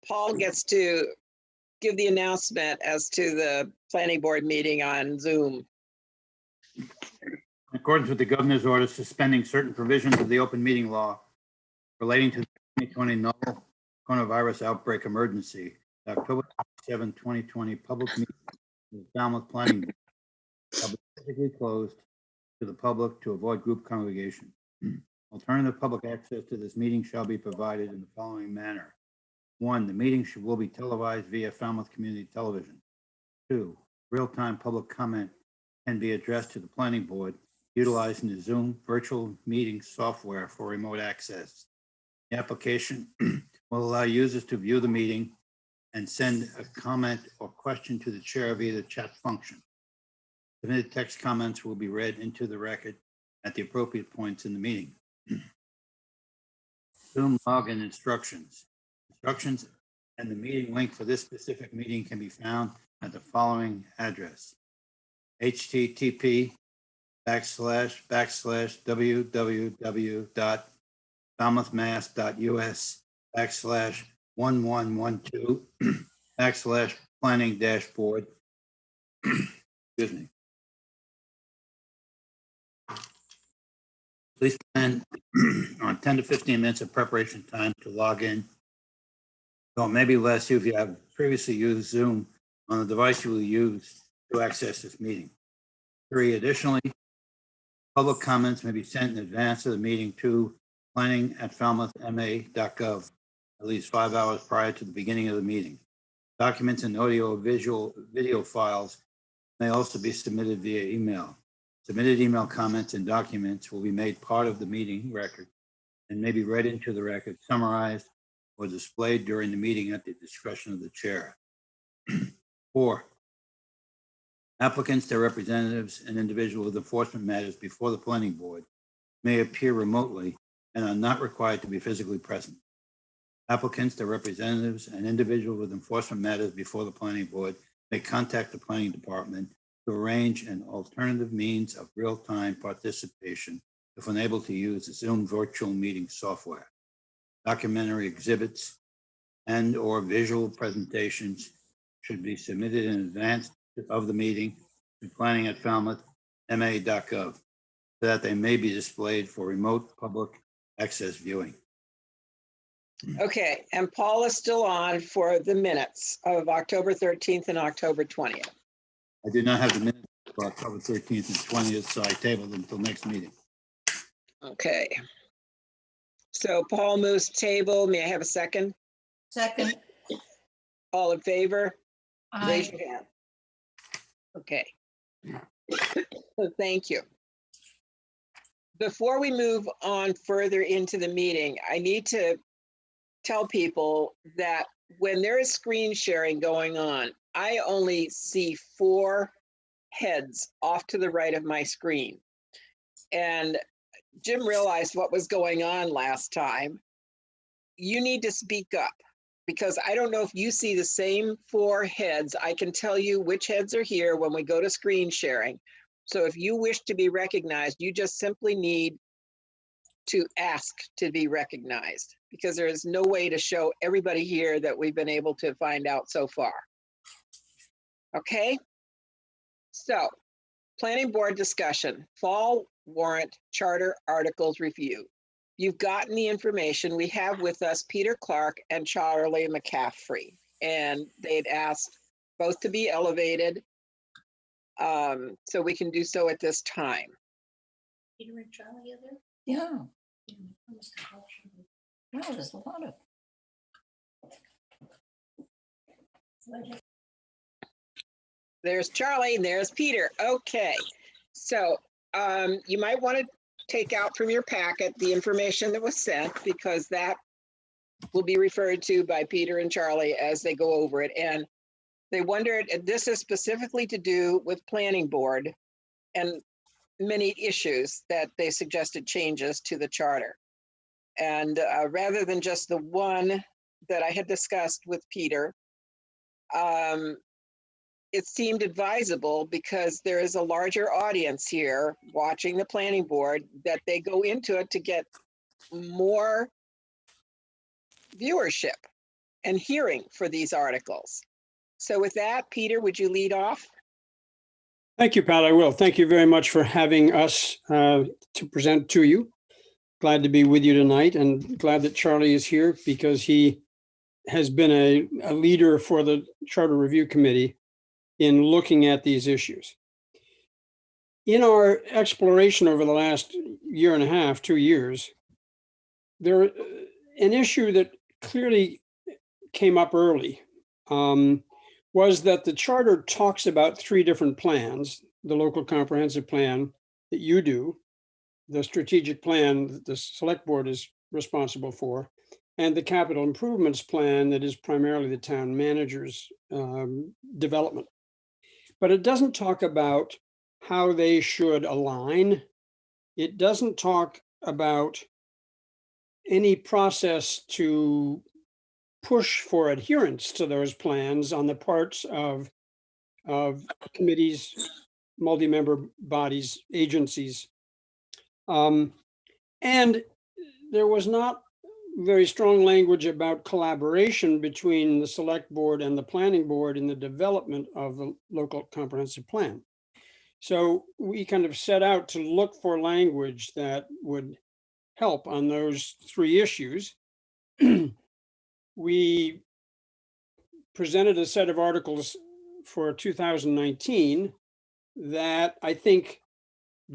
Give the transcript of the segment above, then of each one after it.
Paul gets to give the announcement as to the planning board meeting on Zoom. In accordance with the governor's order suspending certain provisions of the open meeting law relating to the 2020 novel coronavirus outbreak emergency, the October 7, 2020 public meeting of the Falmouth Planning Board shall be physically closed to the public to avoid group congregation. Alternative public access to this meeting shall be provided in the following manner. 1, the meeting will be televised via Falmouth Community Television. 2, real-time public comment can be addressed to the planning board utilizing the Zoom virtual meeting software for remote access. The application will allow users to view the meeting and send a comment or question to the chair via the chat function. Submitted text comments will be read into the record at the appropriate points in the meeting. Zoom login instructions. Instructions and the meeting link for this specific meeting can be found at the following address: http://www.falmouthmass.us/1112/planning-board. Excuse me. Please plan on 10 to 15 minutes of preparation time to log in. So it may be less if you have previously used Zoom on the device you will use to access this meeting. 3, additionally, public comments may be sent in advance of the meeting to planning@falmouthma.gov at least 5 hours prior to the beginning of the meeting. Documents and audio or video files may also be submitted via email. Submitted email comments and documents will be made part of the meeting record and may be read into the record, summarized, or displayed during the meeting at the discretion of the chair. 4, applicants, their representatives, and individuals with enforcement matters before the planning board may appear remotely and are not required to be physically present. Applicants, their representatives, and individuals with enforcement matters before the planning board may contact the planning department to arrange an alternative means of real-time participation if unable to use the Zoom virtual meeting software. Documentary exhibits and or visual presentations should be submitted in advance of the meeting to planning@falmouthma.gov so that they may be displayed for remote public access viewing. Okay, and Paul is still on for the minutes of October 13th and October 20th. I do not have the minutes for October 13th and 20th, so I tabled them until next meeting. Okay. So Paul moves to table. May I have a second? Second. All in favor? Raise Aye. your hand. Okay. Thank you. Before we move on further into the meeting, I need to tell people that when there is screen sharing going on, I only see 4 heads off to the right of my screen. And Jim realized what was going on last time. You need to speak up because I don't know if you see the same 4 heads. I can tell you which heads are here when we go to screen sharing. So if you wish to be recognized, you just simply need to ask to be recognized because there is no way to show everybody here that we've been able to find out so far. Okay, so planning board discussion, fall warrant charter articles review. You've gotten the information. We have with us Peter Clark and Charlie McCaffrey, and they'd asked both to be elevated. So we can do so at this time. Peter and Charlie are there? Yeah, Yeah. no, there's a lot of. There's Charlie and there's Peter. Okay, so you might want to take out from your packet the information that was sent because that will be referred to by Peter and Charlie as they go over it. And they wondered, and this is specifically to do with planning board and many issues that they suggested changes to the charter. And rather than just the one that I had discussed with Peter, it seemed advisable, because there is a larger audience here watching the planning board, that they go into it to get more viewership and hearing for these articles. So with that, Peter, would you lead off? Thank you, Pat. I will. Thank you very much for having us to present to you. Glad to be with you tonight, and glad that Charlie is here, because he has been a leader for the Charter Review Committee in looking at these issues. In our exploration over the last year and a half, 2 years, an issue that clearly came up early was that the charter talks about 3 different plans: the local comprehensive plan that you do, the strategic plan that the select board is responsible for, and the capital improvements plan that is primarily the town manager's development. But it doesn't talk about how they should align. It doesn't talk about any process to push for adherence to those plans on the parts of committees, multi-member bodies, agencies. And there was not very strong language about collaboration between the select board and the planning board in the development of the local comprehensive plan. So we kind of set out to look for language that would help on those 3 issues. We presented a set of articles for 2019 that I think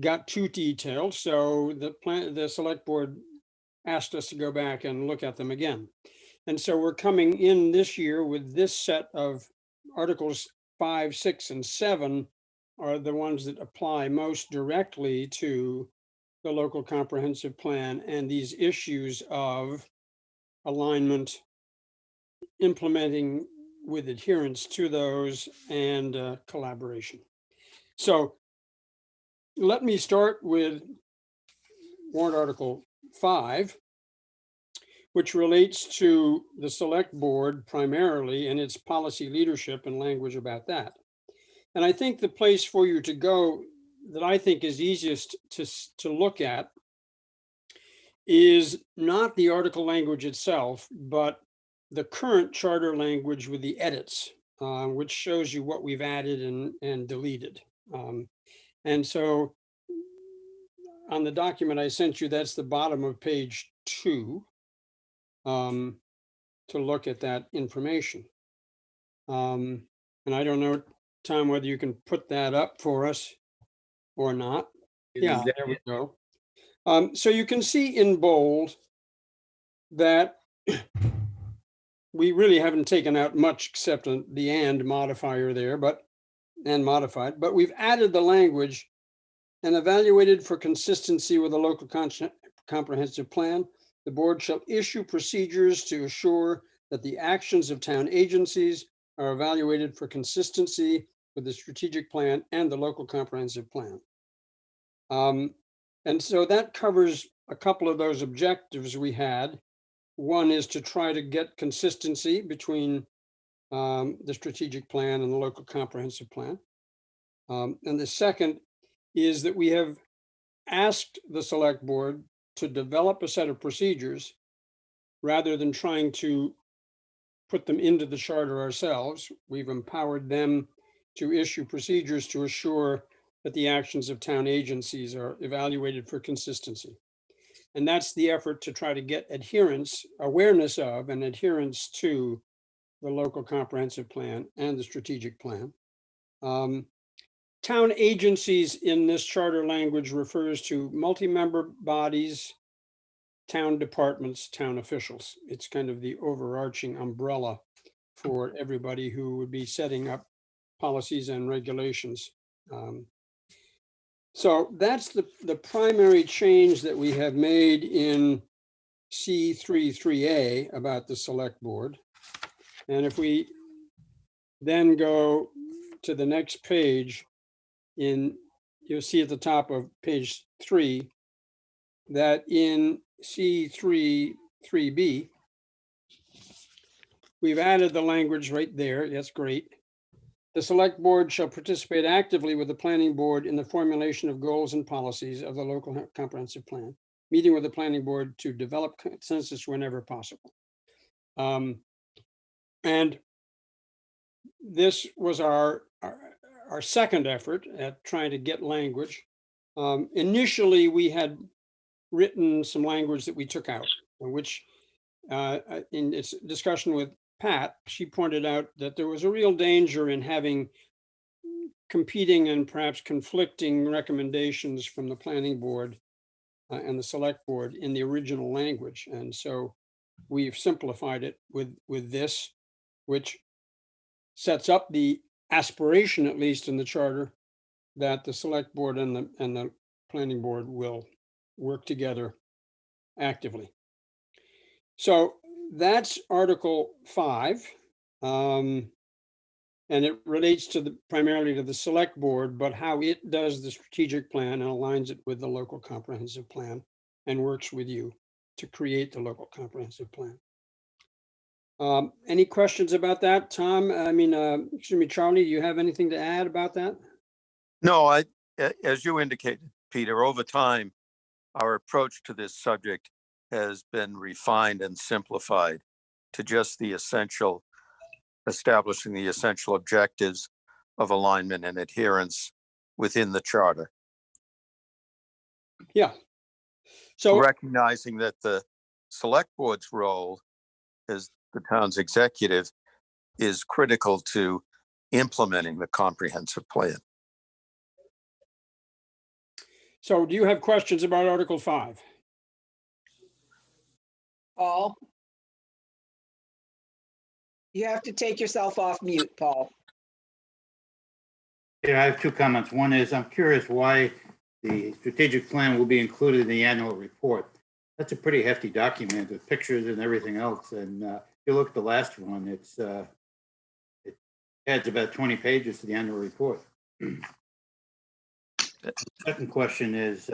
got too detailed. So the select board asked us to go back and look at them again. And so we're coming in this year with this set of articles 5, 6, and 7 are the ones that apply most directly to the local comprehensive plan and these issues of alignment, implementing with adherence to those, and collaboration. So let me start with warrant article 5, which relates to the select board primarily and its policy leadership and language about that. And I think the place for you to go that I think is easiest to look at is not the article language itself, but the current charter language with the edits, which shows you what we've added and deleted. And so on the document I sent you, that's the bottom of page 2, to look at that information. And I don't know, Tom, whether you can put that up for us or not. Yeah, there we go. So you can see in bold that we really haven't taken out much except the and modifier there, and modified, but we've added the language and evaluated for consistency with the local comprehensive plan. The board shall issue procedures to assure that the actions of town agencies are evaluated for consistency with the strategic plan and the local comprehensive plan. And so that covers a couple of those objectives we had. One is to try to get consistency between the strategic plan and the local comprehensive plan. And the second is that we have asked the select board to develop a set of procedures rather than trying to put them into the charter ourselves. We've empowered them to issue procedures to assure that the actions of town agencies are evaluated for consistency. And that's the effort to try to get adherence, awareness of, and adherence to the local comprehensive plan and the strategic plan. Town agencies in this charter language refers to multi-member bodies, town departments, town officials. It's kind of the overarching umbrella for everybody who would be setting up policies and regulations. So that's the primary change that we have made in C3.3a about the select board. And if we then go to the next page, you'll see at the top of page 3 that in C3.3b, we've added the language right there. That's great. The select board shall participate actively with the planning board in the formulation of goals and policies of the local comprehensive plan, meeting with the planning board to develop consensus whenever possible. And this was our second effort at trying to get language. Initially, we had written some language that we took out, which in its discussion with Pat, she pointed out that there was a real danger in having competing and perhaps conflicting recommendations from the planning board and the select board in the original language. And so we've simplified it with this, which sets up the aspiration, at least in the charter, that the select board and the planning board will work together actively. So that's Article 5. And it relates to primarily to the select board, but how it does the strategic plan and aligns it with the local comprehensive plan and works with you to create the local comprehensive plan. Any questions about that, Tom? Excuse me, Charlie, do you have anything to add about that? No, as you indicated, Peter, over time, our approach to this subject has been refined and simplified to just the essential, establishing the essential objectives of alignment and adherence within the charter. Yeah. So recognizing that the select board's role as the town's executive is critical to implementing the comprehensive plan. So do you have questions about Article 5? Paul? You have to take yourself off mute, Paul. Yeah, I have two comments. One is I'm curious why the strategic plan will be included in the annual report. That's a pretty hefty document with pictures and everything else. And if you look at the last one, it adds about 20 pages to the annual report. Second question is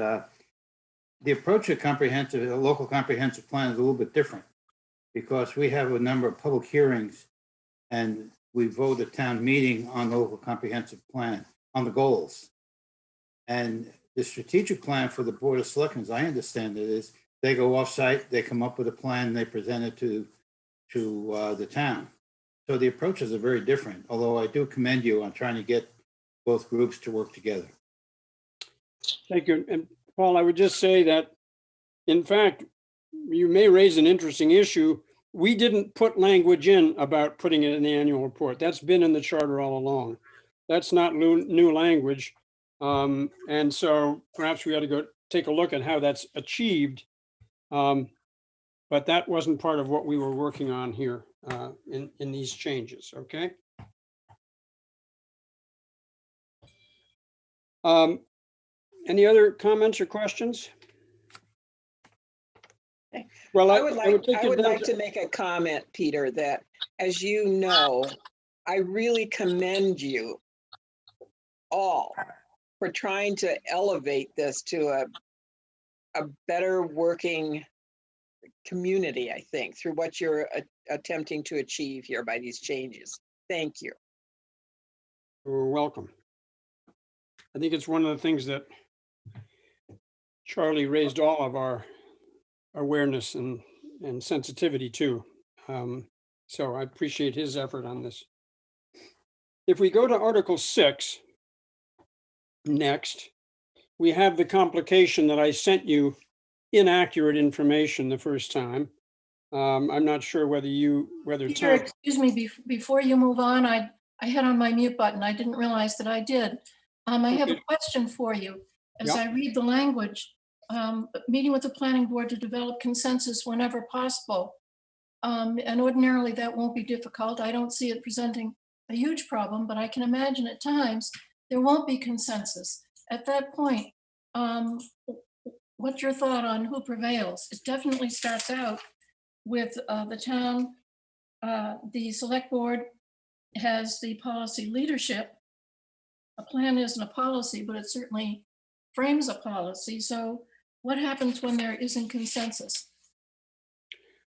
the approach to local comprehensive plan is a little bit different because we have a number of public hearings and we vote at town meeting on the local comprehensive plan, on the goals. And the strategic plan for the Board of Selectmen, as I understand it, is they go off-site, they come up with a plan, they present it to the town. So the approaches are very different, although I do commend you on trying to get both groups to work together. Thank you. And Paul, I would just say that, in fact, you may raise an interesting issue. We didn't put language in about putting it in the annual report. That's been in the charter all along. That's not new language. And so perhaps we ought to go take a look at how that's achieved. But that wasn't part of what we were working on here in these changes, okay? Any other comments or questions? Well, I would like to make a comment, Peter, that as you know, I really commend you all for trying to elevate this to a better working community, I think, through what you're attempting to achieve here by these changes. Thank you. You're welcome. I think it's one of the things that Charlie raised all of our awareness and sensitivity to. So I appreciate his effort on this. If we go to Article 6 next, we have the complication that I sent you inaccurate information the first time. I'm not sure whether Peter, excuse me, before you move on, I had on my mute button. I didn't realize that I did. I have a question for you. As I read the language, meeting with the planning board to develop consensus whenever possible. And ordinarily that won't be difficult. I don't see it presenting a huge problem, but I can imagine at times there won't be consensus. At that point, what's your thought on who prevails? It definitely starts out with the town, the select board has the policy leadership. A plan isn't a policy, but it certainly frames a policy. So what happens when there isn't consensus?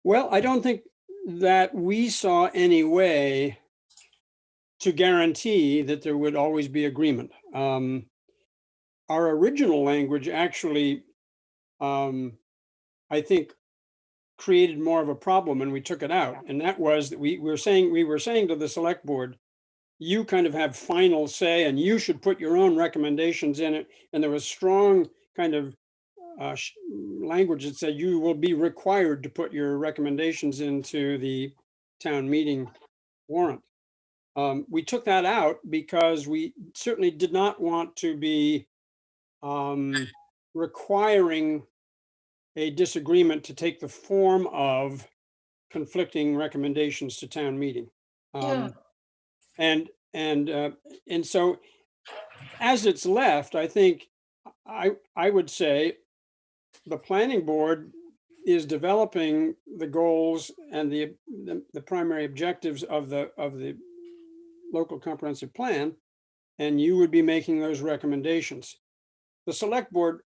Well, I don't think that we saw any way to guarantee that there would always be agreement. Our original language actually, I think, created more of a problem when we took it out. And that was that we were saying to the select board, you kind of have final say and you should put your own recommendations in it. And there was strong kind of language that said you will be required to put your recommendations into the town meeting warrant. We took that out because we certainly did not want to be requiring a disagreement to take the form of conflicting recommendations to town meeting. Yeah. And so as it's left, I think I would say the planning board is developing the goals and the primary objectives of the local comprehensive plan, and you would be making those recommendations. The select board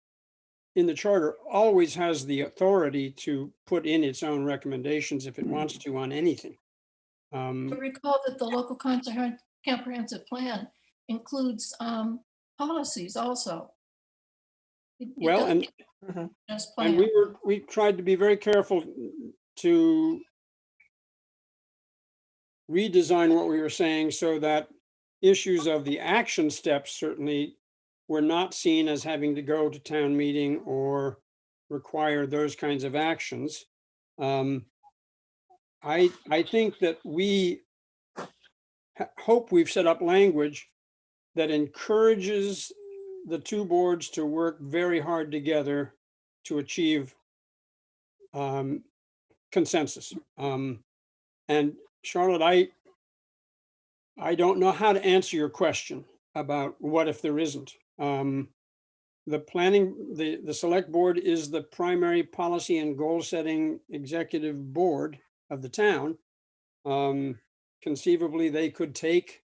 in the charter always has the authority to put in its own recommendations if it wants to on anything. I recall that the local comprehensive plan includes policies also. Well, and Just and plan. we tried to be very careful to redesign what we were saying so that issues of the action steps certainly were not seen as having to go to town meeting or require those kinds of actions. I think that we hope we've set up language that encourages the two boards to work very hard together to achieve consensus. And Charlotte, I don't know how to answer your question about what if there isn't. The select board is the primary policy and goal setting executive board of the town. Conceivably, they could take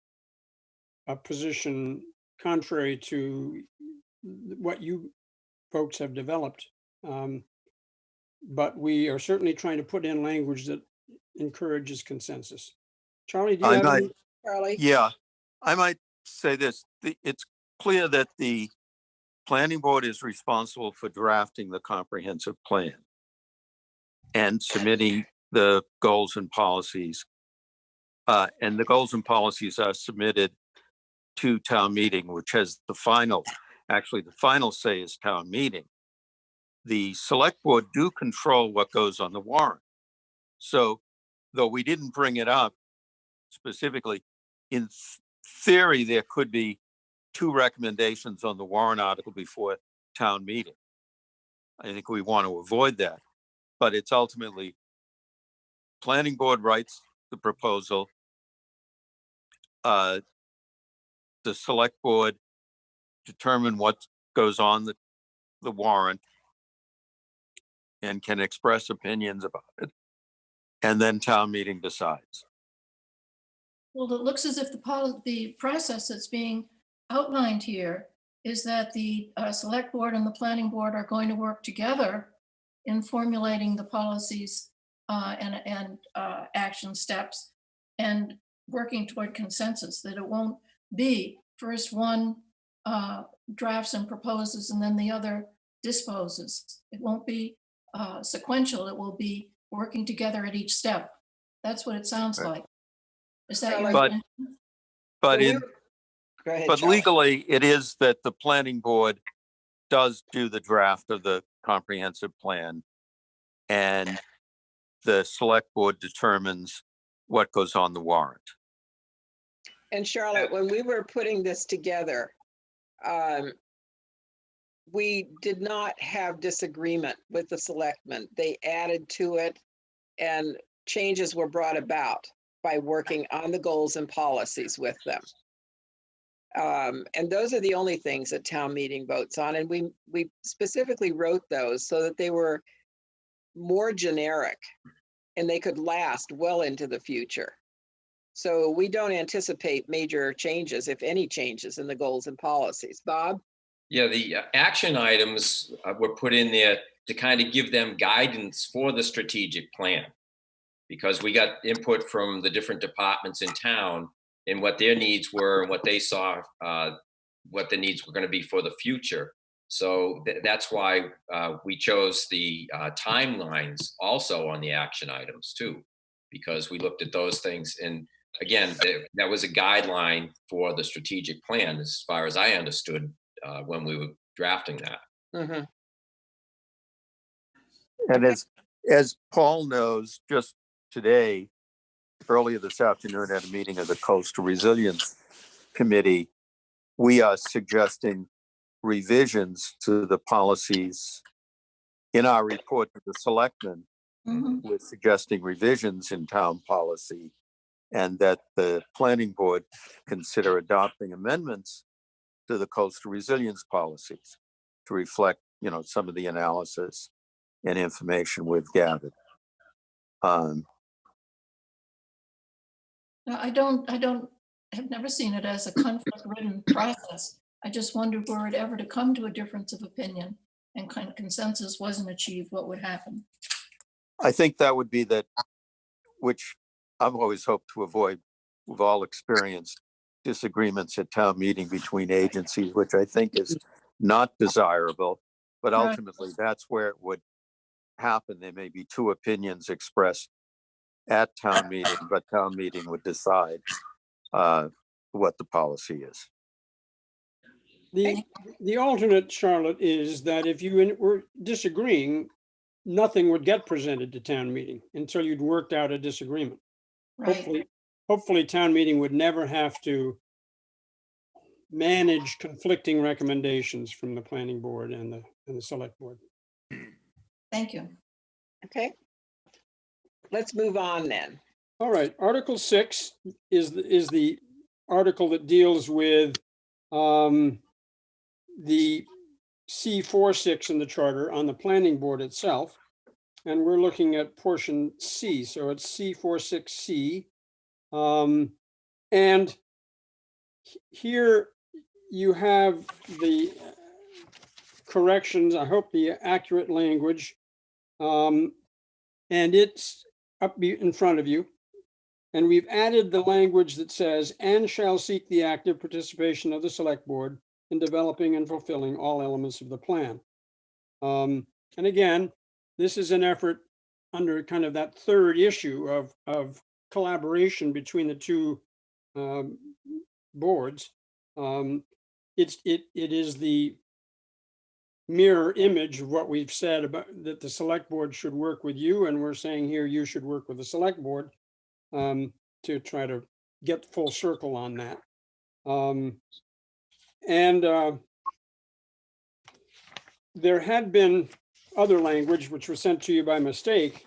a position contrary to what you folks have developed. But we are certainly trying to put in language that encourages consensus. Charlie, do you have any? Charlie? Yeah, I might say this. It's clear that the planning board is responsible for drafting the comprehensive plan and submitting the goals and policies. And the goals and policies are submitted to town meeting, which has the final say is town meeting. The select board do control what goes on the warrant. So though we didn't bring it up specifically, in theory, there could be two recommendations on the warrant article before town meeting. I think we want to avoid that, but it's ultimately planning board writes the proposal. The select board determine what goes on the warrant and can express opinions about it. And then town meeting decides. Well, it looks as if the process that's being outlined here is that the select board and the planning board are going to work together in formulating the policies and action steps and working toward consensus, that it won't be first one drafts and proposes and then the other disposes. It won't be sequential. It will be working together at each step. That's what it sounds Right. like. Is that your But- intention? But Go ahead, but Charlie. legally, it is that the planning board does do the draft of the comprehensive plan, and the select board determines what goes on the warrant. And Charlotte, when we were putting this together, we did not have disagreement with the selectmen. They added to it and changes were brought about by working on the goals and policies with them. And those are the only things that town meeting votes on. And we specifically wrote those so that they were more generic and they could last well into the future. So we don't anticipate major changes, if any changes, in the goals and policies. Bob? Yeah, the action items were put in there to kind of give them guidance for the strategic plan, because we got input from the different departments in town and what their needs were and what they saw, what the needs were going to be for the future. So that's why we chose the timelines also on the action items too, because we looked at those things. And again, that was a guideline for the strategic plan, as far as I understood when we were drafting that. Mm-hmm. And as Paul knows, just today, earlier this afternoon at a meeting of the Coastal Resilience Committee, we are suggesting revisions to the policies in our report to the selectmen. We're suggesting revisions in town policy, and that the planning board consider adopting amendments to the coastal resilience policies to reflect, some of the analysis and information we've gathered. Have never seen it as a conflict-ridden process. I just wondered, were it ever to come to a difference of opinion and consensus wasn't achieved, what would happen? I think that would be that, which I've always hoped to avoid. We've all experienced disagreements at town meeting between agencies, which I think is not desirable, but Right. ultimately that's where it would happen. There may be two opinions expressed at town meeting, but town meeting would decide what the policy is. The alternate, Charlotte, is that if you were disagreeing, nothing would get presented to town meeting until you'd worked out a disagreement. Right. Hopefully town meeting would never have to manage conflicting recommendations from the planning board and the select board. Thank you. Okay. Let's move on then. All right, Article 6 is the article that deals with the C46 in the charter on the planning board itself. And we're looking at portion C, so it's C46C. And here you have the corrections, I hope the accurate language. And it's up in front of you. And we've added the language that says, and shall seek the active participation of the select board in developing and fulfilling all elements of the plan. And again, this is an effort under kind of that third issue of collaboration between the two boards. It is the mirror image of what we've said about that the select board should work with you, and we're saying here you should work with the select board to try to get full circle on that. There had been other language which was sent to you by mistake,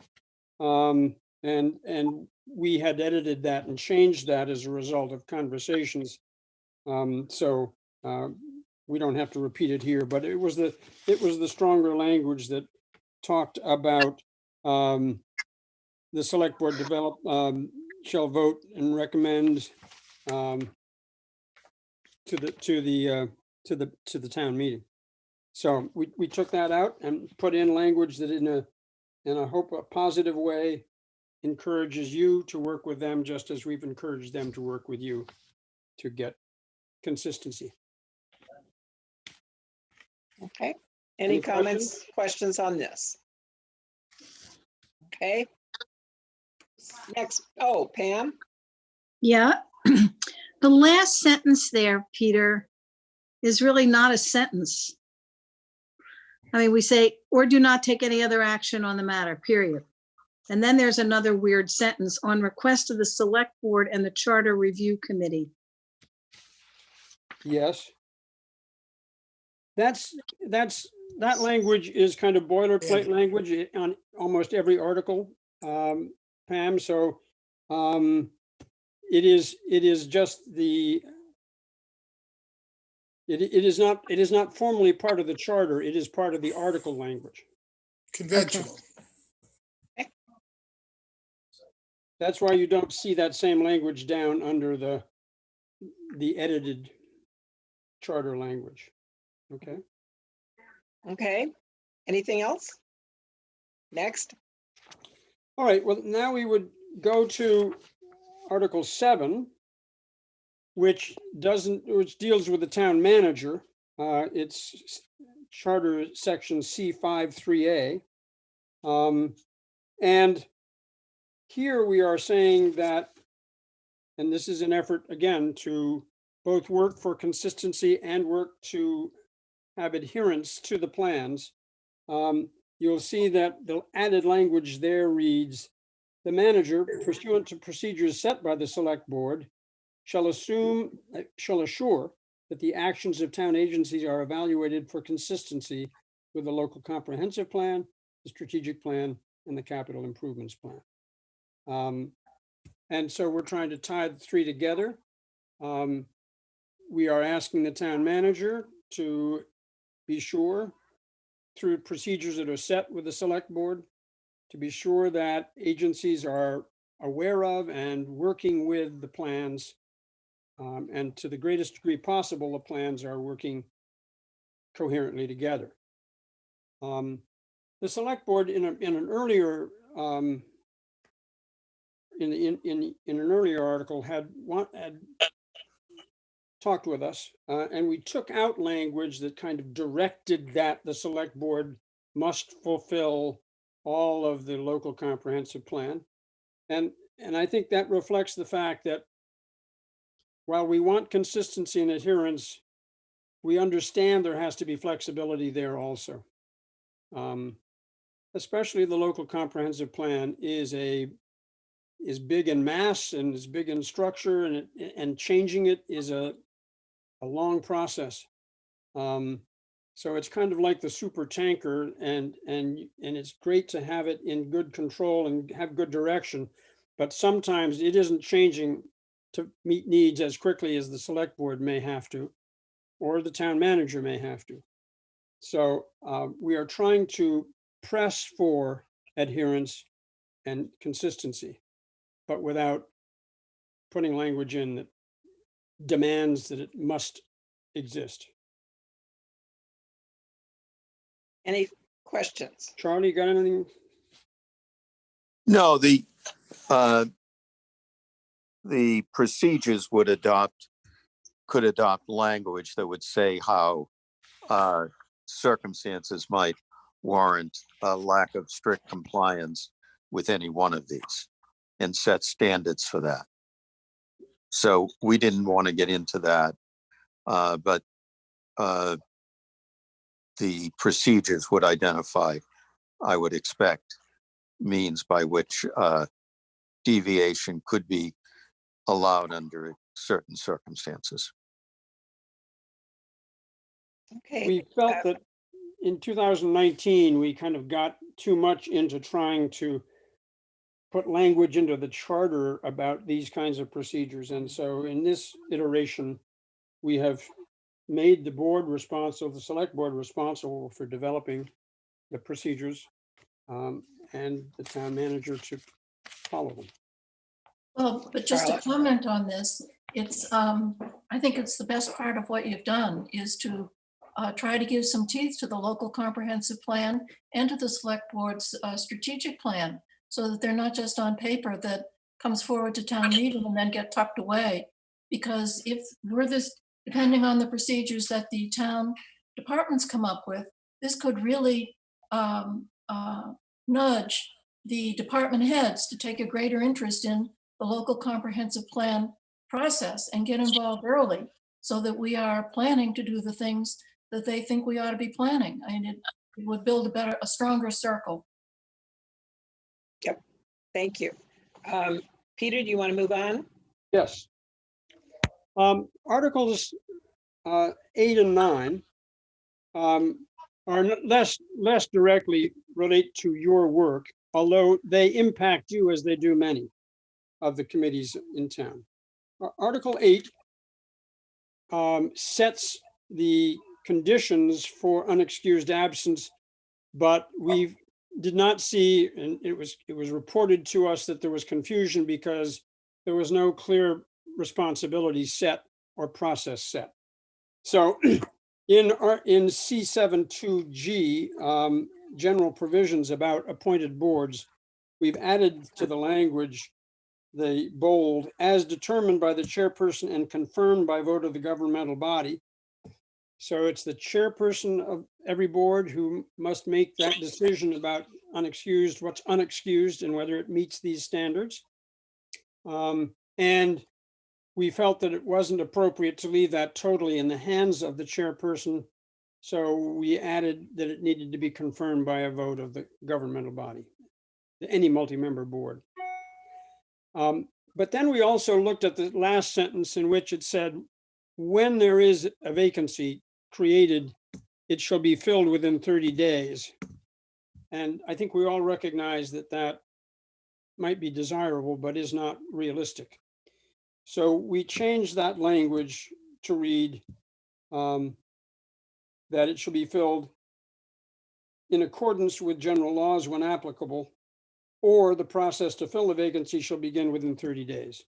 and we had edited that and changed that as a result of conversations. So we don't have to repeat it here, but it was the stronger language that talked about the select board shall vote and recommend to the town meeting. So we took that out and put in language that in a hope a positive way encourages you to work with them just as we've encouraged them to work with you to get consistency. Okay. Any Any comments, questions on this? Okay. Next, Pam? Yeah, the last sentence there, Peter, is really not a sentence. I mean, we say, or do not take any other action on the matter, period. And then there's another weird sentence, on request of the select board and the charter review committee. Yes. That language is kind of boilerplate language on almost every article, Pam. So it is just the It is not formally part of the charter. It is part of the article language. Conventional. That's why you don't see that same language down under the edited charter language. Okay. Okay, anything else? Next, All right, well, now we would go to Article 7, which deals with the town manager. It's Charter Section C53A. And here we are saying that, and this is an effort, again, to both work for consistency and work to have adherence to the plans. You'll see that the added language there reads, the manager, pursuant to procedures set by the select board, shall assure that the actions of town agencies are evaluated for consistency with the local comprehensive plan, the strategic plan, and the capital improvements plan. And so we're trying to tie the three together. We are asking the town manager to be sure, through procedures that are set with the select board, to be sure that agencies are aware of and working with the plans. And to the greatest degree possible, the plans are working coherently together. The select board in an earlier in an earlier article had talked with us, and we took out language that kind of directed that the select board must fulfill all of the local comprehensive plan. And I think that reflects the fact that while we want consistency and adherence, we understand there has to be flexibility there also. Especially the local comprehensive plan is big in mass and is big in structure, and changing it is a long process. So it's kind of like the super tanker, and it's great to have it in good control and have good direction, but sometimes it isn't changing to meet needs as quickly as the select board may have to, or the town manager may have to. So we are trying to press for adherence and consistency, but without putting language in that demands that it must exist. any questions? Charlie, you got anything? No, the procedures could adopt language that would say how circumstances might warrant a lack of strict compliance with any one of these, and set standards for that. So we didn't want to get into that, but the procedures would identify, I would expect, means by which deviation could be allowed under certain circumstances. Okay, We felt that in 2019, we kind of got too much into trying to put language into the charter about these kinds of procedures. And so in this iteration, we have made the board responsible, the select board responsible for developing the procedures, and the town manager to follow them. Well, but just to Carla? comment on this, it's, I think it's the best part of what you've done is to try to give some teeth to the local comprehensive plan and to the select board's strategic plan, so that they're not just on paper that comes forward to town meeting and then get tucked away. Because if we're this, depending on the procedures that the town departments come up with, this could really nudge the department heads to take a greater interest in the local comprehensive plan process and get involved early, so that we are planning to do the things that they think we ought to be planning. I mean, it would build a stronger circle. thank you. Peter, do you want to move on? Yes. Articles 8 and 9 are less directly relate to your work, although they impact you as they do many of the committees in town. Article 8 sets the conditions for unexcused absence, but we did not see, and it was reported to us that there was confusion because there was no clear responsibility set or process set. So in C72G, general provisions about appointed boards, we've added to the language the bold, as determined by the chairperson and confirmed by vote of the governmental body. So it's the chairperson of every board who must make that decision about unexcused, what's unexcused, and whether it meets these standards. And we felt that it wasn't appropriate to leave that totally in the hands of the chairperson. So we added that it needed to be confirmed by a vote of the governmental body, any multi-member board. But then we also looked at the last sentence in which it said, when there is a vacancy created, it shall be filled within 30 days. And I think we all recognize that that might be desirable, but is not realistic. So we changed that language to read that it shall be filled in accordance with general laws when applicable, or the process to fill the vacancy shall begin within 30 days.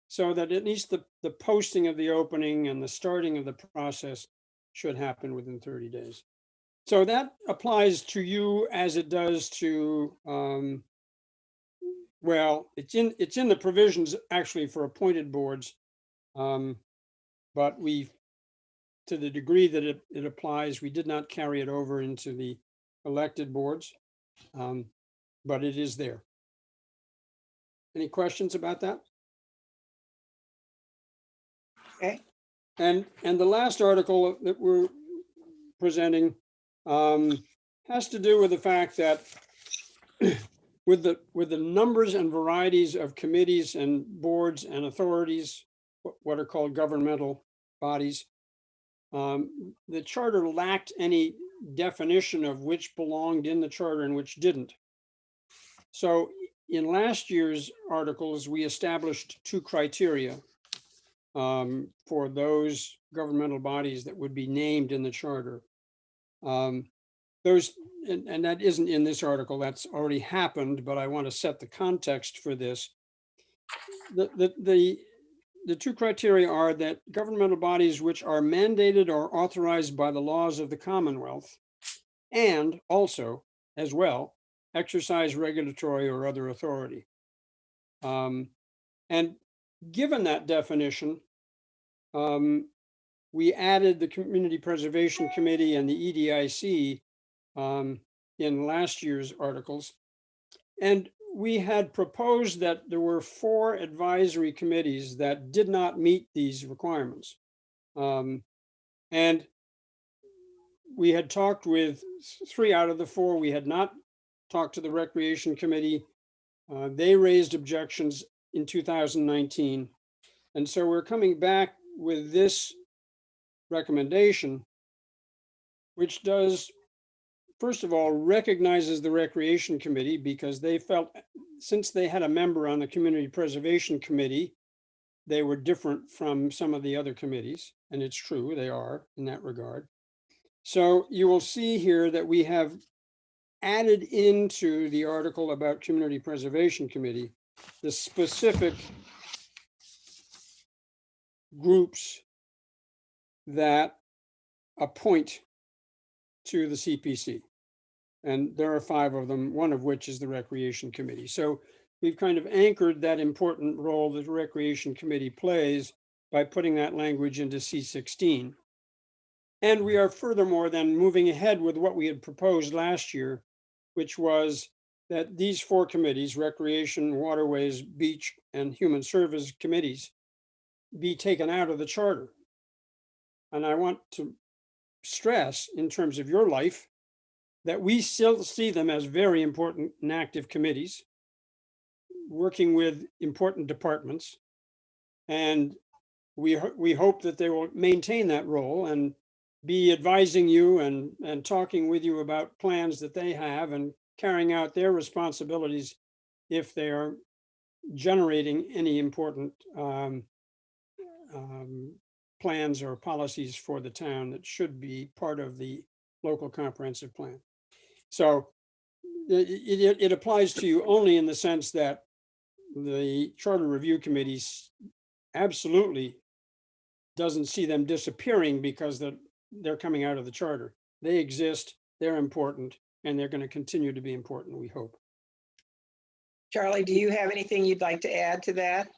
So that at least the posting of the opening and the starting of the process should happen within 30 days. So that applies to you as it does to, well, it's in the provisions actually for appointed boards, but we, to the degree that it applies, we did not carry it over into the elected boards, but it is there. Any questions about that? Okay. And the last article that we're presenting has to do with the fact that with the numbers and varieties of committees and boards and authorities, what are called governmental bodies, the charter lacked any definition of which belonged in the charter and which didn't. So in last year's articles, we established two criteria for those governmental bodies that would be named in the charter. Those, and that isn't in this article, that's already happened, but I want to set the context for this. The two criteria are that governmental bodies which are mandated or authorized by the laws of the Commonwealth, and also, as well, exercise regulatory or other authority. And given that definition, we added the Community Preservation Committee and the EDIC in last year's articles. And we had proposed that there were 4 advisory committees that did not meet these requirements. And we had talked with 3 out of the 4. We had not talked to the Recreation Committee. They raised objections in 2019. And so we're coming back with this recommendation, which does, first of all, recognizes the Recreation Committee because they felt, since they had a member on the Community Preservation Committee, they were different from some of the other committees. And it's true, they are in that regard. So you will see here that we have added into the article about Community Preservation Committee the specific groups that appoint to the CPC. And there are 5 of them, one of which is the Recreation Committee. So we've kind of anchored that important role that the Recreation Committee plays by putting that language into C16. And we are furthermore then moving ahead with what we had proposed last year, which was that these 4 committees, Recreation, Waterways, Beach, and Human Service committees, be taken out of the charter. And I want to stress, in terms of your life, that we still see them as very important and active committees, working with important departments. And we hope that they will maintain that role and be advising you and talking with you about plans that they have and carrying out their responsibilities if they are generating any important plans or policies for the town that should be part of the local comprehensive plan. So it applies to you only in the sense that the Charter Review Committees absolutely doesn't see them disappearing because they're coming out of the charter. They exist, they're important, and they're going to continue to be important, we hope. Charlie, do you have anything you'd like to add to that?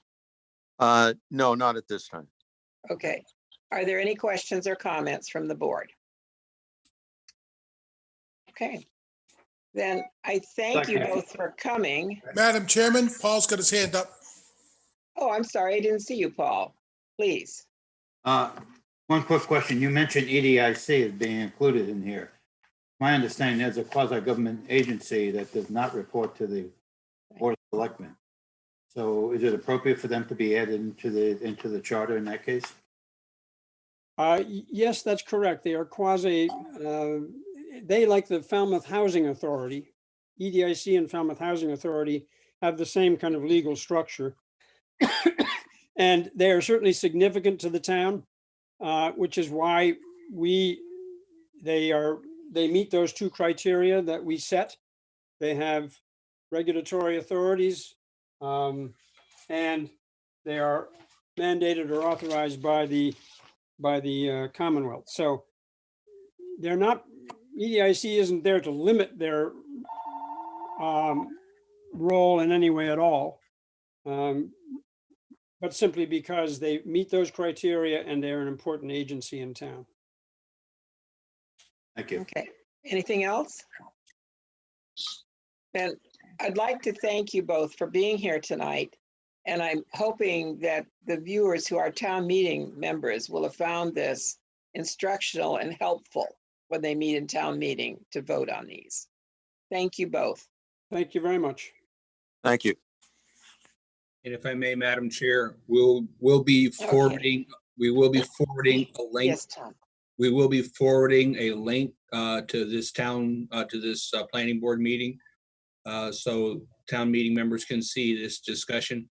No, not at this time. Okay. Are there any questions or comments from the board? Okay. Then I thank you both for coming. Madam Chairman, Paul's got his hand up. Oh, I'm sorry, I didn't see you, Paul. Please. One quick question. You mentioned EDIC as being included in here. My understanding is a quasi-government agency that does not report to the Board of Selectmen. So is it appropriate for them to be added into the charter in that case? Yes, that's correct. They are quasi, they, like the Falmouth Housing Authority, EDIC and Falmouth Housing Authority have the same kind of legal structure. And they are certainly significant to the town, which is why they meet those two criteria that we set. They have regulatory authorities, and they are mandated or authorized by the Commonwealth. So they're not, EDIC isn't there to limit their role in any way at all, but simply because they meet those criteria and they're an important agency in town. Thank you. Okay. Anything else? And I'd like to thank you both for being here tonight. And I'm hoping that the viewers who are town meeting members will have found this instructional and helpful when they meet in town meeting to vote on these. Thank you both. Thank you very much. Thank you. And if I may, Madam Chair, we'll be forwarding, we will be forwarding a link. Yes, Tom. We will be forwarding a link to this planning board meeting. So town meeting members can see this discussion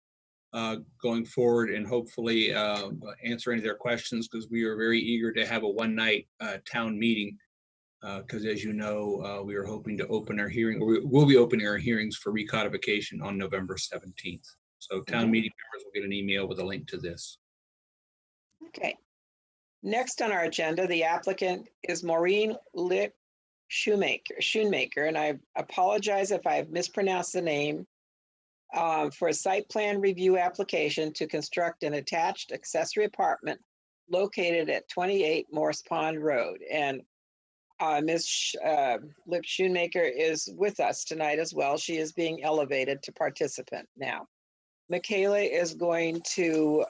going forward and hopefully answer any of their questions, because we are very eager to have a one-night town meeting. Because as you know, we are hoping to open our hearing, or we will be opening our hearings for recodification on November 17th. So town meeting members will get an email with a link to this. Okay. Next on our agenda, the applicant is Maureen Schoonmaker, and I apologize if I've mispronounced the name, for a site plan review application to construct an attached accessory apartment located at 28 Morse Pond Road. And Ms. Schoonmaker is with us tonight as well. She is being elevated to participant now. Michaela is going to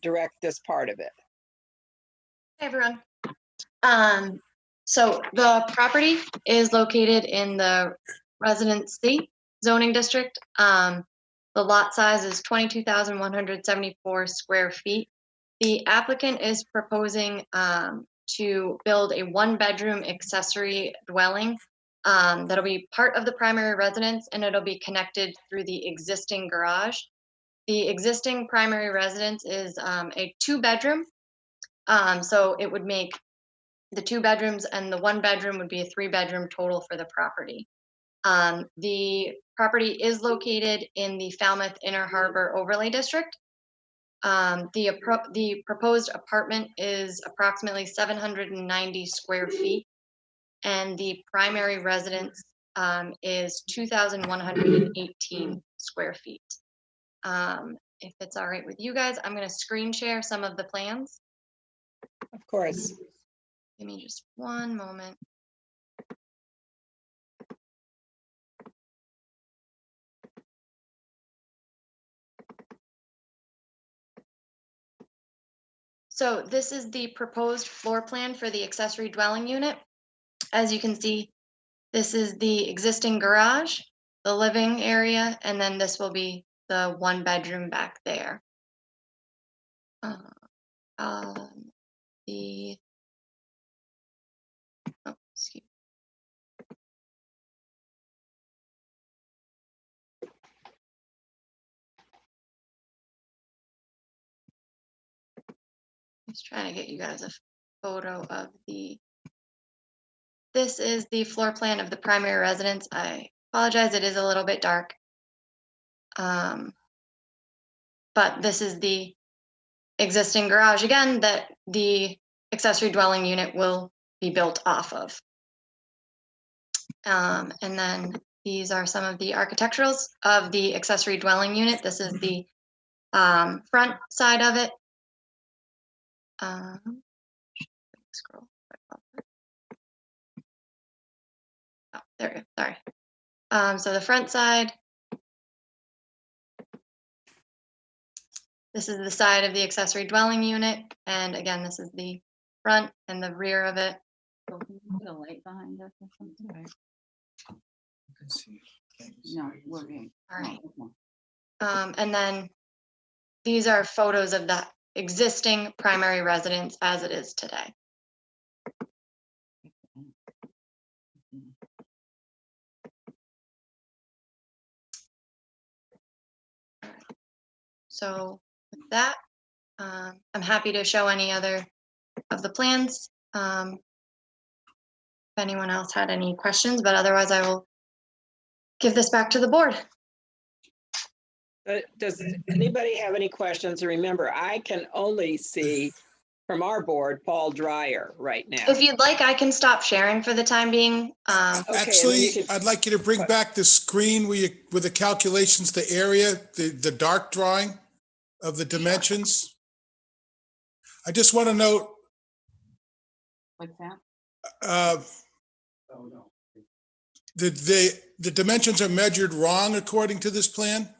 direct this part of it. Hey everyone. So the property is located in the residency zoning district. The lot size is 22,174 square feet. The applicant is proposing to build a one-bedroom accessory dwelling that'll be part of the primary residence, and it'll be connected through the existing garage. The existing primary residence is a two-bedroom. So it would make the two bedrooms, and the one bedroom would be a three-bedroom total for the property. The property is located in the Falmouth Inner Harbor Overlay District. The proposed apartment is approximately 790 square feet, and the primary residence is 2,118 square feet. If it's all right with you guys, I'm going to screen share some of the plans. Of course. Give me just one moment. So this is the proposed floor plan for the accessory dwelling unit. As you can see, this is the existing garage, the living area, and then this will be the one bedroom back there. Excuse me. Just trying to get you guys a photo of this is the floor plan of the primary residence. I apologize, it is a little bit dark. But this is the existing garage again that the accessory dwelling unit will be built off of. And then these are some of the architecturals of the accessory dwelling unit. This is the front side of it. Scroll. Oh, there we go. Sorry. So the front side. This is the side of the accessory dwelling unit. And again, this is the front and the rear of it. Put a light behind us or something. Right. No, we're in. All right. And then these are photos of the existing primary residence as it is today. So with that, I'm happy to show any other of the plans. If anyone else had any questions, but otherwise I will give this back to the board. Does anybody have any questions? Remember, I can only see from our board, Paul Dreyer right now. If you'd like, I can stop sharing for the time being. Okay, and then Actually, you could- I'd like you to bring back the screen with the calculations, the area, the dark drawing of the dimensions. I just want to note, What's that? the dimensions are measured wrong according to this plan.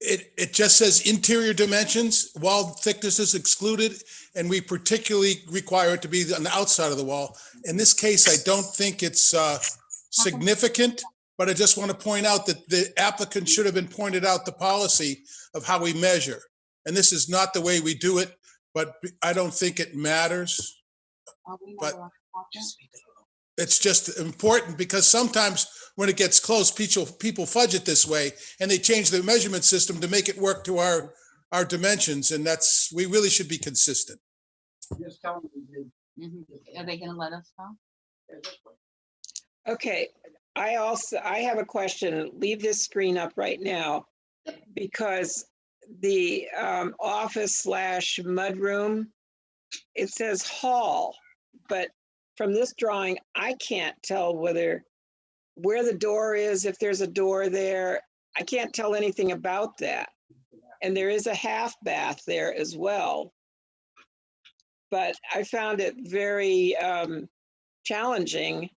It just says interior dimensions, wall thickness is excluded, and we particularly require it to be on the outside of the wall. In this case, I don't think it's significant, but I just want to point out that the applicant should have been pointed out the policy of how we measure. And this is not the way we do it, but I don't think it matters. But it's just important because sometimes when it gets close, people fudge it this way and they change the measurement system to make it work to our dimensions. And we really should be consistent. Mhm. Are they gonna let us know? Okay, I have a question. Leave this screen up right now because the office / mudroom, it says hall, but from this drawing, I can't tell where the door is, if there's a door there. I can't tell anything about that. And there is a half bath there as well. But I found it very challenging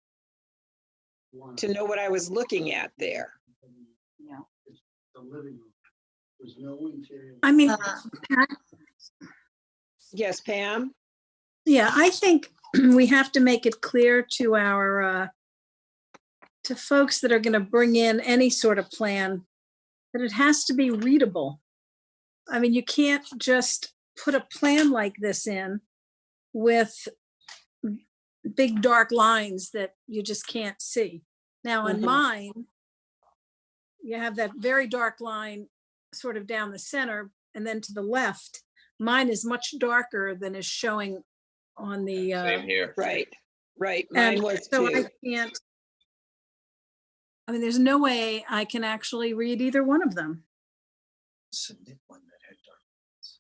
to know what I was looking at there. Yeah. I mean, Yes, Pam? yeah, I think we have to make it clear to our, to folks that are going to bring in any sort of plan that it has to be readable. I mean, you can't just put a plan like this in with big dark lines that you just can't see. Now on Mhm. mine, you have that very dark line sort of down the center, and then to the left, mine is much darker than is showing on the, Same here. Right. Mine and was so I too. can't, I mean, there's no way I can actually read either one of them.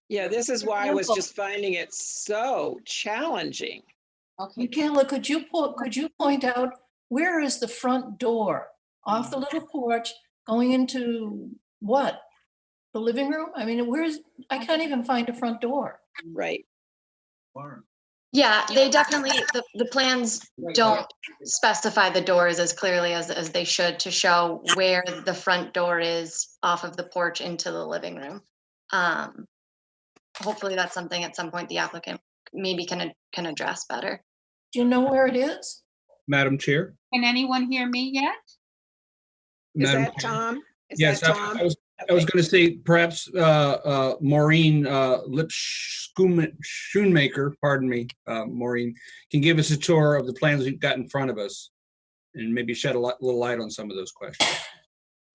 Yeah, this is why I was just finding it so challenging. Okay. Michaela, could you point out, where is the front door? Off the little porch, going into what? The living room? I mean, I can't even find a front door. Right. Yeah, they definitely, the plans don't specify the doors as clearly as they should to show where the front door is off of the porch into the living room. Hopefully that's something at some point the applicant maybe can address better. Do you know where it is? Madam Chair? Can anyone hear me yet? Is Madam that Chair? Tom? Is Yes, that I Tom? was Okay. going to say perhaps Maureen Schoonmaker, pardon me, Maureen, can give us a tour of the plans we've got in front of us and maybe shed a little light on some of those questions.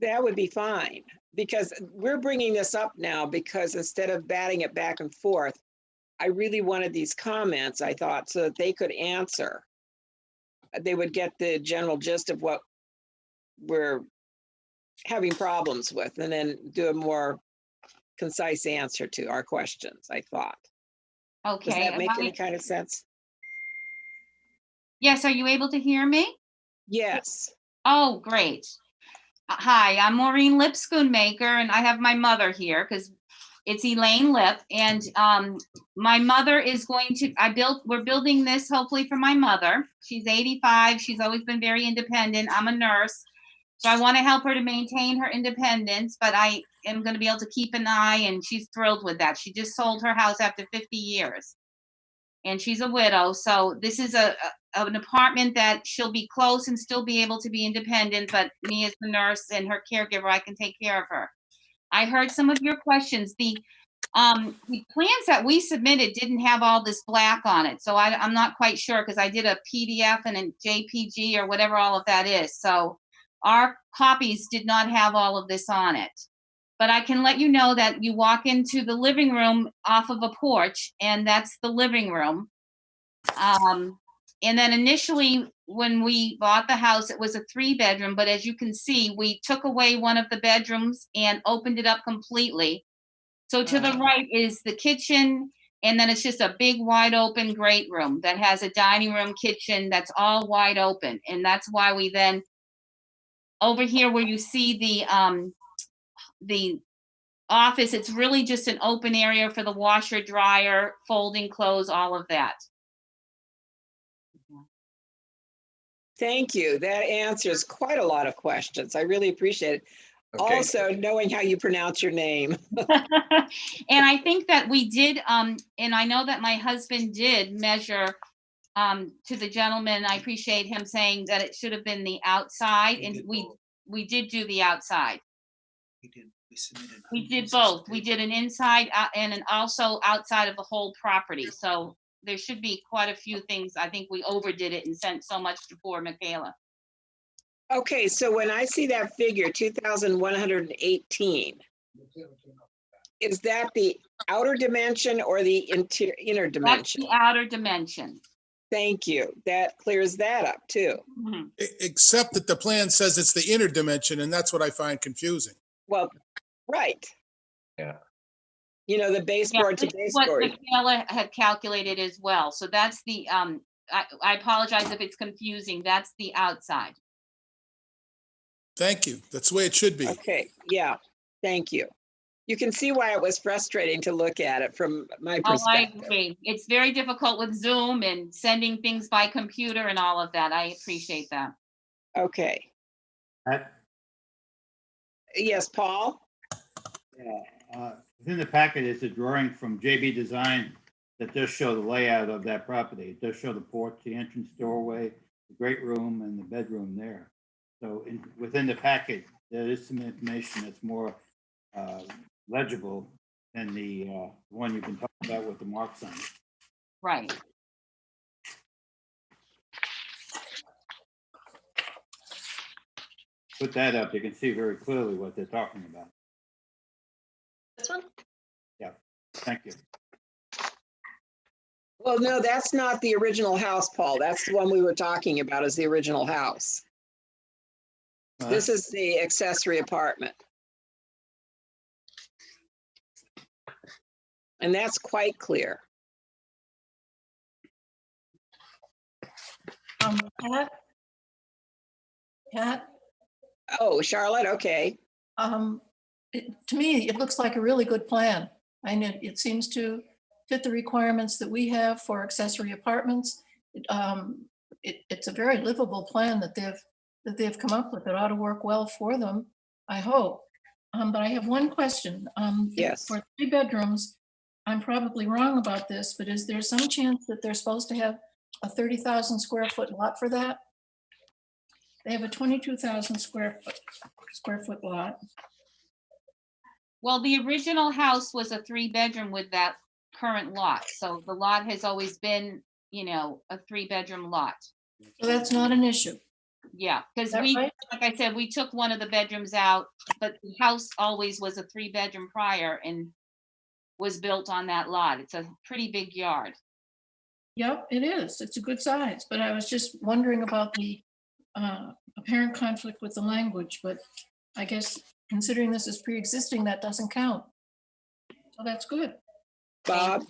That would be fine, because we're bringing this up now because instead of batting it back and forth, I really wanted these comments, I thought, so that they could answer. They would get the general gist of what we're having problems with, and then do a more concise answer to our questions, I thought. Does Okay. that make any kind of sense? Yes, are you able to hear me? Yes. Oh, great. Hi, I'm Maureen Lip Spoonmaker, and I have my mother here because it's Elaine Lip. And my mother is going to, we're building this hopefully for my mother. She's 85. She's always been very independent. I'm a nurse. So I want to help her to maintain her independence, but I am going to be able to keep an eye, and she's thrilled with that. She just sold her house after 50 years. And she's a widow. So this is an apartment that she'll be close and still be able to be independent, but me as the nurse and her caregiver, I can take care of her. I heard some of your questions. The plans that we submitted didn't have all this black on it. So I'm not quite sure because I did a PDF and a JPG or whatever all of that is. So our copies did not have all of this on it. But I can let you know that you walk into the living room off of a porch, and that's the living room. And then initially, when we bought the house, it was a 3-bedroom, but as you can see, we took away one of the bedrooms and opened it up completely. So to the right is the kitchen, and then it's just a big, wide open great room that has a dining room, kitchen, that's all wide open. And that's why we then, over here where you see the office, it's really just an open area for the washer, dryer, folding clothes, all of that. Thank you. That answers quite a lot of questions. I really appreciate it. Okay. Also, knowing how you pronounce your name. And I think that we did, and I know that my husband did measure to the gentleman. I appreciate him saying that it should have been the outside, and we did do the outside. We did both. We did an inside and an also outside of the whole property. So there should be quite a few things. I think we overdid it and sent so much to poor Michaela. Okay, so when I see that figure, 2,118, is that the outer dimension or the inner That's dimension? the outer dimension. Thank you. That clears that up too. Mhm. Except that the plan says it's the inner dimension, and that's what I find confusing. Well, right. Yeah. You know, the baseboard to This is what baseboard. Michaela had calculated as well. So that's the, I apologize if it's confusing. That's the outside. Thank you. That's the way it should be. Okay, yeah, thank you. You can see why it was frustrating to look at it from my Oh, I perspective. agree. It's very difficult with Zoom and sending things by computer and all of that. I appreciate that. Okay, Pat? yes, Paul? Within the packet is a drawing from JB Design that does show the layout of that property. It does show the porch, the entrance doorway, the great room, and the bedroom there. So within the packet, there is some information that's more legible than the one you've been talking about with the marks on it. Right. Put that up, you can see very clearly what they're talking about. This one? Thank you. Well, no, that's not the original house, Paul. That's the one we were talking about as the original house. This is the accessory apartment. And that's quite clear. Pat, Oh, Charlotte, okay. to me, it looks like a really good plan. And it seems to fit the requirements that we have for accessory apartments. It's a very livable plan that they've come up with. It ought to work well for them, I hope. But I have one question. Yes. For 3 bedrooms, I'm probably wrong about this, but is there some chance that they're supposed to have a 30,000 square foot lot for that? They have a 22,000 square foot lot. Well, the original house was a 3-bedroom with that current lot. So the lot has always been, a 3-bedroom lot. So that's not an issue. Yeah, because Is that we, right? like I said, we took one of the bedrooms out, but the house always was a 3-bedroom prior, and was built on that lot. It's a pretty big yard. Yep, it is. It's a good size, but I was just wondering about the apparent conflict with the language, but I guess considering this is pre-existing, that doesn't count. So that's good. Bob?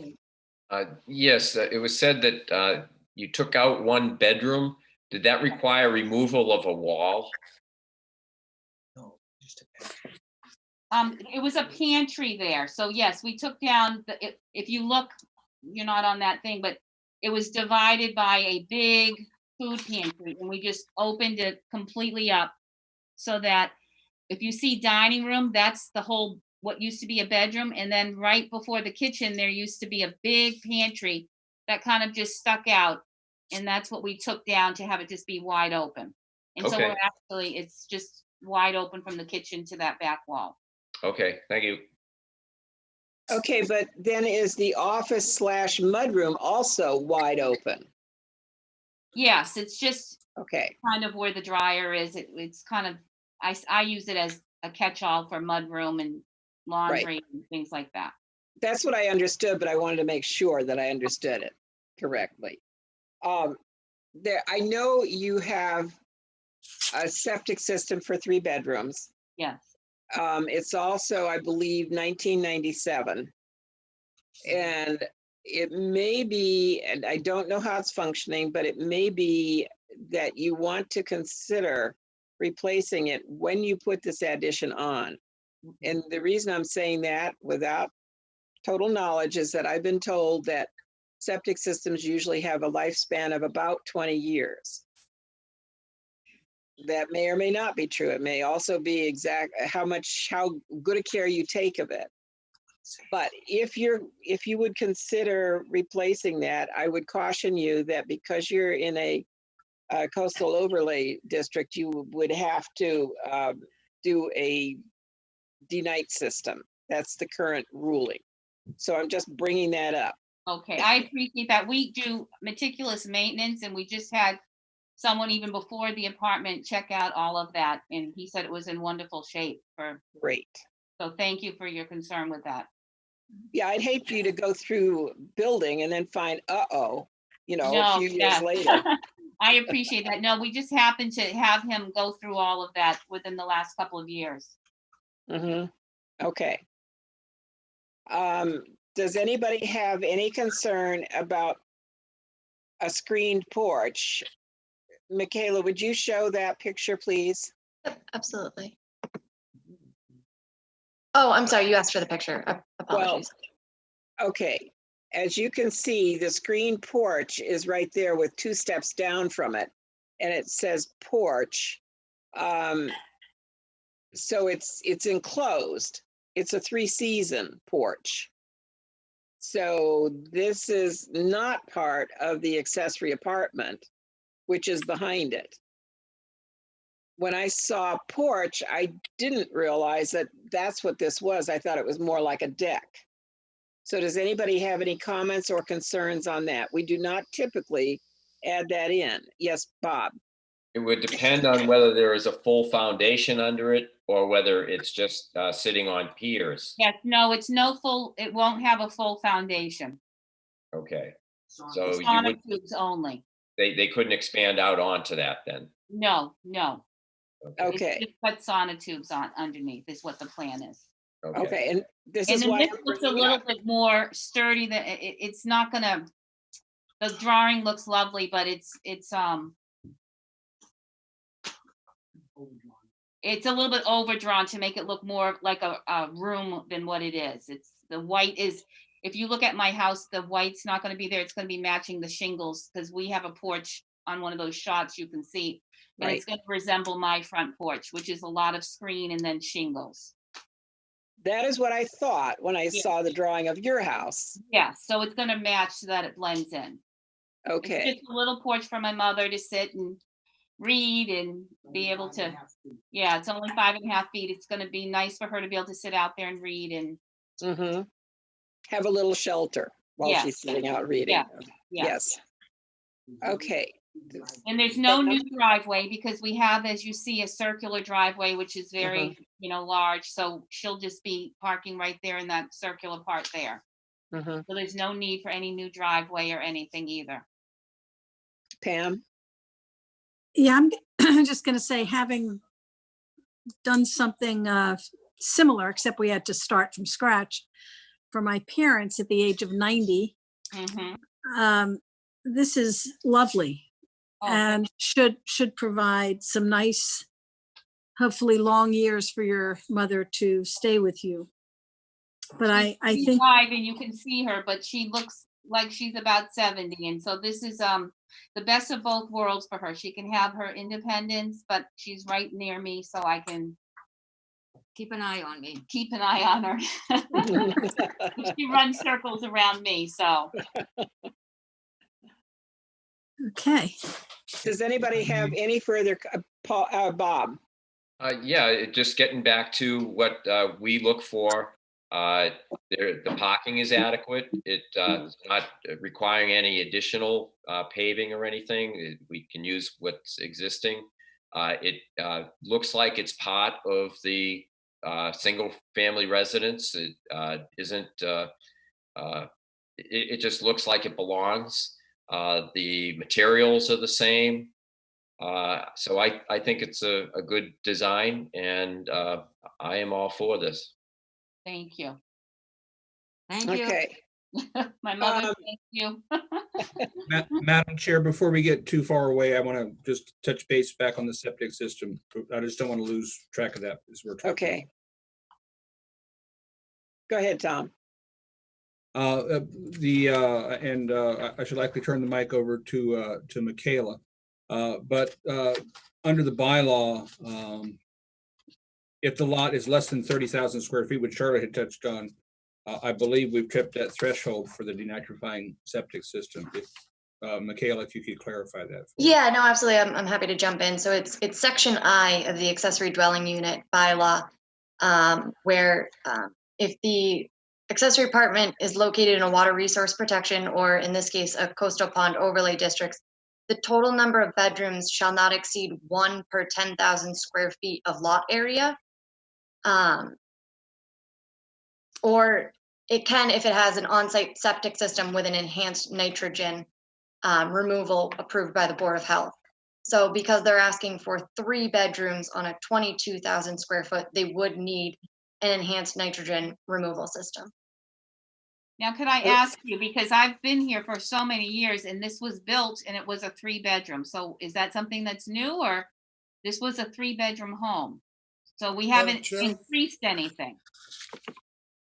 Yes, it was said that you took out one bedroom. Did that require removal of a wall? It was a pantry there. So yes, we took down if you look, you're not on that thing, but it was divided by a big food pantry, and we just opened it completely up so that if you see dining room, that's the whole, what used to be a bedroom. And then right before the kitchen, there used to be a big pantry that kind of just stuck out. And that's what we took down to have it just be wide open. And so Okay. we're actually, it's just wide open from the kitchen to that back wall. Okay, thank you. Okay, but then is the office / mudroom also wide open? Yes, it's just Okay, kind of where the dryer is. It's kind of, I use it as a catch-all for mudroom and laundry and things like that. that's what I understood, but I wanted to make sure that I understood it correctly. I know you have a septic system for 3 bedrooms. Yes. It's also, I believe, 1997. And it may be, and I don't know how it's functioning, but it may be that you want to consider replacing it when you put this addition on. And the reason I'm saying that without total knowledge is that I've been told that septic systems usually have a lifespan of about 20 years. That may or may not be true. It may also be how good a care you take of it. But if you would consider replacing that, I would caution you that because you're in a coastal overlay district, you would have to do a denight system. That's the current ruling. So I'm just bringing that up. Okay, I appreciate that. We do meticulous maintenance, and we just had someone even before the apartment check out all of that, and he said it was in wonderful shape. Great. So thank you for your concern with that. Yeah, I'd hate for you to go through building and then find, a few years later. I appreciate that. No, we just happened to have him go through all of that within the last couple of years. Mm-hmm. Okay. Does anybody have any concern about a screened porch? Michaela, would you show that picture, please? Yep, absolutely. Oh, I'm sorry, you asked for the picture. Apologies. Okay, as you can see, the screened porch is right there with 2 steps down from it, and it says porch. So it's enclosed. It's a 3-season porch. So this is not part of the accessory apartment, which is behind it. When I saw porch, I didn't realize that that's what this was. I thought it was more like a deck. So does anybody have any comments or concerns on that? We do not typically add that in. Yes, Bob. It would depend on whether there is a full foundation under it or whether it's just sitting on piers. Yes, no, it won't have a full foundation. Okay, so It's you sonotubes only. they couldn't expand out onto that then? No. Okay. It's just put sonotubes on underneath is what the plan is. Okay, and this And is then why this I'm looks a bringing it little up. bit more sturdy than it's not gonna, the drawing looks lovely, but it's a little bit overdrawn to make it look more like a room than what it is. It's the white is, if you look at my house, the white's not going to be there. It's going to be matching the shingles because we have a porch on one of those shots you can see. And Right. it's going to resemble my front porch, which is a lot of screen and then shingles. That is what I thought when I Yeah. saw the drawing of your house. Yeah, so it's going to match so that it blends in. Okay, It's just a little porch for my mother to sit and read and be able to, yeah, it's only 5.5 feet. It's going to be nice for her to be able to sit out there and read and have a little shelter while Yes. she's sitting out reading. Yeah. Yes. Okay, And there's no new driveway because we have, as you see, a circular driveway, which is very, large. So she'll just be parking right there in that circular part there. So there's no need for any new driveway or anything either. Pam? Yeah, I'm just going to say, having done something similar, except we had to start from scratch for my parents at the age of 90. This is lovely and should provide some nice, hopefully long years for your mother to stay with you. But I think live and you can see her, but she looks like she's about 70. And so this is the best of both worlds for her. She can have her independence, but she's right near me, so I can Keep an eye on me. keep an eye on her. She runs circles around me, so. okay. Does anybody have any further, Bob? Yeah, just getting back to what we look for. The parking is adequate. It's not requiring any additional paving or anything. We can use what's existing. It looks like it's part of the single family residence. It isn't, it just looks like it belongs. The materials are the same. So I think it's a good design, and I am all for this. Thank you. Thank you. Okay. My mother, thank you. Madam Chair, before we get too far away, I want to just touch base back on the septic system. I just don't want to lose track of that as we're talking. Okay. Go ahead, Tom. I should likely turn the mic over to Michaela. But under the bylaw, if the lot is less than 30,000 square feet, which Charlotte had touched on, I believe we've tripped that threshold for the denitrifying septic system. Michaela, if you could clarify that. Yeah, no, absolutely. I'm happy to jump in. So it's section I of the accessory dwelling unit bylaw, where if the accessory apartment is located in a water resource protection, or in this case, a coastal pond overlay district, the total number of bedrooms shall not exceed 1 per 10,000 square feet of lot area. Or it can if it has an on-site septic system with an enhanced nitrogen removal approved by the Board of Health. So because they're asking for 3 bedrooms on a 22,000 square foot, they would need an enhanced nitrogen removal system. Now, could I ask you, because I've been here for so many years and this was built and it was a 3-bedroom. So is that something that's new, or this was a 3-bedroom home? So we haven't increased anything.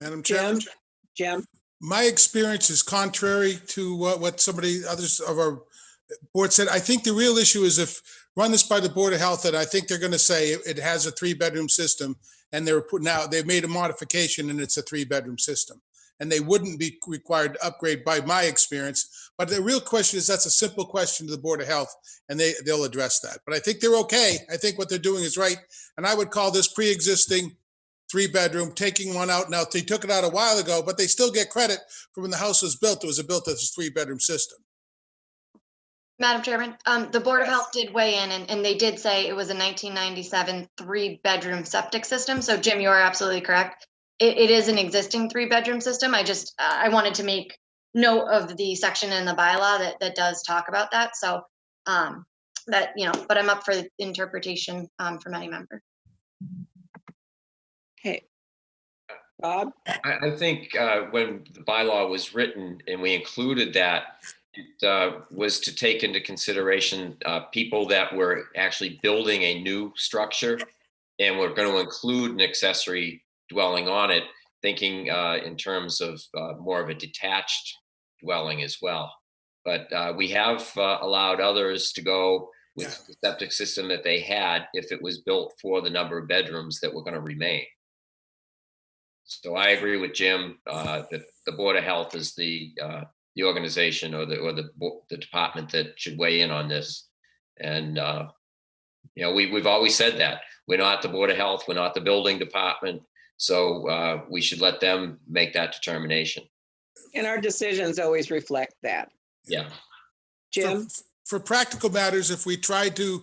Madam Chairman? Jim? My experience is contrary to what others of our board said. I think the real issue is if run this by the Board of Health, and I think they're going to say it has a 3-bedroom system, and they've made a modification and it's a 3-bedroom system. And they wouldn't be required to upgrade by my experience. But the real question is, that's a simple question to the Board of Health, and they'll address that. But I think they're okay. I think what they're doing is right. And I would call this pre-existing 3-bedroom, taking one out. Now, they took it out a while ago, but they still get credit for when the house was built. It was built as a 3-bedroom system. Madam Chairman, the Board of Health did weigh in, and they did say it was a 1997 3-bedroom septic system. So Jim, you are absolutely correct. It is an existing 3-bedroom system. I wanted to make note of the section in the bylaw that does talk about that. So but I'm up for interpretation from any member. Okay. Bob? I think when the bylaw was written and we included that, it was to take into consideration people that were actually building a new structure, and we're going to include an accessory dwelling on it, thinking in terms of more of a detached dwelling as well. But we have allowed others to go with the septic system that they had if it was built for the number of bedrooms that were going to remain. So I agree with Jim that the Board of Health is the organization or the department that should weigh in on this. And we've always said that we're not the Board of Health, we're not the building department, so we should let them make that determination. And our decisions always reflect that. Yeah. Jim? for practical matters, if we tried to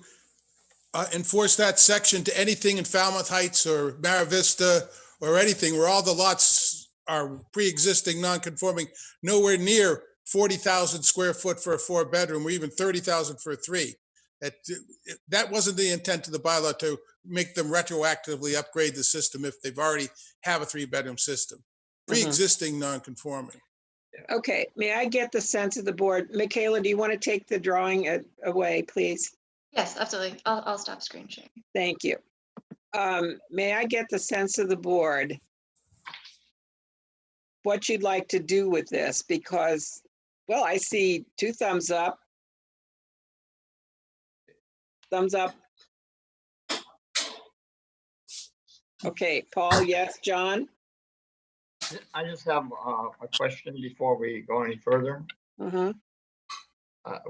enforce that section to anything in Falmouth Heights or Mara Vista or anything where all the lots are pre-existing non-conforming, nowhere near 40,000 square foot for a 4-bedroom or even 30,000 for a 3. That wasn't the intent of the bylaw, to make them retroactively upgrade the system if they've already have a 3-bedroom system. Pre-existing non-conforming. Okay, may I get the sense of the board? Michaela, do you want to take the drawing away, please? Yes, absolutely. I'll stop screen sharing. Thank you. May I get the sense of the board? What you'd like to do with this? Because, well, I see 2 thumbs up. Thumbs up. Okay, Paul, yes, John? I just have a question before we go any further. Mhm.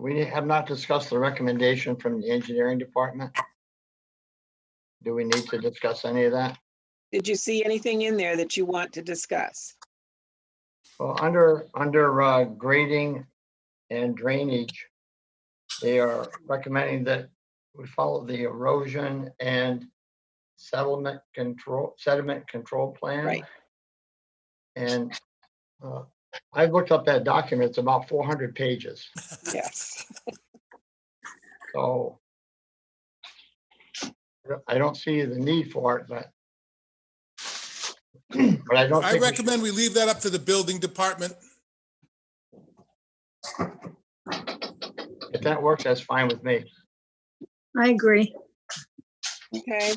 We have not discussed the recommendation from the engineering department. Do we need to discuss any of that? Did you see anything in there that you want to discuss? Well, under grading and drainage, they are recommending that we follow the erosion and sediment control plan. Right. And I looked up that document. It's about 400 pages. Yes. So I don't see the need for it, but I don't. I think we recommend we leave that up to the building department. If that works, that's fine with me. I agree. Okay,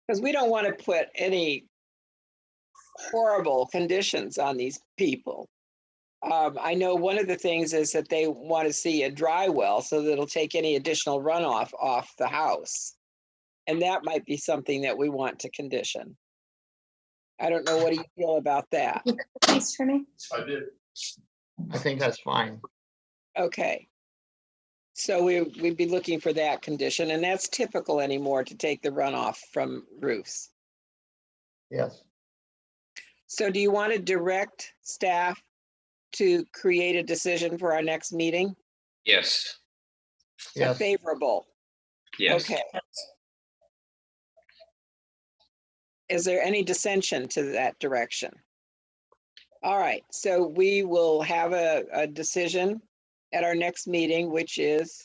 because we don't want to put any horrible conditions on these people. I know one of the things is that they want to see a dry well so that it'll take any additional runoff off the house. And that might be something that we want to condition. I don't know, what do you feel about that? Please for me. I did. I think that's fine. Okay. So we'd be looking for that condition, and that's typical anymore, to take the runoff from roofs. Yes. So do you want to direct staff to create a decision for our next meeting? Yes, A favorable. yes. Okay. Is there any dissension to that direction? All right, so we will have a decision at our next meeting, which is,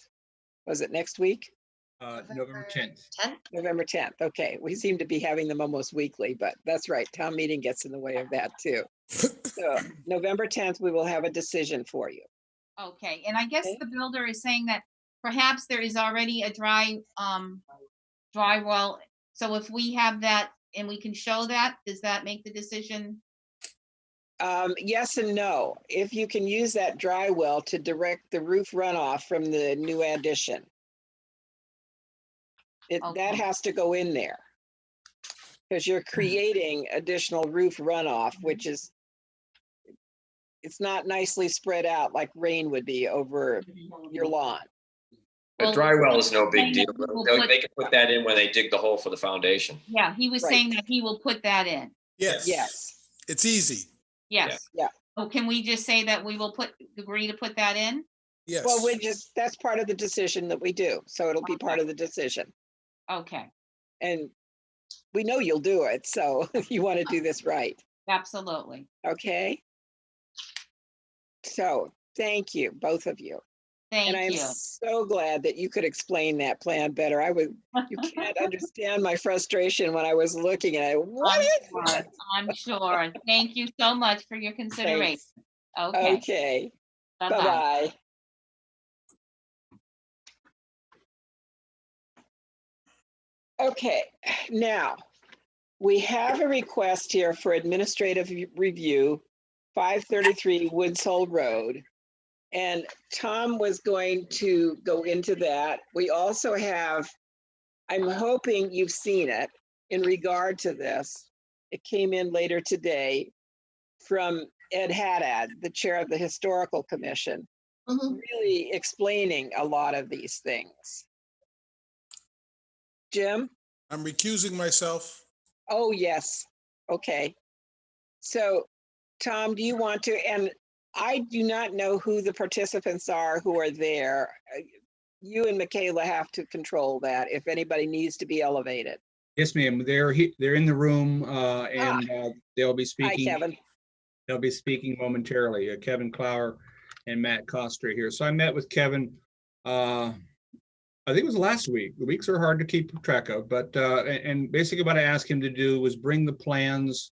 was it next week? November 10th. November 10th. Okay, we seem to be having them almost weekly, but that's right. Town meeting gets in the way of that too. So November 10th, we will have a decision for you. Okay, and I guess Okay. the builder is saying that perhaps there is already a dry well. So if we have that and we can show that, does that make the decision? Yes and no. If you can use that dry well to direct the roof runoff from the new addition. That Okay. has to go in there. Because you're creating additional roof runoff, which is, it's not nicely spread out like rain would be over your lawn. A Well, dry well is no big saying deal. that we will They can put that in when they dig the hole for the foundation. Yeah, he was Right. saying that he will put that in. Yes. Yes. It's easy. Yes. Yeah. Oh, can we just say that we will agree to put that in? Yes. Well, that's part of the decision that we do. So it'll be part of the decision. Okay, And we know you'll do it. So you want to do this right. absolutely. Okay. So thank you, both of you. And I am Thank you. so glad that you could explain that plan better. You can't understand my frustration when I was looking at it. What is it? I'm sure. Thank you so much for your consideration. Thanks. Okay, Okay. bye-bye. Bye-bye. Okay, now we have a request here for administrative review, 533 Woods Hole Road. And Tom was going to go into that. We also have, I'm hoping you've seen it in regard to this. It came in later today from Ed Haddad, the chair of the Historical Commission, really explaining a lot of these things. Jim? I'm recusing myself. Oh, yes. Okay. So, Tom, do you want to, and I do not know who the participants are who are there. you and Michaela have to control that if anybody needs to be elevated. Yes, ma'am. They're in the room and they'll be Hi, speaking. Kevin. They'll be speaking momentarily. Kevin Clower and Matt Coster here. So I met with Kevin. I think it was last week. The weeks are hard to keep track of, but and basically what I asked him to do was bring the plans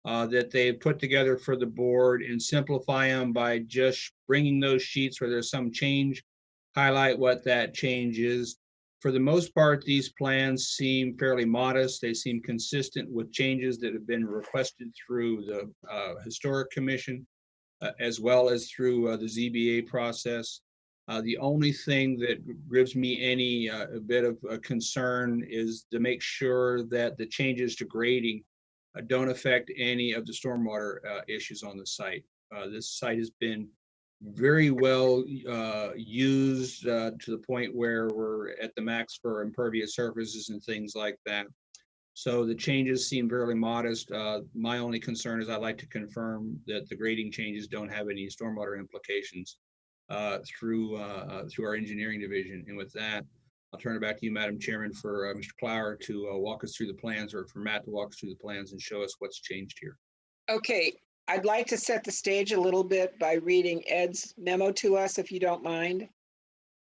that they put together for the board and simplify them by just bringing those sheets where there's some change, highlight what that change is. For the most part, these plans seem fairly modest. They seem consistent with changes that have been requested through the Historic Commission, as well as through the ZBA process. The only thing that gives me any a bit of a concern is to make sure that the changes to grading don't affect any of the stormwater issues on the site. This site has been very well used to the point where we're at the max for impervious surfaces and things like that. So the changes seem fairly modest. My only concern is I'd like to confirm that the grading changes don't have any stormwater implications through our engineering division. And with that, I'll turn it back to you, Madam Chairman, for Mr. Clower to walk us through the plans, or for Matt to walk us through the plans and show us what's changed here. Okay, I'd like to set the stage a little bit by reading Ed's memo to us, if you don't mind,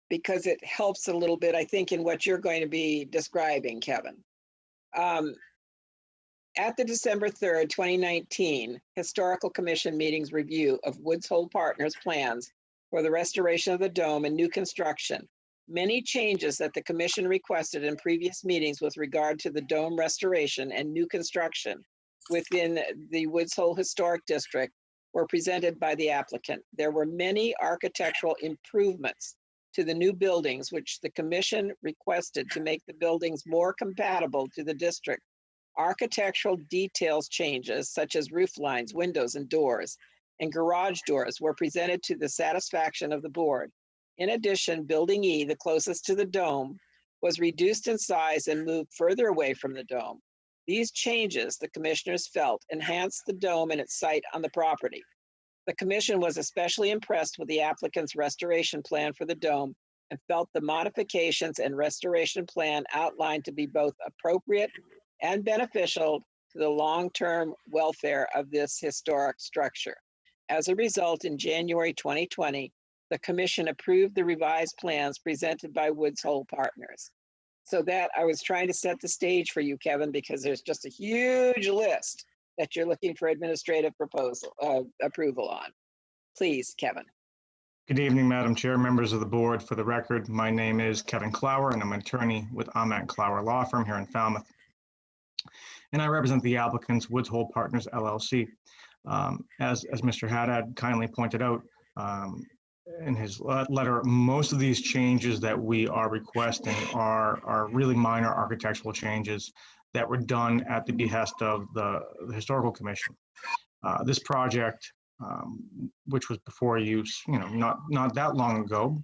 because it helps a little bit, I think, in what you're going to be describing, Kevin. At the December 3rd, 2019 Historical Commission meetings review of Woods Hole Partners plans for the restoration of the dome and new construction, many changes that the commission requested in previous meetings with regard to the dome restoration and new construction within the Woods Hole Historic District were presented by the applicant. There were many architectural improvements to the new buildings, which the commission requested to make the buildings more compatible to the district. Architectural details changes, such as roof lines, windows, and doors, and garage doors were presented to the satisfaction of the board. In addition, Building E, the closest to the dome, was reduced in size and moved further away from the dome. These changes, the commissioners felt, enhanced the dome and its site on the property. The commission was especially impressed with the applicant's restoration plan for the dome and felt the modifications and restoration plan outlined to be both appropriate and beneficial to the long-term welfare of this historic structure. As a result, in January 2020, the commission approved the revised plans presented by Woods Hole Partners. So that I was trying to set the stage for you, Kevin, because there's just a huge list that you're looking for administrative approval on. Please, Kevin. Good evening, Madam Chair, members of the board. For the record, my name is Kevin Clower, and I'm an attorney with Ahmet Clower Law Firm here in Falmouth. And I represent the applicants, Woods Hole Partners, LLC. As Mr. Haddad kindly pointed out in his letter, most of these changes that we are requesting are really minor architectural changes that were done at the behest of the Historical Commission. This project, which was before you, not that long ago,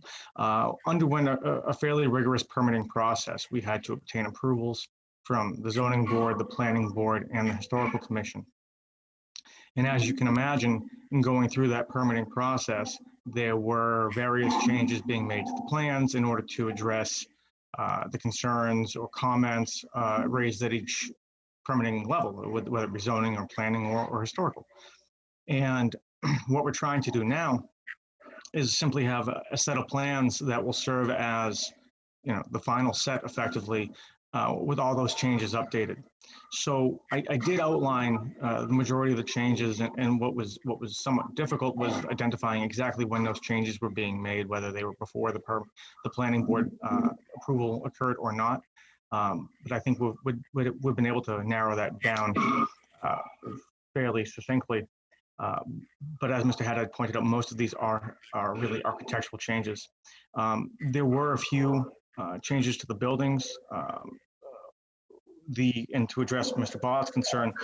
underwent a fairly rigorous permitting process. We had to obtain approvals from the zoning board, the planning board, and the Historical Commission. And as you can imagine, in going through that permitting process, there were various changes being made to the plans in order to address the concerns or comments raised at each permitting level, whether it be zoning or planning or historical. And what we're trying to do now is simply have a set of plans that will serve as, the final set effectively with all those changes updated. So I did outline the majority of the changes, and what was somewhat difficult was identifying exactly when those changes were being made, whether they were before the planning board approval occurred or not. But I think we've been able to narrow that down fairly succinctly. But as Mr. Haddad pointed out, most of these are really architectural changes. There were a few changes to the buildings. And to address Mr. Bott's concern,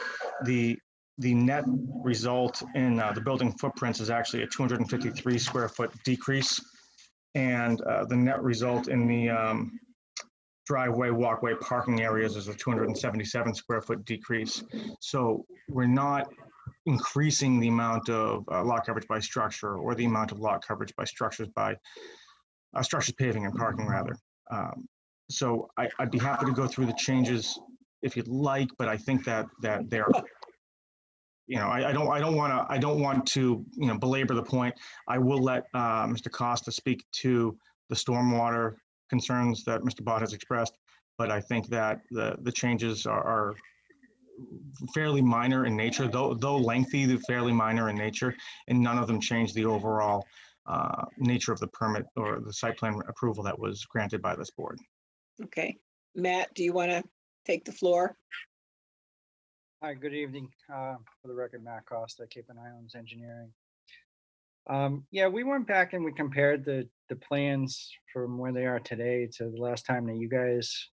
the net result in the building footprints is actually a 253 square foot decrease. And the net result in the driveway, walkway, parking areas is a 277 square foot decrease. So we're not increasing the amount of lot coverage by structure or the amount of lot coverage by structures by structures, paving, and parking rather. So I'd be happy to go through the changes if you'd like, but I think that they're, I don't want to, belabor the point. I will let Mr. Costa speak to the stormwater concerns that Mr. Bott has expressed, but I think that the changes are fairly minor in nature, though lengthy, they're fairly minor in nature, and none of them change the overall nature of the permit or the site plan approval that was granted by this board. Okay. Matt, do you want to take the floor? Hi, good evening. For the record, Matt Costa, Cape and Islands Engineering. Yeah, we went back and we compared the plans from where they are today to the last time that you guys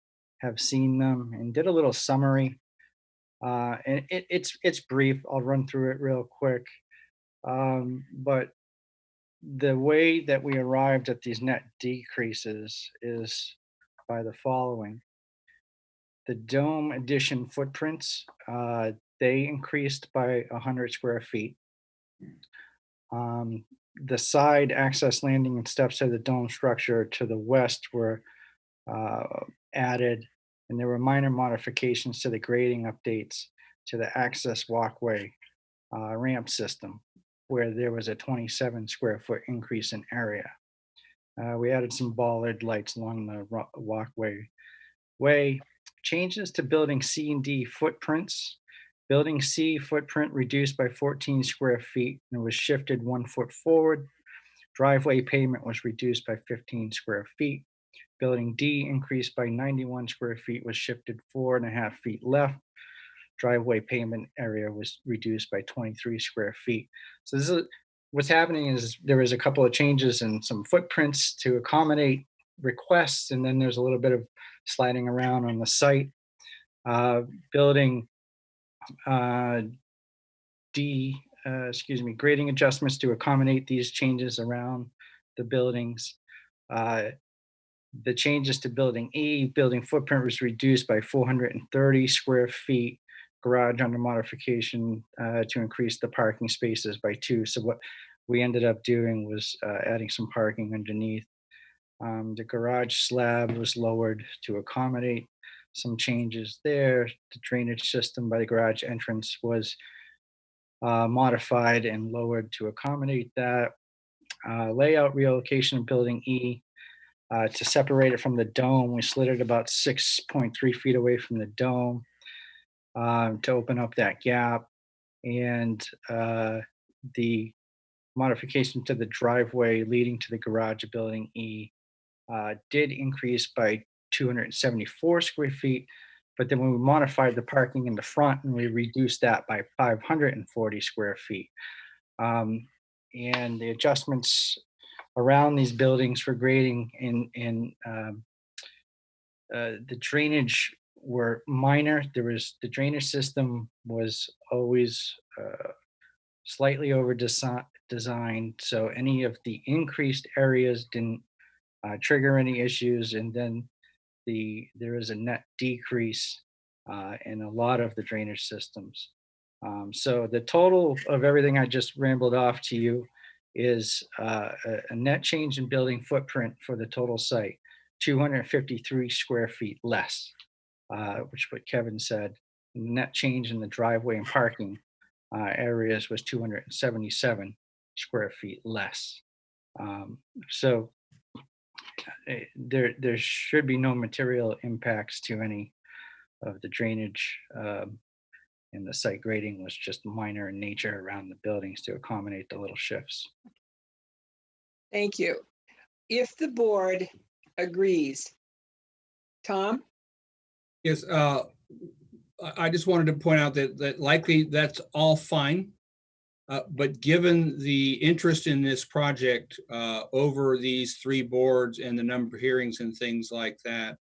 have seen them and did a little summary. And it's brief. I'll run through it real quick. But the way that we arrived at these net decreases is by the following. The dome addition footprints, they increased by 100 square feet. The side access landing and steps of the dome structure to the west were added, and there were minor modifications to the grading updates to the access walkway ramp system, where there was a 27 square foot increase in area. We added some bollard lights along the walkway. Changes to building C and D footprints. Building C footprint reduced by 14 square feet and was shifted 1 foot forward. Driveway pavement was reduced by 15 square feet. Building D increased by 91 square feet, was shifted 4.5 feet left. Driveway pavement area was reduced by 23 square feet. So this is what's happening is there is a couple of changes in some footprints to accommodate requests, and then there's a little bit of sliding around on the site. Building D, grading adjustments to accommodate these changes around the buildings. The changes to building E, building footprint was reduced by 430 square feet. Garage under modification to increase the parking spaces by 2. So what we ended up doing was adding some parking underneath. The garage slab was lowered to accommodate some changes there. The drainage system by the garage entrance was modified and lowered to accommodate that. Layout relocation of building E to separate it from the dome. We slid it about 6.3 feet away from the dome to open up that gap. And the modification to the driveway leading to the garage of building E did increase by 274 square feet. But then when we modified the parking in the front, and we reduced that by 540 square feet. And the adjustments around these buildings for grading and the drainage were minor. The drainage system was always slightly over designed, so any of the increased areas didn't trigger any issues. And then there is a net decrease in a lot of the drainage systems. So the total of everything I just rambled off to you is a net change in building footprint for the total site, 253 square feet less, which is what Kevin said. And the net change in the driveway and parking areas was 277 square feet less. So there should be no material impacts to any of the drainage, and the site grading was just minor in nature around the buildings to accommodate the little shifts. Thank you. If the board agrees, Tom? Yes, I just wanted to point out that likely that's all fine. But given the interest in this project over these 3 boards and the number of hearings and things like that,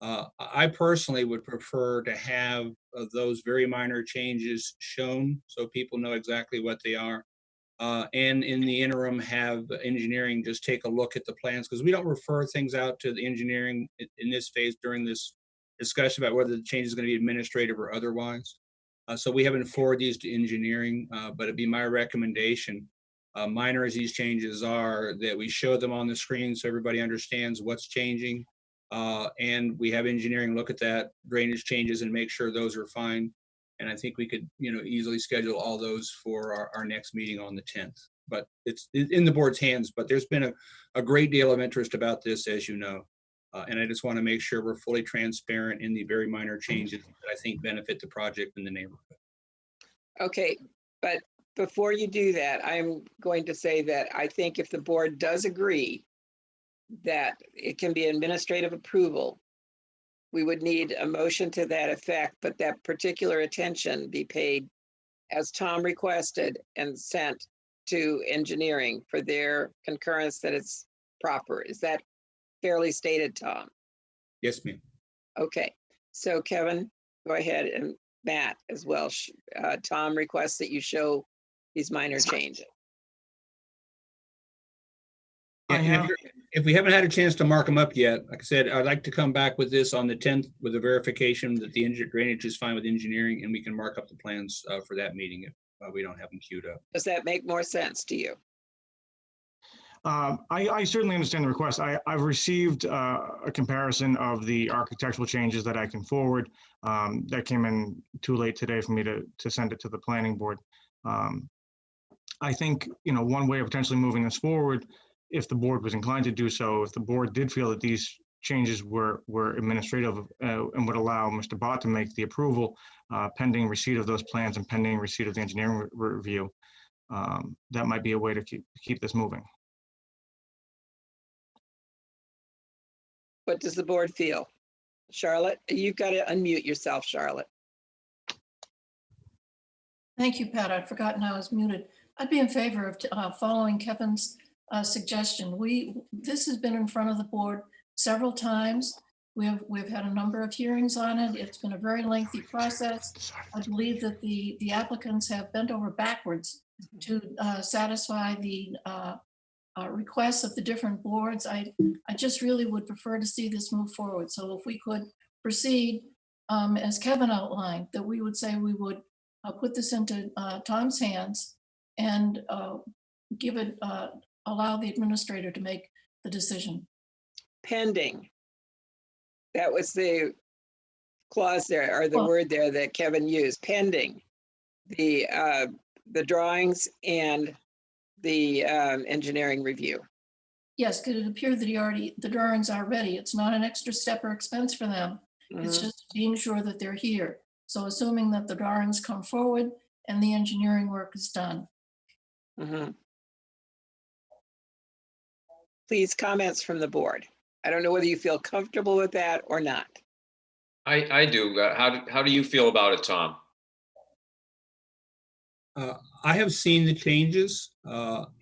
I personally would prefer to have those very minor changes shown so people know exactly what they are. And in the interim, have engineering just take a look at the plans, because we don't refer things out to the engineering in this phase during this discussion about whether the change is going to be administrative or otherwise. So we haven't forwarded these to engineering, but it'd be my recommendation minor as these changes are, that we show them on the screen so everybody understands what's changing. And we have engineering look at that drainage changes and make sure those are fine. And I think we could, easily schedule all those for our next meeting on the 10th. But it's in the board's hands, but there's been a great deal of interest about this, as you know. And I just want to make sure we're fully transparent in the very minor changes that I think benefit the project and the neighborhood. Okay, but before you do that, I'm going to say that I think if the board does agree that it can be administrative approval, we would need a motion to that effect, but that particular attention be paid as Tom requested and sent to engineering for their concurrence that it's proper. Is that fairly stated, Tom? Yes, ma'am. Okay, so Kevin, go ahead, and Matt as well. Tom requests that you show these minor changes. And if we haven't had a chance to mark them up yet, like I said, I'd like to come back with this on the 10th with a verification that the drainage is fine with engineering, and we can mark up the plans for that meeting if we don't have them queued up. Does that make more sense to you? I certainly understand the request. I've received a comparison of the architectural changes that I can forward. That came in too late today for me to send it to the planning board. I think, one way of potentially moving this forward, if the board was inclined to do so, if the board did feel that these changes were administrative and would allow Mr. Bott to make the approval pending receipt of those plans and pending receipt of the engineering review, that might be a way to keep this moving. What does the board feel? Charlotte, you've got to unmute yourself, Charlotte. Thank you, Pat. I'd forgotten I was muted. I'd be in favor of following Kevin's suggestion. This has been in front of the board several times. We've had a number of hearings on it. It's been a very lengthy process. I believe that the applicants have bent over backwards to satisfy the requests of the different boards. I just really would prefer to see this move forward. So if we could proceed, as Kevin outlined, that we would say we would put this into Tom's hands and give it, allow the administrator to make the decision. Pending. That was the clause there, or the word there that Kevin used, pending the drawings and the engineering review. Yes, because it appeared that the drawings are ready. It's not an extra step or expense for them. It's just being sure that they're here. So assuming that the drawings come forward and the engineering work is done. Please, comments from the board. I don't know whether you feel comfortable with that or not. I do. How do you feel about it, Tom? I have seen the changes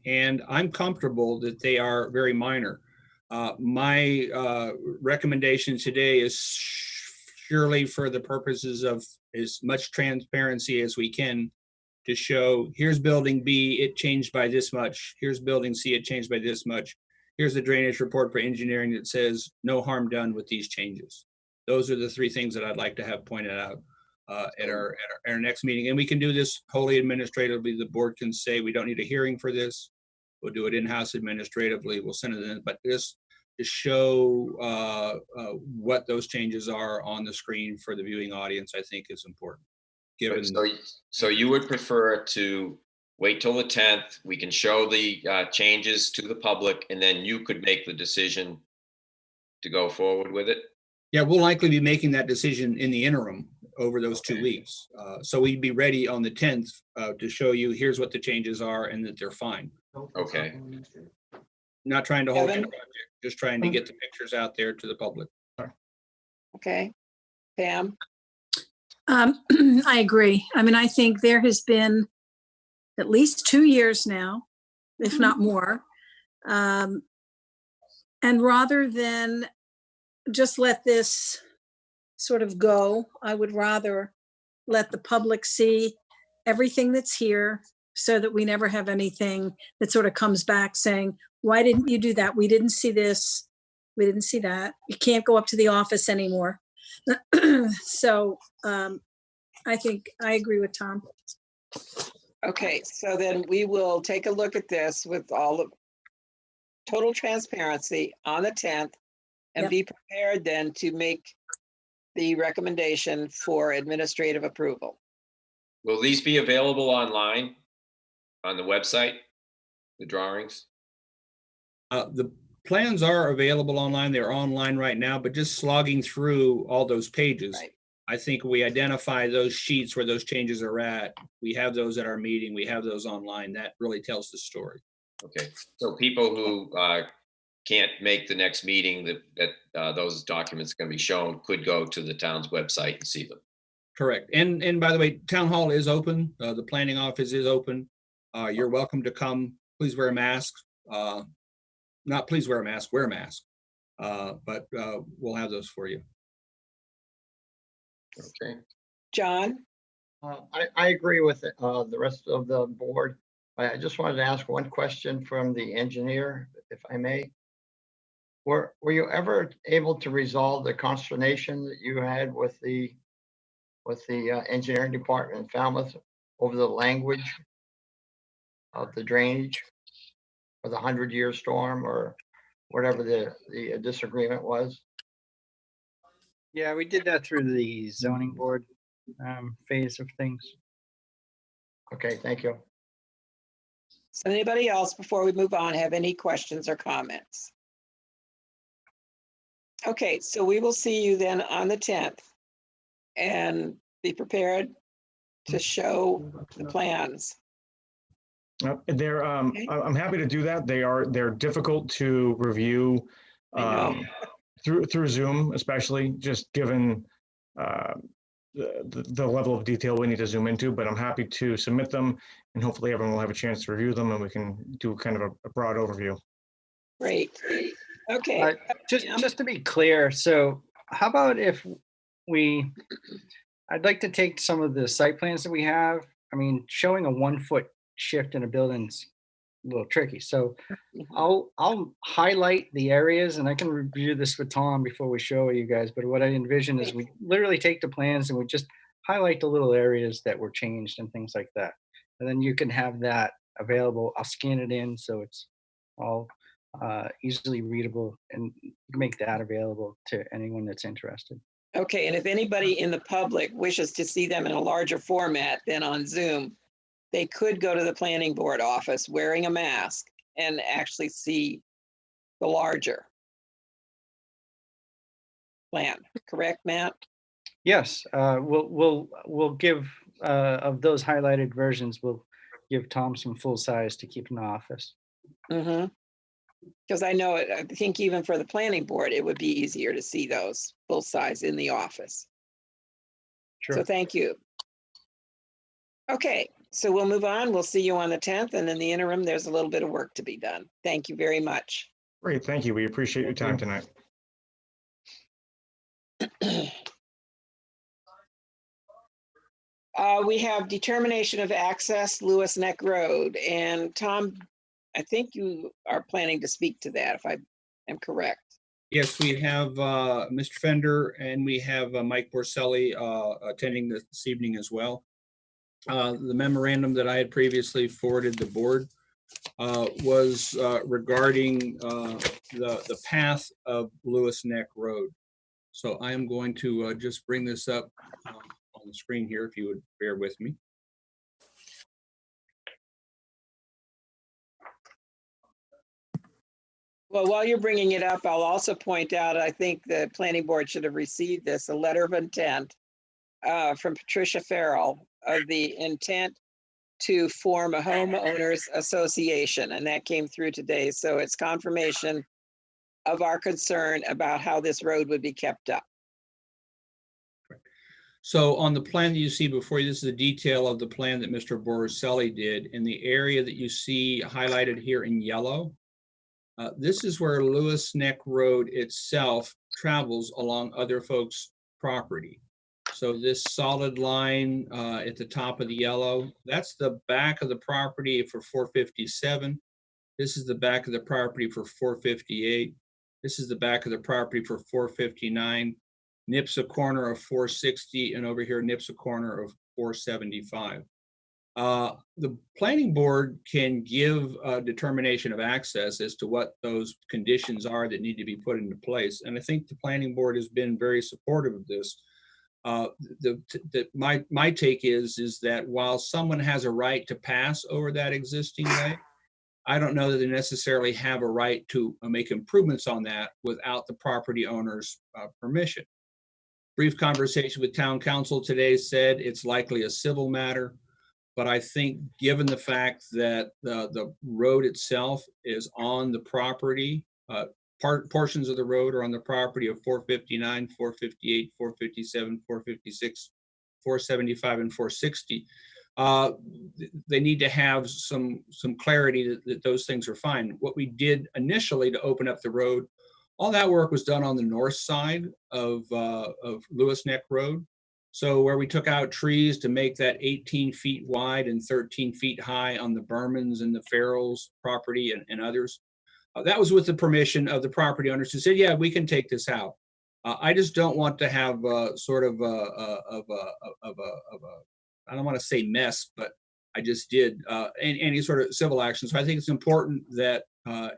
and I'm comfortable that they are very minor. My recommendation today is surely for the purposes of as much transparency as we can to show here's building B, it changed by this much. Here's building C, it changed by this much. Here's the drainage report for engineering that says no harm done with these changes. Those are the three things that I'd like to have pointed out at our next meeting. And we can do this wholly administratively. The board can say we don't need a hearing for this. We'll do it in-house administratively. We'll send it in, but just to show what those changes are on the screen for the viewing audience, I think is important. Given So you would prefer to wait till the 10th, we can show the changes to the public, and then you could make the decision to go forward with it? Yeah, we'll likely be making that decision in the interim over those 2 weeks. So we'd be ready on the 10th to show you here's what the changes are and that they're fine. Okay. Not trying to hold the project, just trying to get the pictures out there to the public. Okay. Pam? I agree. I mean, I think there has been at least 2 years now, if not more. And rather than just let this sort of go, I would rather let the public see everything that's here so that we never have anything that sort of comes back saying, why didn't you do that? We didn't see this. We didn't see that. You can't go up to the office anymore. So I think I agree with Tom. Okay, so then we will take a look at this with all the total transparency on the 10th and Yep. be prepared then to make the recommendation for administrative approval. Will these be available online on the website, the drawings? The plans are available online. They're online right now, but just slogging through all those pages. Right. I think we identify those sheets where those changes are at. We have those at our meeting. We have those online. That really tells the story. Okay, so people who can't make the next meeting that those documents can be shown could go to the town's website and see them. Correct. And by the way, town hall is open. The planning office is open. You're welcome to come. Please wear a mask. Not please wear a mask, wear a mask. But we'll have those for you. Okay. John? I agree with the rest of the board. I just wanted to ask one question from the engineer, if I may. Were you ever able to resolve the consternation that you had with the engineering department in Falmouth over the language of the drainage or the 100-year storm or whatever the disagreement was? Yeah, we did that through the zoning board phase of things. Okay, thank you. Does anybody else, before we move on, have any questions or comments? Okay, so we will see you then on the 10th and be prepared to show the plans. I'm happy to do that. They're difficult to review I know. through Zoom, especially just given the level of detail we need to zoom into, but I'm happy to submit them and hopefully everyone will have a chance to review them and we can do kind of a broad overview. Great. Okay. Just to be clear, so how about if I'd like to take some of the site plans that we have. I mean, showing a 1-foot shift in a building's a little tricky. So I'll highlight the areas and I can review this with Tom before we show you guys. But what I envision is we literally take the plans and we just highlight the little areas that were changed and things like that. And then you can have that available. I'll scan it in so it's all easily readable and make that available to anyone that's interested. Okay, and if anybody in the public wishes to see them in a larger format than on Zoom, they could go to the planning board office wearing a mask and actually see the larger plan. Correct, Matt? Yes, we'll give of those highlighted versions. We'll give Tom some full size to keep in the office. Mm-hmm. Because I know I think even for the planning board, it would be easier to see those full size in the office. Sure. So thank you. Okay, so we'll move on. We'll see you on the 10th. And in the interim, there's a little bit of work to be done. Thank you very much. Great, thank you. We appreciate your time tonight. We have determination of access Lewis Neck Road. And Tom, I think you are planning to speak to that, if I am correct. Yes, we have Mr. Fender and we have Mike Borselli attending this evening as well. The memorandum that I had previously forwarded the board was regarding the path of Lewis Neck Road. So I am going to just bring this up on the screen here, if you would bear with me. Well, while you're bringing it up, I'll also point out, I think the planning board should have received this, a letter of intent from Patricia Farrell of the intent to form a homeowners association, and that came through today. So it's confirmation of our concern about how this road would be kept up. So on the plan that you see before you, this is the detail of the plan that Mr. Borselli did. In the area that you see highlighted here in yellow, this is where Lewis Neck Road itself travels along other folks' property. So this solid line at the top of the yellow, that's the back of the property for 457. This is the back of the property for 458. This is the back of the property for 459. Nips a corner of 460, and over here nips a corner of 475. The planning board can give a determination of access as to what those conditions are that need to be put into place. And I think the planning board has been very supportive of this. My take is that while someone has a right to pass over that existing way, I don't know that they necessarily have a right to make improvements on that without the property owner's permission. Brief conversation with town council today said it's likely a civil matter, but I think given the fact that the road itself is on the property, portions of the road are on the property of 459, 458, 457, 456, 475, and 460. They need to have some clarity that those things are fine. What we did initially to open up the road, all that work was done on the north side of Lewis Neck Road. So where we took out trees to make that 18 feet wide and 13 feet high on the Bermans and the Farrells property and others, that was with the permission of the property owners who said, yeah, we can take this out. I just don't want to have sort of I don't want to say mess, but I just did any sort of civil action. So I think it's important that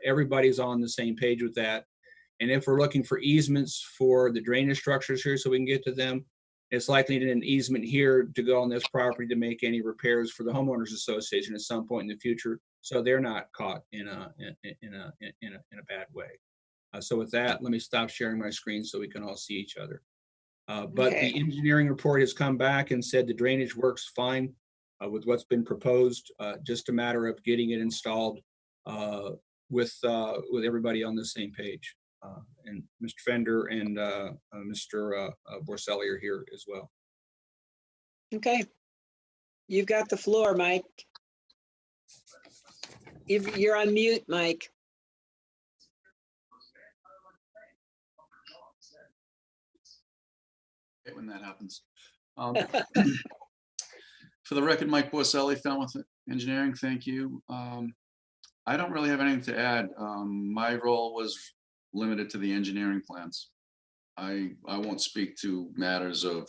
everybody's on the same page with that. And if we're looking for easements for the drainage structures here so we can get to them, it's likely to an easement here to go on this property to make any repairs for the homeowners association at some point in the future, so they're not caught in a bad way. So with that, let me stop sharing my screen so we can all see each other. But Okay. the engineering report has come back and said the drainage works fine with what's been proposed. Just a matter of getting it installed with everybody on the same page. And Mr. Fender and Mr. Borselli are here as well. Okay. You've got the floor, Mike. You're on mute, Mike. Okay, when that happens. For the record, Mike Borselli, Falmouth Engineering, thank you. I don't really have anything to add. My role was limited to the engineering plans. I won't speak to matters of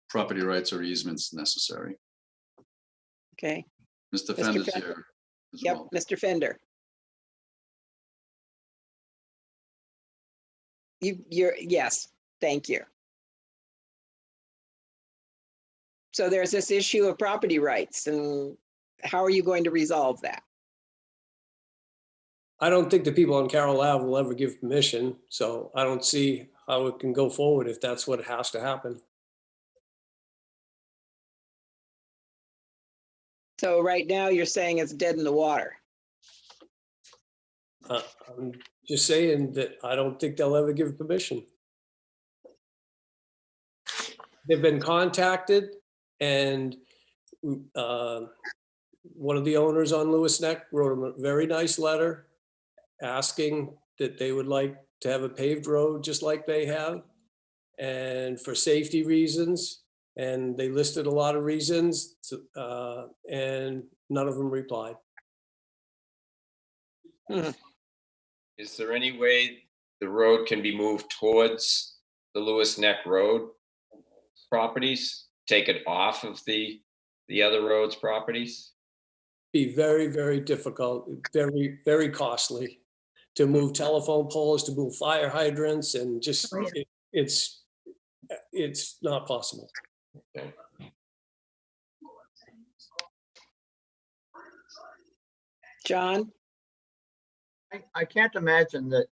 property rights or easements necessary. Okay. Mr. Mr. Fender's Fender. here as Yep, well. Mr. Fender. Yes, thank you. So there's this issue of property rights, and how are you going to resolve that? I don't think the people on Carroll Ave will ever give permission, so I don't see how it can go forward if that's what has to happen. So right now you're saying it's dead in the water. I'm just saying that I don't think they'll ever give permission. They've been contacted, and one of the owners on Lewis Neck wrote them a very nice letter asking that they would like to have a paved road just like they have, and for safety reasons. And they listed a lot of reasons, and none of them replied. Is there any way the road can be moved towards the Lewis Neck Road properties? Take it off of the other roads properties? Be very, very difficult, very, very costly to move telephone poles, to move fire hydrants, and just, it's not possible. Okay. John? I can't imagine that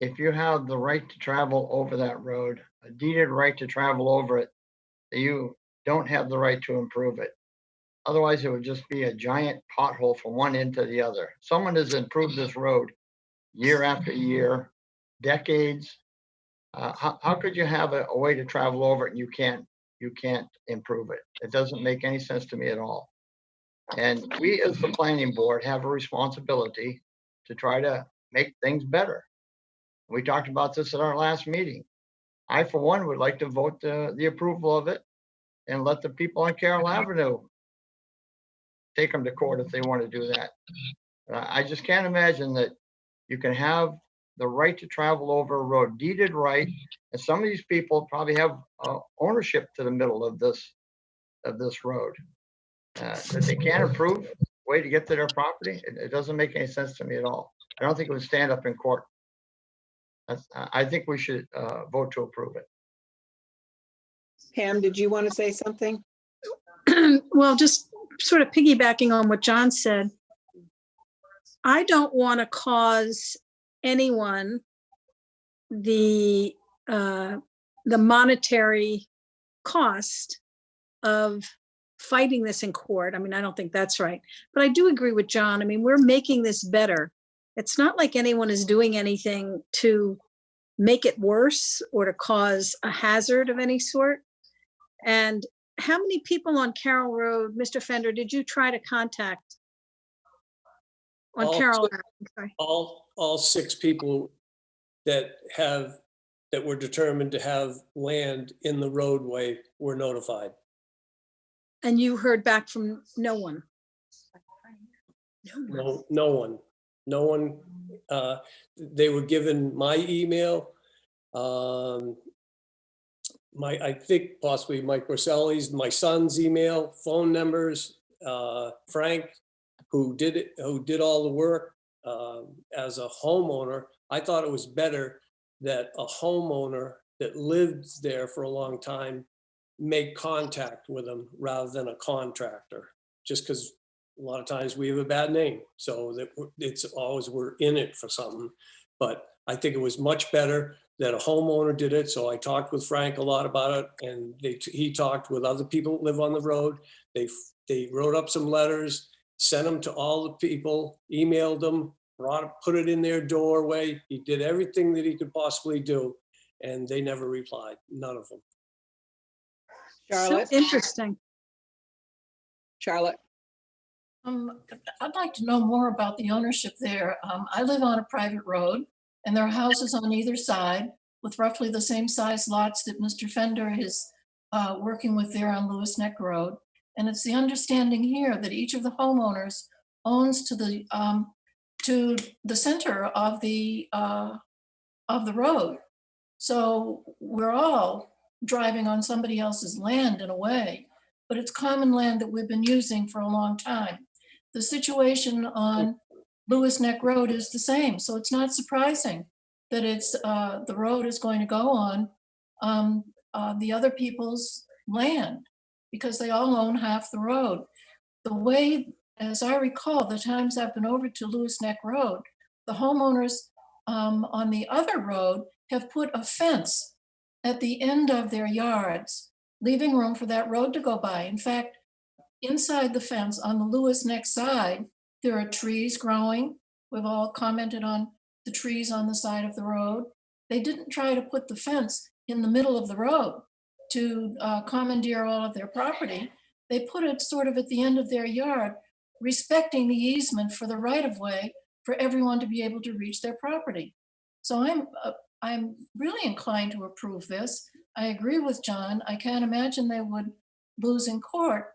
if you have the right to travel over that road, a deeded right to travel over it, that you don't have the right to improve it. Otherwise, it would just be a giant pothole from one end to the other. Someone has improved this road year after year, decades. How could you have a way to travel over it and you can't improve it? It doesn't make any sense to me at all. And we as the planning board have a responsibility to try to make things better. We talked about this at our last meeting. I, for one, would like to vote the approval of it and let the people on Carroll Avenue take them to court if they want to do that. I just can't imagine that you can have the right to travel over a road, deeded right, and some of these people probably have ownership to the middle of this road. that they can't approve way to get to their property? It doesn't make any sense to me at all. I don't think it would stand up in court. I think we should vote to approve it. Pam, did you want to say something? Well, just sort of piggybacking on what John said, I don't want to cause anyone the monetary cost of fighting this in court. I mean, I don't think that's right, but I do agree with John. I mean, we're making this better. It's not like anyone is doing anything to make it worse or to cause a hazard of any sort. And how many people on Carroll Road, Mr. Fender, did you try to contact? On All Carroll, six. I'm sorry. All 6 people that were determined to have land in the roadway were notified. And you heard back from no one? No one. They were given my email, I think possibly Mike Rosselli's, my son's email, phone numbers, Frank, who did all the work as a homeowner. I thought it was better that a homeowner that lived there for a long time make contact with them rather than a contractor, just because a lot of times we have a bad name. So that it's always, we're in it for something. But I think it was much better that a homeowner did it. So I talked with Frank a lot about it, and he talked with other people that live on the road. They wrote up some letters, sent them to all the people, emailed them, put it in their doorway. He did everything that he could possibly do, and they never replied, none of them. Charlotte? So interesting. Charlotte? I'd like to know more about the ownership there. I live on a private road, and there are houses on either side with roughly the same size lots that Mr. Fender is working with there on Lewis Neck Road. And it's the understanding here that each of the homeowners owns to the center of the road. So we're all driving on somebody else's land in a way, but it's common land that we've been using for a long time. The situation on Lewis Neck Road is the same, so it's not surprising that it's the road is going to go on the other people's land because they all own half the road. The way, as I recall, the times I've been over to Lewis Neck Road, the homeowners on the other road have put a fence at the end of their yards, leaving room for that road to go by. In fact, inside the fence on the Lewis Neck side, there are trees growing. We've all commented on the trees on the side of the road. They didn't try to put the fence in the middle of the road to commandeer all of their property. They put it sort of at the end of their yard, respecting the easement for the right-of-way for everyone to be able to reach their property. So I'm really inclined to approve this. I agree with John. I can't imagine they would lose in court,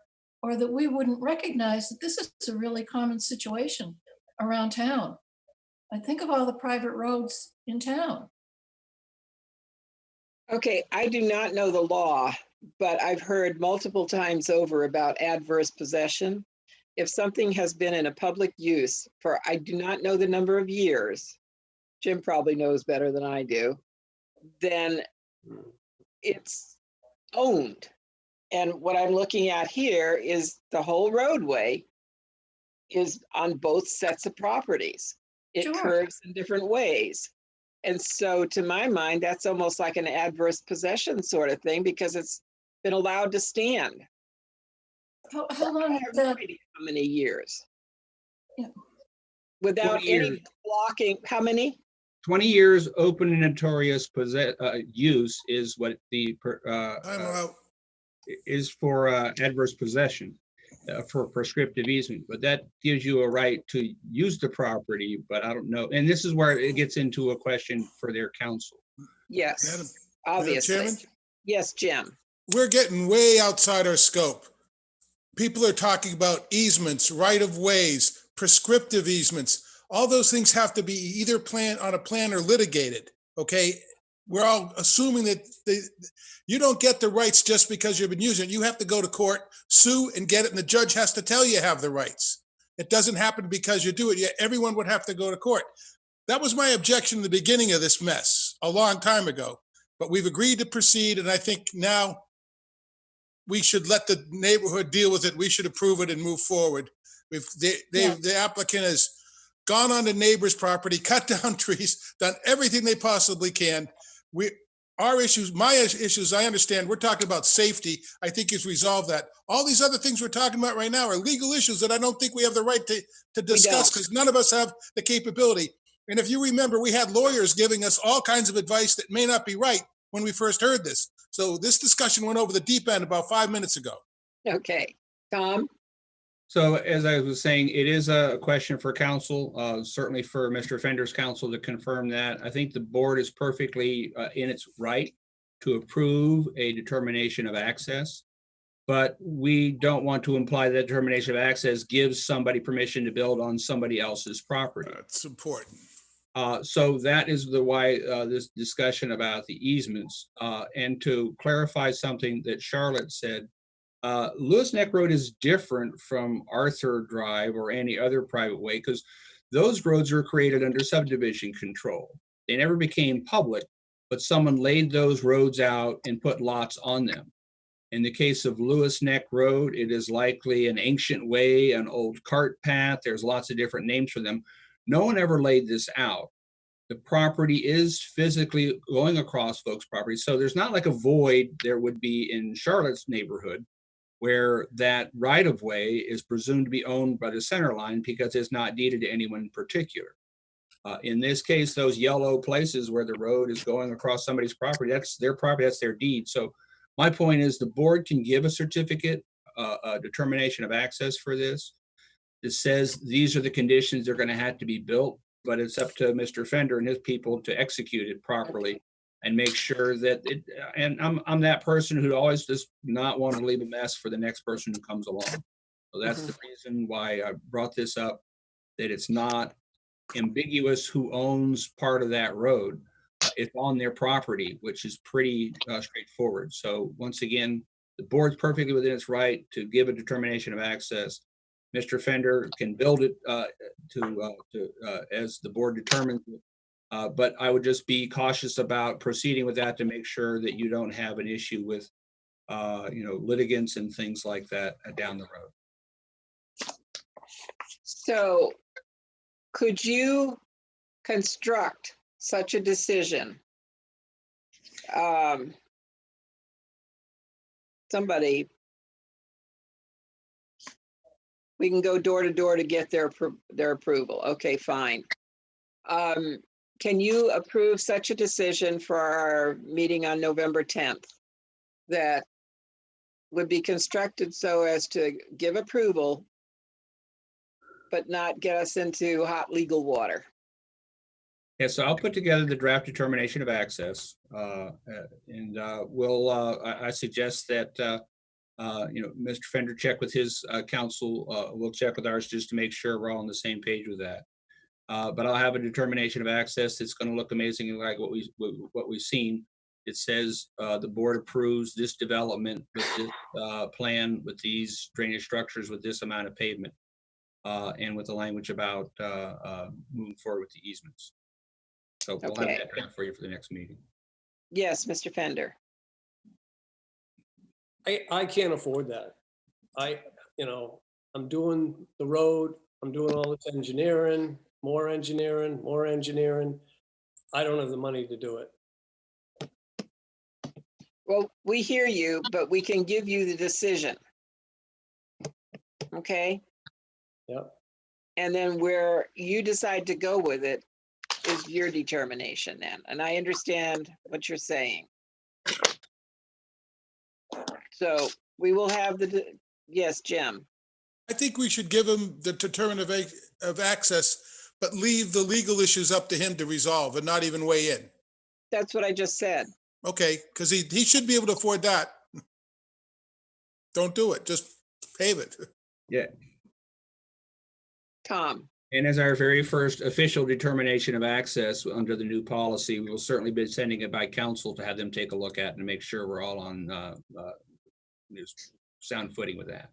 or that we wouldn't recognize that this is a really common situation around town. I think of all the private roads in town. Okay, I do not know the law, but I've heard multiple times over about adverse possession. If something has been in a public use for, I do not know the number of years, Jim probably knows better than I do, then it's owned. And what I'm looking at here is the whole roadway is on both sets of properties. It Sure. curves in different ways. And so to my mind, that's almost like an adverse possession sort of thing because it's been allowed to stand. How long is that? How many years? Yeah. Without 20 any years. blocking, how many? 20 years open and notorious use is what the I'm out. is for adverse possession for prescriptive easement, but that gives you a right to use the property, but I don't know. And this is where it gets into a question for their counsel. Yes, Madam obviously. Chairman? Yes, Jim. We're getting way outside our scope. People are talking about easements, right-of-ways, prescriptive easements. All those things have to be either planned on a plan or litigated, okay? we're all assuming that you don't get the rights just because you've been using it. You have to go to court, sue, and get it, and the judge has to tell you have the rights. It doesn't happen because you do it. Yet everyone would have to go to court. That was my objection in the beginning of this mess a long time ago. But we've agreed to proceed, and I think now we should let the neighborhood deal with it. We should approve it and move forward. The applicant has gone on the neighbor's property, cut down trees, done everything they possibly can. Our issues, my issues, I understand, we're talking about safety. I think he's resolved that. All these other things we're talking about right now are legal issues that I don't think we have the right to discuss because none of us have the capability. And if you remember, we had lawyers giving us all kinds of advice that may not be right when we first heard this. So this discussion went over the deep end about 5 minutes ago. Okay, Tom? So as I was saying, it is a question for council, certainly for Mr. Fender's counsel to confirm that. I think the board is perfectly in its right to approve a determination of access, but we don't want to imply that determination of access gives somebody permission to build on somebody else's property. That's important. So that is why this discussion about the easements. And to clarify something that Charlotte said, Lewis Neck Road is different from Arthur Drive or any other private way because those roads were created under subdivision control. They never became public, but someone laid those roads out and put lots on them. In the case of Lewis Neck Road, it is likely an ancient way, an old cart path. There's lots of different names for them. No one ever laid this out. The property is physically going across folks' property. So there's not like a void there would be in Charlotte's neighborhood where that right-of-way is presumed to be owned by the center line because it's not deeded to anyone in particular. In this case, those yellow places where the road is going across somebody's property, that's their property, that's their deed. So my point is the board can give a certificate, a determination of access for this. That says these are the conditions they're going to have to be built, but it's up to Mr. Fender and his people to execute it properly and make sure that it, and I'm that person who always does not want to leave a mess for the next person who comes along. So that's the reason why I brought this up, that it's not ambiguous who owns part of that road. It's on their property, which is pretty straightforward. So once again, the board's perfectly within its right to give a determination of access. Mr. Fender can build it as the board determines it. But I would just be cautious about proceeding with that to make sure that you don't have an issue with, litigants and things like that down the road. So could you construct such a decision? Somebody, we can go door to door to get their approval. Okay, fine. Can you approve such a decision for our meeting on November 10th that would be constructed so as to give approval, but not get us into hot legal water? Yeah, so I'll put together the draft determination of access, and I suggest that Mr. Fender check with his counsel. We'll check with ours just to make sure we're all on the same page with that. But I'll have a determination of access that's going to look amazingly like what we've seen. It says the board approves this development with this plan, with these drainage structures, with this amount of pavement, and with the language about moving forward with the easements. So we'll have that draft for you for the next meeting. Yes, Mr. Fender. I can't afford that. I'm doing the road, I'm doing all this engineering, more engineering. I don't have the money to do it. Well, we hear you, but we can give you the decision. Okay? Yep. And then where you decide to go with it is your determination then. And I understand what you're saying. So we will have yes, Jim. I think we should give him the determination of access, but leave the legal issues up to him to resolve and not even weigh in. That's what I just said. Okay, because he should be able to afford that. Don't do it, just pave it. Yeah. Tom. And as our very first official determination of access under the new policy, we will certainly be sending it by council to have them take a look at and make sure we're all on sound footing with that.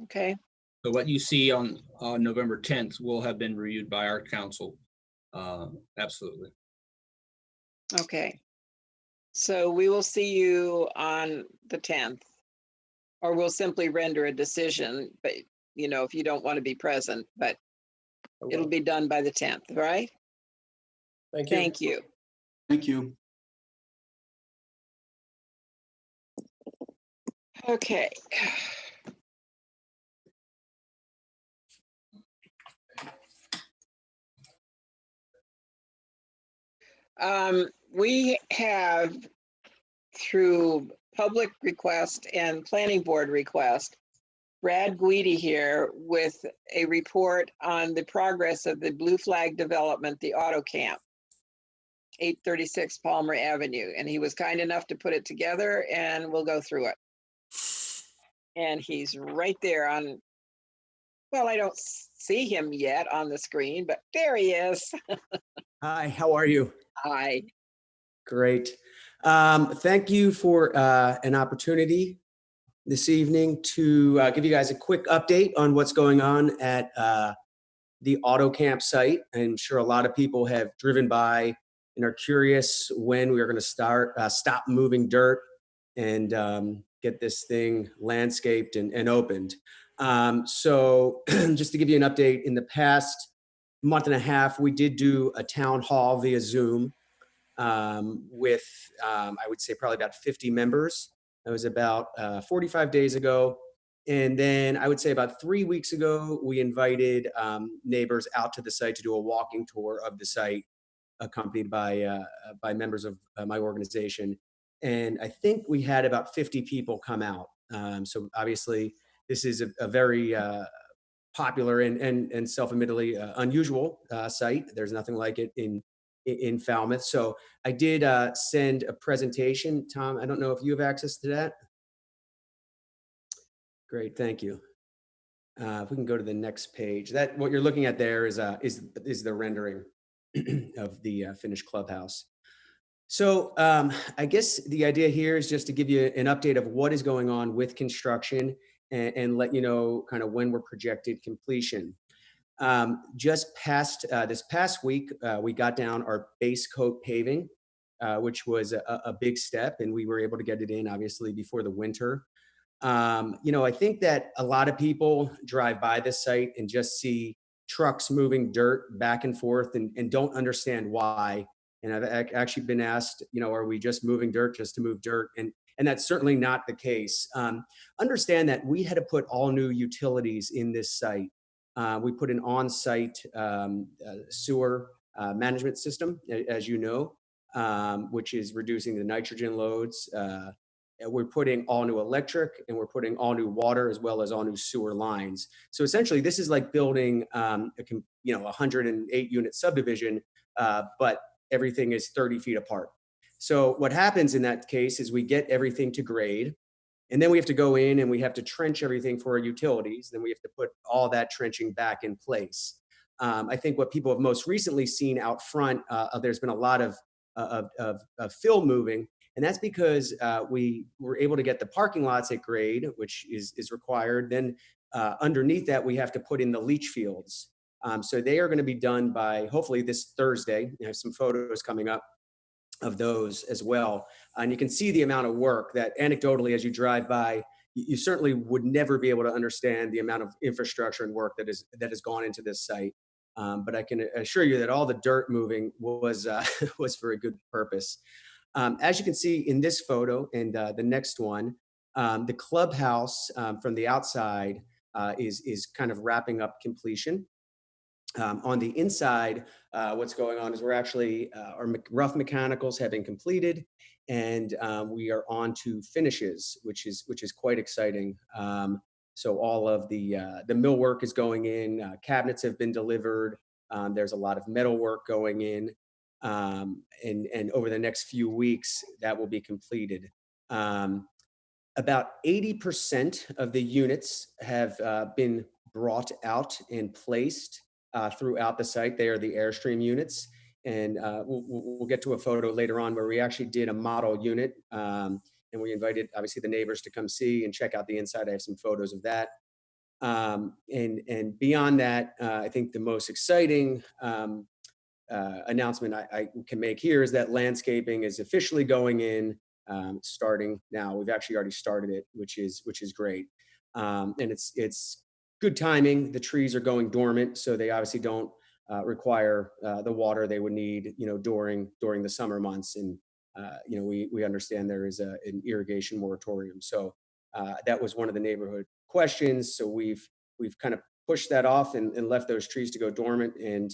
Okay, So what you see on November 10th will have been reviewed by our council. Absolutely. okay. So we will see you on the 10th. Or we'll simply render a decision, but you know, if you don't want to be present, but it'll be done by the 10th, right? Thank you. Thank you. Thank you. Okay. We have, through public request and planning board request, Brad Guidi here with a report on the progress of the Blue Flag development, the auto camp, 836 Palmer Avenue. And he was kind enough to put it together and we'll go through it. And he's right there on, well, I don't see him yet on the screen, but there he is. Hi, how are you? Hi. Great. Thank you for an opportunity this evening to give you guys a quick update on what's going on at the auto camp site. I'm sure a lot of people have driven by and are curious when we are going to stop moving dirt and get this thing landscaped and opened. So just to give you an update, in the past month and a half, we did do a town hall via Zoom with, I would say, probably about 50 members. That was about 45 days ago. And then I would say about 3 weeks ago, we invited neighbors out to the site to do a walking tour of the site, accompanied by members of my organization. And I think we had about 50 people come out. So obviously, this is a very popular and self-admittedly unusual site. There's nothing like it in Falmouth. So I did send a presentation. Tom, I don't know if you have access to that. Great, thank you. If we can go to the next page, that what you're looking at there is the rendering of the finished clubhouse. So I guess the idea here is just to give you an update of what is going on with construction and let you know kind of when we're projected completion. Just past this past week, we got down our base coat paving, which was a big step, and we were able to get it in obviously before the winter. You know, I think that a lot of people drive by this site and just see trucks moving dirt back and forth and don't understand why. And I've actually been asked, you know, are we just moving dirt just to move dirt? And that's certainly not the case. Understand that we had to put all new utilities in this site. We put an on-site sewer management system, as you know, which is reducing the nitrogen loads. We're putting all new electric and we're putting all new water as well as all new sewer lines. So essentially, this is like building a 108 unit subdivision, but everything is 30 feet apart. So what happens in that case is we get everything to grade, and then we have to go in and we have to trench everything for our utilities. Then we have to put all that trenching back in place. I think what people have most recently seen out front, there's been a lot of fill moving, and that's because we were able to get the parking lots at grade, which is required. Then underneath that, we have to put in the leach fields. So they are going to be done by hopefully this Thursday. I have some photos coming up of those as well. And you can see the amount of work that anecdotally, as you drive by, you certainly would never be able to understand the amount of infrastructure and work that has gone into this site. But I can assure you that all the dirt moving was for a good purpose. As you can see in this photo and the next one, the clubhouse from the outside is kind of wrapping up completion. On the inside, what's going on is we're actually, our rough mechanicals have been completed, and we are on to finishes, which is quite exciting. So all of the millwork is going in, cabinets have been delivered, there's a lot of metal work going in, and over the next few weeks, that will be completed. About 80% of the units have been brought out and placed. throughout the site. They are the Airstream units. And we'll get to a photo later on where we actually did a model unit. And we invited, obviously, the neighbors to come see and check out the inside. I have some photos of that. And beyond that, I think the most exciting announcement I can make here is that landscaping is officially going in, starting now. We've actually already started it, which is great. And it's good timing. The trees are going dormant, so they obviously don't require the water they would need, during the summer months. And we understand there is an irrigation moratorium. So that was one of the neighborhood questions. So we've kind of pushed that off and left those trees to go dormant, and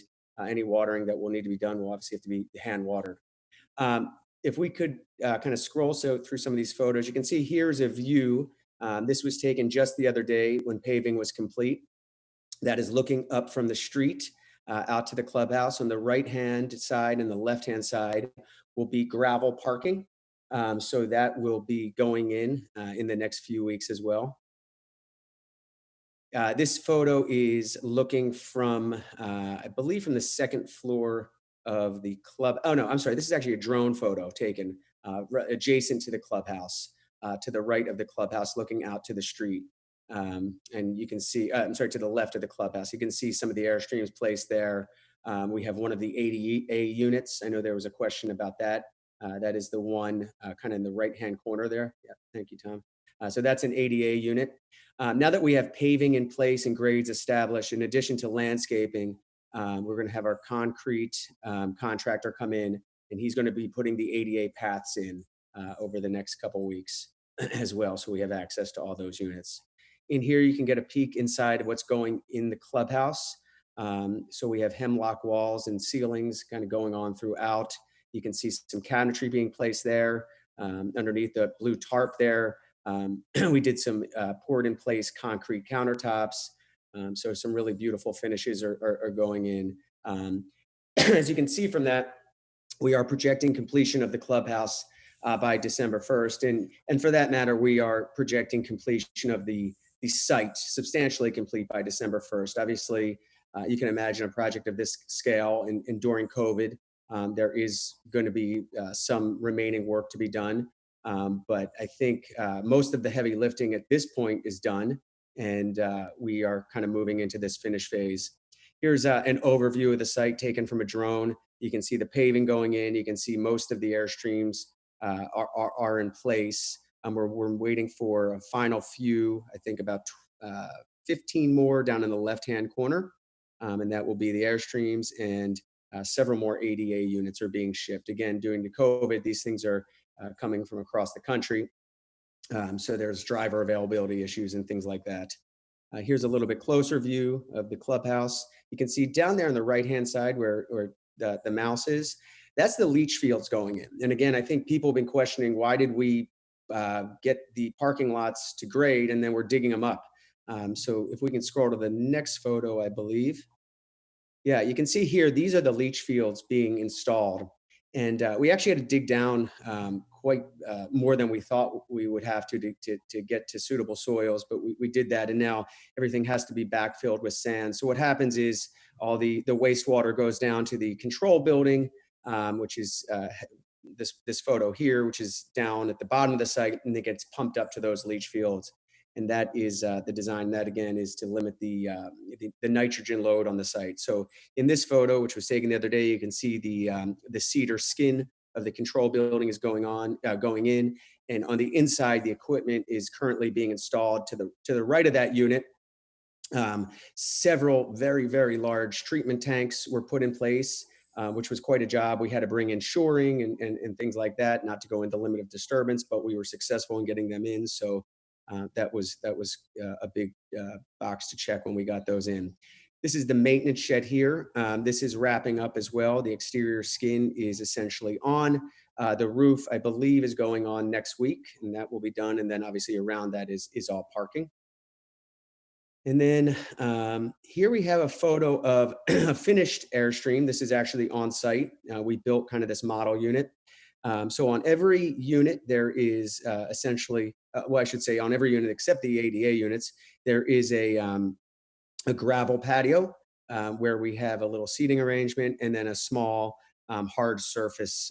any watering that will need to be done will obviously have to be hand watered. If we could kind of scroll through some of these photos, you can see here's a view. This was taken just the other day when paving was complete. That is looking up from the street out to the clubhouse. On the right-hand side and the left-hand side will be gravel parking. So that will be going in the next few weeks as well. This photo is looking from, I believe, from the second floor of the club. Oh, no, I'm sorry. This is actually a drone photo taken adjacent to the clubhouse, to the right of the clubhouse, looking out to the street. And you can see, I'm sorry, to the left of the clubhouse. You can see some of the Airstreams placed there. We have one of the ADA units. I know there was a question about that. That is the one kind of in the right-hand corner there. Yeah, thank you, Tom. So that's an ADA unit. Now that we have paving in place and grades established, in addition to landscaping, we're going to have our concrete contractor come in, and he's going to be putting the ADA paths in over the next couple weeks as well. So we have access to all those units. In here, you can get a peek inside of what's going in the clubhouse. So we have hemlock walls and ceilings kind of going on throughout. You can see some cabinetry being placed there. Underneath the blue tarp there, we did some poured in place concrete countertops. So some really beautiful finishes are going in. As you can see from that, we are projecting completion of the clubhouse by December 1st. And for that matter, we are projecting completion of the site substantially complete by December 1st. Obviously, you can imagine a project of this scale, and during COVID, there is going to be some remaining work to be done. But I think most of the heavy lifting at this point is done, and we are kind of moving into this finish phase. Here's an overview of the site taken from a drone. You can see the paving going in. You can see most of the Airstreams are in place. We're waiting for a final few, I think about 15 more down in the left-hand corner. And that will be the Airstreams, and several more ADA units are being shipped. Again, due to COVID, these things are coming from across the country. So there's driver availability issues and things like that. Here's a little bit closer view of the clubhouse. You can see down there on the right-hand side where the mouse is, that's the Leech Fields going in. And again, I think people have been questioning, why did we get the parking lots to grade and then we're digging them up? So if we can scroll to the next photo, I believe. Yeah, you can see here, these are the Leech Fields being installed. And we actually had to dig down quite more than we thought we would have to get to suitable soils, but we did that, and now everything has to be backfilled with sand. So what happens is all the wastewater goes down to the control building, which is this photo here, which is down at the bottom of the site, and it gets pumped up to those leach fields. And that is the design. That again is to limit the nitrogen load on the site. So in this photo, which was taken the other day, you can see the cedar skin of the control building is going in, and on the inside, the equipment is currently being installed to the right of that unit. Several very, very large treatment tanks were put in place, which was quite a job. We had to bring in shoring and things like that, not to go into limit of disturbance, but we were successful in getting them in. So that was a big box to check when we got those in. This is the maintenance shed here. This is wrapping up as well. The exterior skin is essentially on. The roof, I believe, is going on next week, and that will be done. And then obviously around that is all parking. And then here we have a photo of a finished Airstream. This is actually on site. We built kind of this model unit. So on every unit, there is essentially, well, I should say on every unit except the ADA units, there is a gravel patio where we have a little seating arrangement and then a small hard surface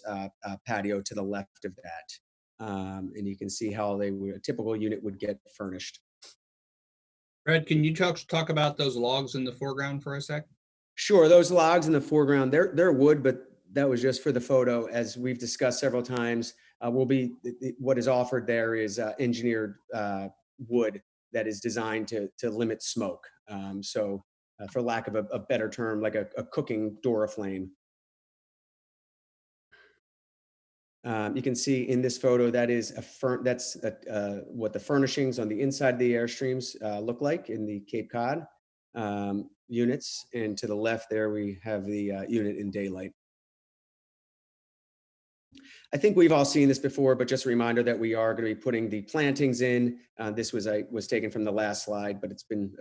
patio to the left of that. And you can see how a typical unit would get furnished. Fred, can you talk about those logs in the foreground for a sec? Sure, those logs in the foreground, they're wood, but that was just for the photo. As we've discussed several times, what is offered there is engineered wood that is designed to limit smoke. So for lack of a better term, like a cooking Duraflame. You can see in this photo that is that's what the furnishings on the inside of the Airstreams look like in the Cape Cod units, and to the left there we have the unit in daylight. I think we've all seen this before, but just a reminder that we are going to be putting the plantings in. This was taken from the last slide, but it's been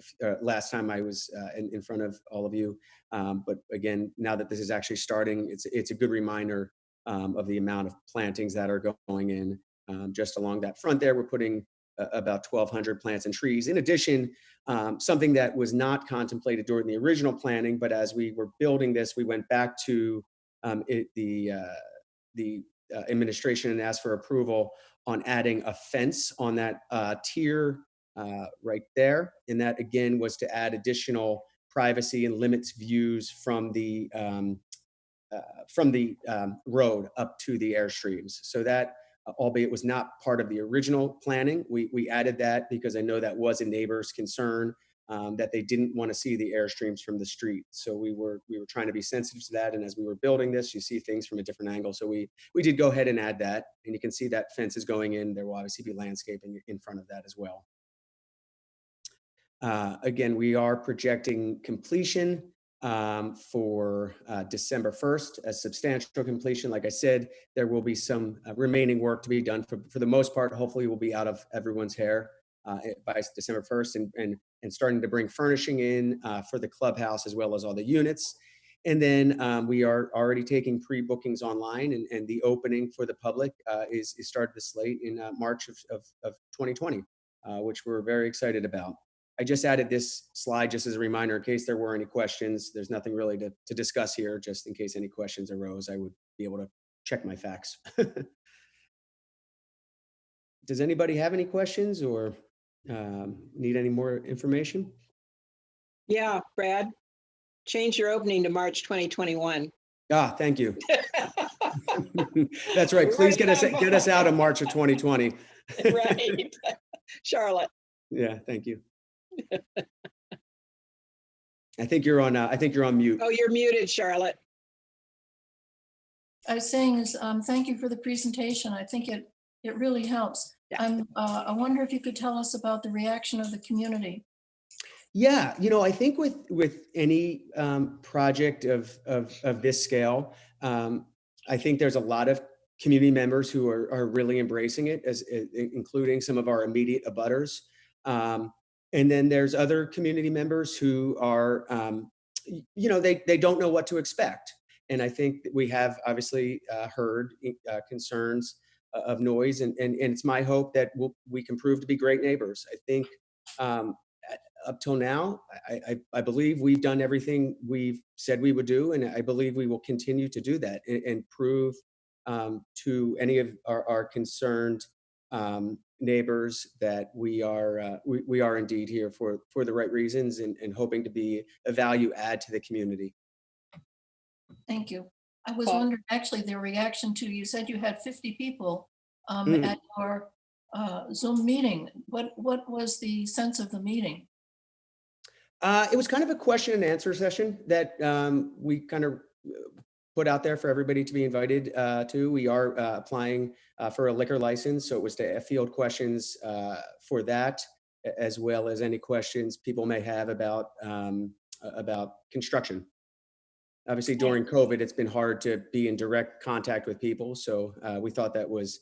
last time I was in front of all of you. But again, now that this is actually starting, it's a good reminder of the amount of plantings that are going in. Just along that front there, we're putting about 1,200 plants and trees. In addition, something that was not contemplated during the original planning, but as we were building this, we went back to the administration and asked for approval on adding a fence on that tier right there. And that again was to add additional privacy and limits views from the road up to the Airstreams. So that, albeit was not part of the original planning, we added that because I know that was a neighbor's concern, that they didn't want to see the Airstreams from the street. So we were trying to be sensitive to that. And as we were building this, you see things from a different angle. So we did go ahead and add that. And you can see that fence is going in. There will obviously be landscaping in front of that as well. Again, we are projecting completion for December 1st, a substantial completion. Like I said, there will be some remaining work to be done. For the most part, hopefully we'll be out of everyone's hair by December 1st and starting to bring furnishing in for the clubhouse as well as all the units. And then we are already taking pre-bookings online, and the opening for the public is started the slate in March of 2020, which we're very excited about. I just added this slide just as a reminder in case there were any questions. There's nothing really to discuss here, just in case any questions arose, I would be able to check my facts. Does anybody have any questions or need any more information? Yeah, Brad, change your opening to March 2021. Ah, thank you. That's right. Please get us out of March of 2020. Right. Charlotte. Yeah, thank you. I think you're on mute. Oh, you're muted, Charlotte. I was saying is, thank you for the presentation. I think it really helps. Yeah. I wonder if you could tell us about the reaction of the community. Yeah, I think with any project of this scale, I think there's a lot of community members who are really embracing it, including some of our immediate abutters. And then there's other community members who are, they don't know what to expect. And I think that we have obviously heard concerns of noise, and it's my hope that we can prove to be great neighbors. I think up till now, I believe we've done everything we've said we would do, and I believe we will continue to do that and prove to any of our concerned neighbors that we are indeed here for the right reasons and hoping to be a value add to the community. Thank you. I was wondering actually their reaction to, you said you had 50 people at your Zoom meeting. What was the sense of the meeting? It was kind of a question and answer session that we kind of put out there for everybody to be invited to. We are applying for a liquor license, so it was to field questions for that, as well as any questions people may have about construction. Obviously, during COVID, it's been hard to be in direct contact with people, so we thought that was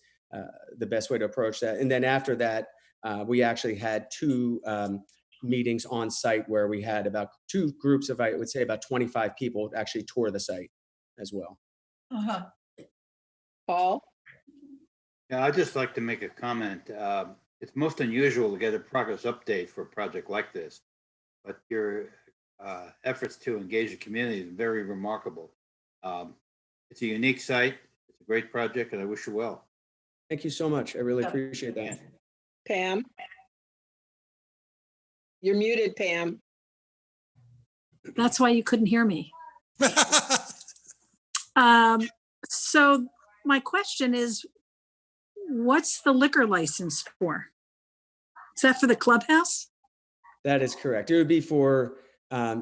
the best way to approach that. And then after that, we actually had two meetings on site where we had about two groups of, I would say, about 25 people actually tour the site as well. Paul? Yeah, I'd just like to make a comment. It's most unusual to get a progress update for a project like this, but your efforts to engage the community is very remarkable. It's a unique site. It's a great project, and I wish you well. Thank you so much. I really appreciate that. Pam? You're muted, Pam. That's why you couldn't hear me. So my question is, what's the liquor license for? Is that for the clubhouse? That is correct. It would be for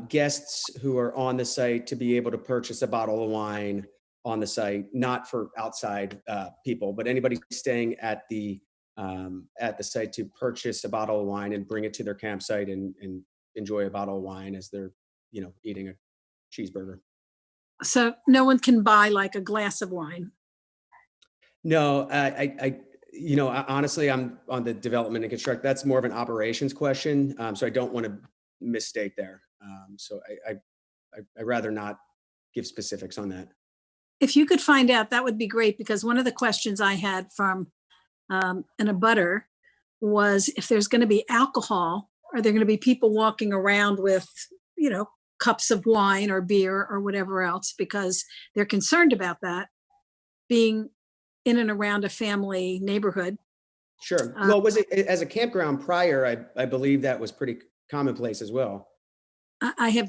guests who are on the site to be able to purchase a bottle of wine on the site, not for outside people, but anybody staying at the site to purchase a bottle of wine and bring it to their campsite and enjoy a bottle of wine as they're, eating a cheeseburger. So no one can buy like a glass of wine? No, honestly, I'm on the development and construct. That's more of an operations question. So I don't want to misstate there. So I'd rather not give specifics on that. If you could find out, that would be great, because one of the questions I had from an abutter was, if there's going to be alcohol, are there going to be people walking around with, cups of wine or beer or whatever else, because they're concerned about that being in and around a family neighborhood. Sure. Well, was it as a campground prior? I believe that was pretty commonplace as well. I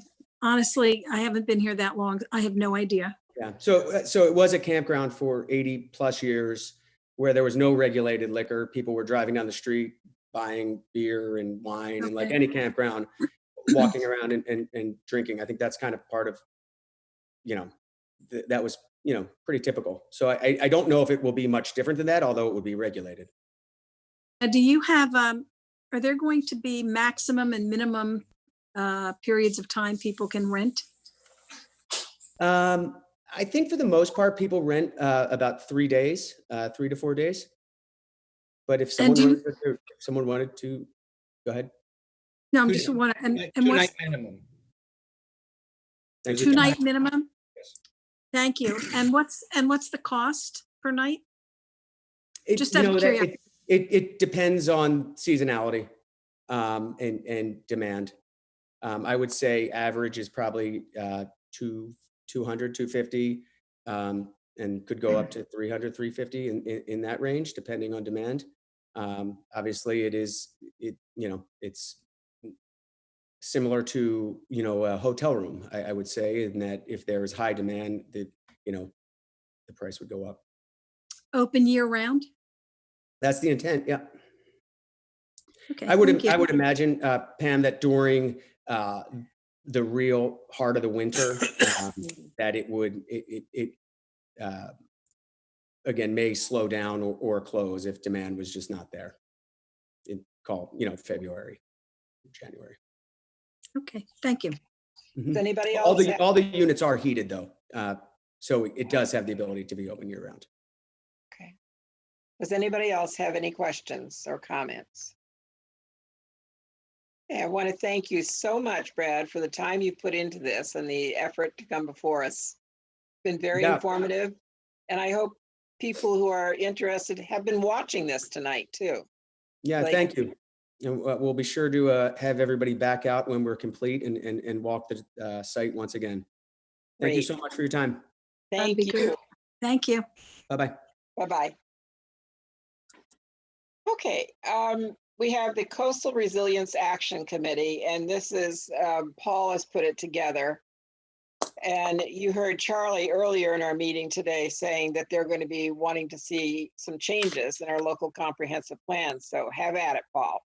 haven't been here that long. I have no idea. Yeah. So it was a campground for 80 plus years where there was no regulated liquor. People were driving down the street, buying beer and wine, and like any campground, walking around and drinking. I think that's kind of part of, that was, pretty typical. So I don't know if it will be much different than that, although it would be regulated. Do you have, are there going to be maximum and minimum periods of time people can rent? I think for the most part, people rent about 3 days, 3 to 4 days. But if someone wanted to, go ahead. No, I'm just wondering. And what's minimum? 2-night minimum? Thank you. And what's the cost per night? Just out of curiosity. It depends on seasonality and demand. I would say average is probably 200, 250, and could go up to 300, 350 in that range, depending on demand. Obviously, it's similar to, a hotel room, I would say, in that if there is high demand, the price would go up. Open year round? That's the intent, yeah. Okay. I would imagine, Pam, that during the real heart of the winter, that it again may slow down or close if demand was just not there. February, January. Okay, thank you. Does anybody else? All the units are heated though, so it does have the ability to be open year round. Okay. Does anybody else have any questions or comments? Yeah, I want to thank you so much, Brad, for the time you put into this and the effort to come before us. It's been very informative, and I hope people who are interested have been watching this tonight too. Yeah, thank you. And we'll be sure to have everybody back out when we're complete and walk the site once again. Thank you so much for your time. Thank you. Thank you. Bye-bye. Bye-bye. Okay, we have the Coastal Resilience Action Committee, and this is, Paul has put it together. And you heard Charlie earlier in our meeting today saying that they're going to be wanting to see some changes in our local comprehensive plan. So have at it, Paul.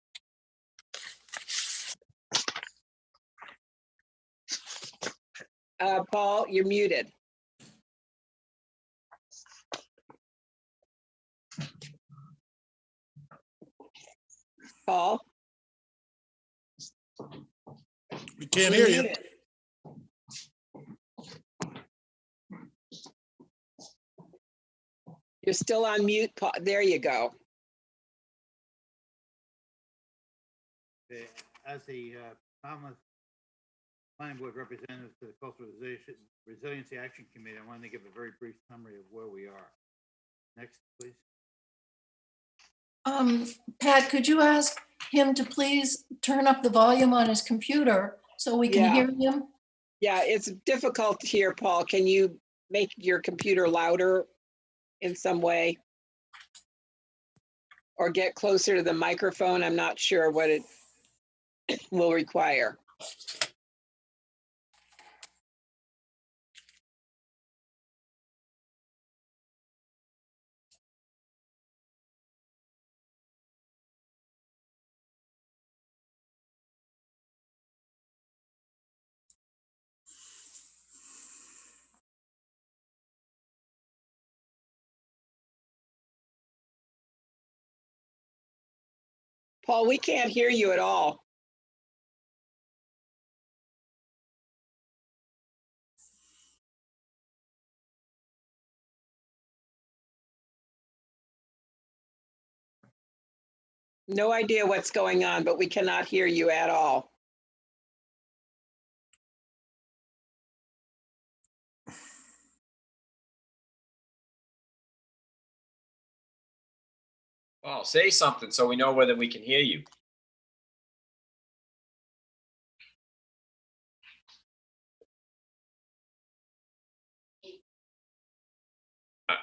Paul, you're muted. Paul? We can't hear you. You're still on mute, Paul. There you go. As the Falmouth Planning Board representative to the Coastal Resiliency Action Committee, I wanted to give a very brief summary of where we are. Next, please. Pat, could you ask him to please turn up the volume on his computer so we can Yeah. hear him? Yeah, it's difficult to hear, Paul. Can you make your computer louder in some way? Or get closer to the microphone? I'm not sure what it will require. Paul, we can't hear you at all. No idea what's going on, but we cannot hear you at all. Oh, say something so we know whether we can hear you.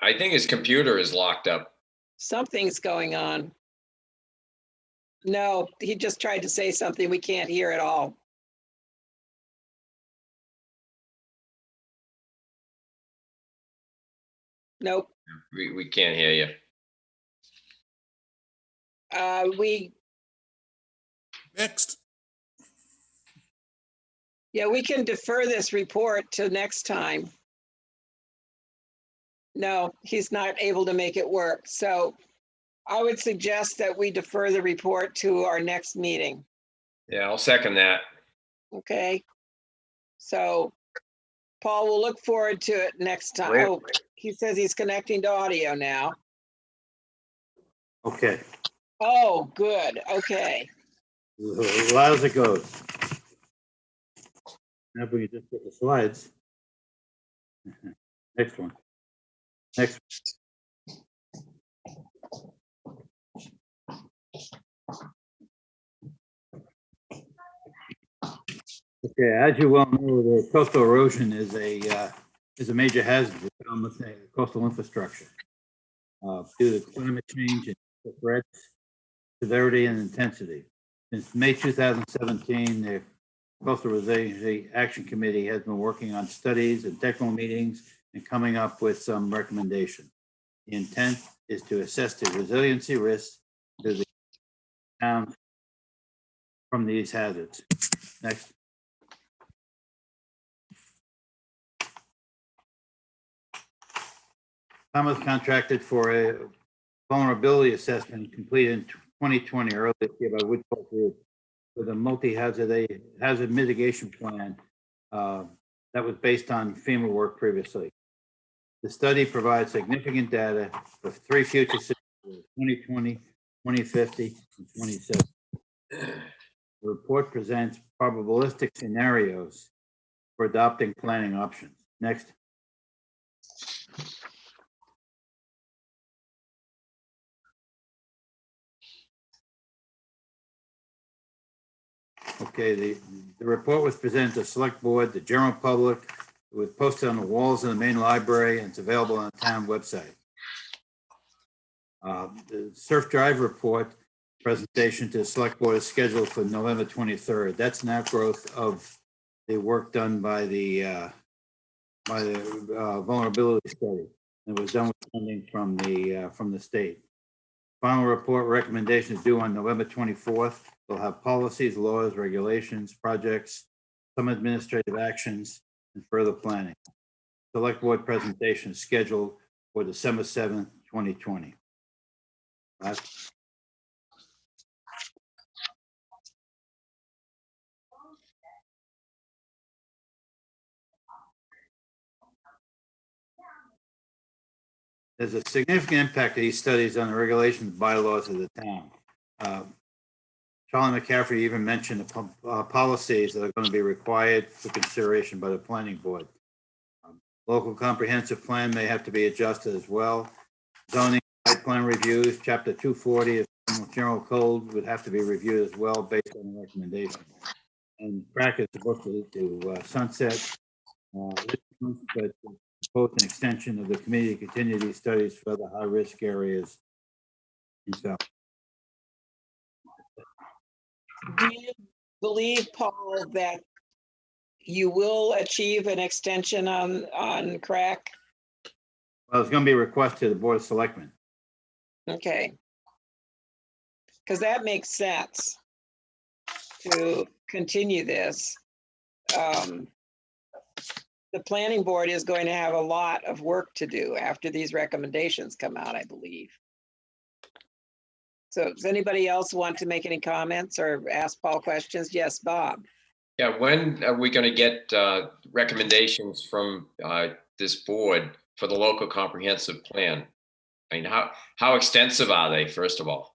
I think his computer is locked up. Something's going on. No, he just tried to say something we can't hear at all. Nope. We can't hear you. Next. Yeah, we can defer this report to next time. No, he's not able to make it work. So I would suggest that we defer the report to our next meeting. Yeah, I'll second that. Okay. So Paul, we'll look forward to it next time. Great. Oh, he says he's connecting to audio now. Okay, Oh, good. Okay. as loud as it goes. Now if we can just put the slides. Next one. Next. Okay, as you well know, the coastal erosion is a major hazard to coastal infrastructure due to climate change and the threats, severity, and intensity. Since May 2017, the Coastal Resiliency Action Committee has been working on studies and technical meetings and coming up with some recommendations. The intent is to assess the resiliency risks to the town from these hazards. Next. Thomas contracted for a vulnerability assessment completed in 2020 earlier this year by Woodcote Group with a hazard mitigation plan that was based on FEMA work previously. The study provides significant data for 3 future scenarios, 2020, 2050, and 2070. The report presents probabilistic scenarios for adopting planning options. Next. Okay, the report was presented to the select board, the general public. It was posted on the walls of the main library and it's available on the town website. The Surf Drive report presentation to the select board is scheduled for November 23rd. That's an outgrowth of the work done by the vulnerability study. It was done with funding from the state. Final report recommendation is due on November 24th. They'll have policies, laws, regulations, projects, some administrative actions, and further planning. Select board presentation is scheduled for December 7th, 2020. There's a significant impact of these studies on the regulations and bylaws of the town. Charlie McCaffrey even mentioned the policies that are going to be required for consideration by the planning board. Local comprehensive plan may have to be adjusted as well. Zoning site plan reviews, chapter 240 of the general code would have to be reviewed as well based on the recommendation. And crack is supposed to sunset this month, but proposed an extension of the committee to continue these studies for the high-risk areas in South. Do you believe, Paul, that you will achieve an extension on crack? Well, it's going to be a request to the Board of Selectmen. Okay. Because that makes sense to continue this. The planning board is going to have a lot of work to do after these recommendations come out, I believe. So does anybody else want to make any comments or ask Paul questions? Yes, Bob. Yeah, when are we going to get recommendations from this board for the local comprehensive plan? I mean, how extensive are they, first of all?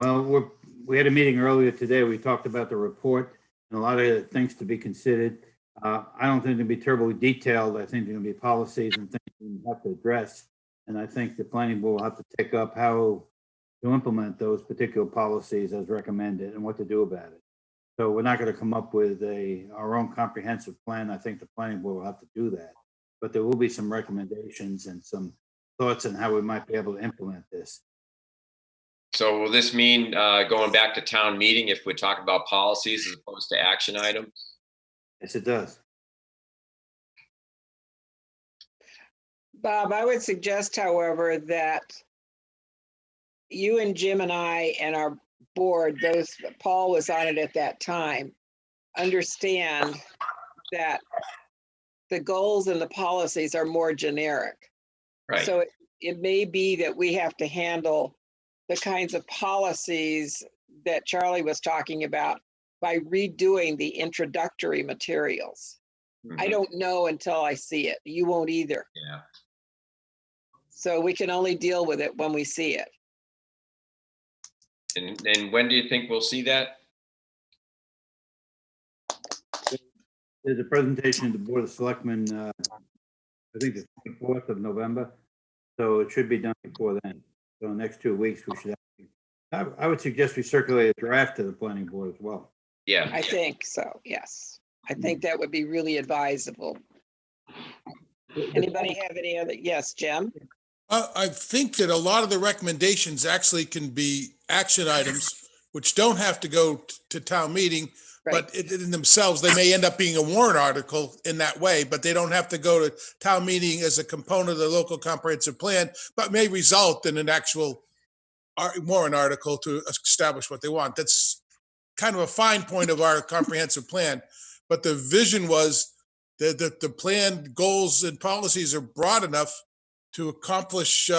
Well, we had a meeting earlier today. We talked about the report and a lot of things to be considered. I don't think they'll be terribly detailed. I think there'll be policies and things we have to address. And I think the planning board will have to take up how to implement those particular policies as recommended and what to do about it. So we're not going to come up with our own comprehensive plan. I think the planning board will have to do that. But there will be some recommendations and some thoughts on how we might be able to implement this. So will this mean going back to town meeting if we're talking about policies as opposed to action items? Yes, it does. Bob, I would suggest, however, that you and Jim and I and our board, Paul was on it at that time, understand that the goals and the policies are more generic. Right. So it may be that we have to handle the kinds of policies that Charlie was talking about by redoing the introductory materials. I don't know until I see it. You won't either. Yeah. So we can only deal with it when we see it. And when do you think we'll see that? There's a presentation to the Board of Selectmen, I think the 24th of November. So it should be done before then. So in the next 2 weeks, we should have, I would suggest we circulate a draft to the planning board as well. Yeah. I think so, yes. I think that would be really advisable. Anybody have any other? Yes, Jim? I think that a lot of the recommendations actually can be action items, which don't have to go to town meeting, but in themselves, they may end up being a warrant article in that way, but they don't have to go to town meeting as a component of the local comprehensive plan, but may result in an actual warrant article to establish what they want. That's kind of a fine point of our comprehensive plan. But the vision was that the plan goals and policies are broad enough to accomplish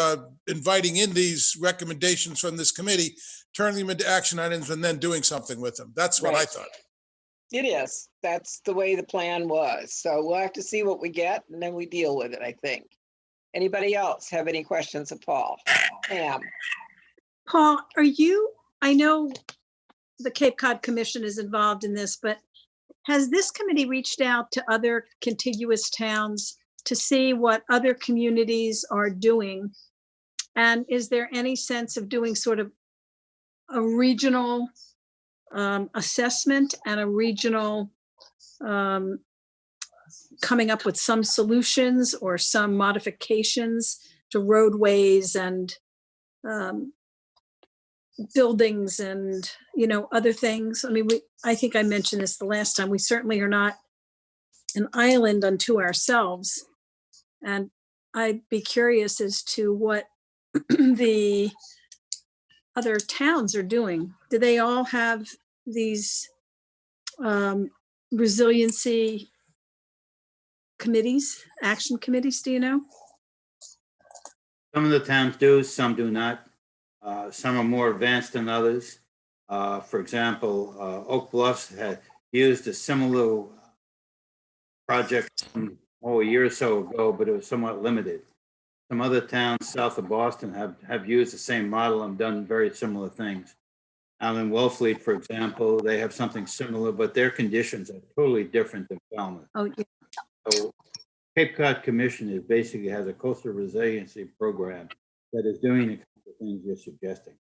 inviting in these recommendations from this committee, turning them into action items, and then doing something with them. That's what I thought. It is. That's the way the plan was. So we'll have to see what we get and then we deal with it, I think. Anybody else have any questions of Paul? Pam? Paul, I know the Cape Cod Commission is involved in this, but has this committee reached out to other contiguous towns to see what other communities are doing? And is there any sense of doing sort of a regional assessment and a regional coming up with some solutions or some modifications to roadways and buildings and, other things? I mean, I think I mentioned this the last time. We certainly are not an island unto ourselves. And I'd be curious as to what the other towns are doing. Do they all have these resiliency committees, action committees, do you know? Some of the towns do, some do not. Some are more advanced than others. For example, Oak Bluffs had used a similar project a year or so ago, but it was somewhat limited. Some other towns south of Boston have used the same model and done very similar things. Out in Wellfleet, for example, they have something similar, but their conditions are totally different than Falmouth. Oh, yeah. So Cape Cod Commission basically has a coastal resiliency program that is doing the kind of things you're suggesting.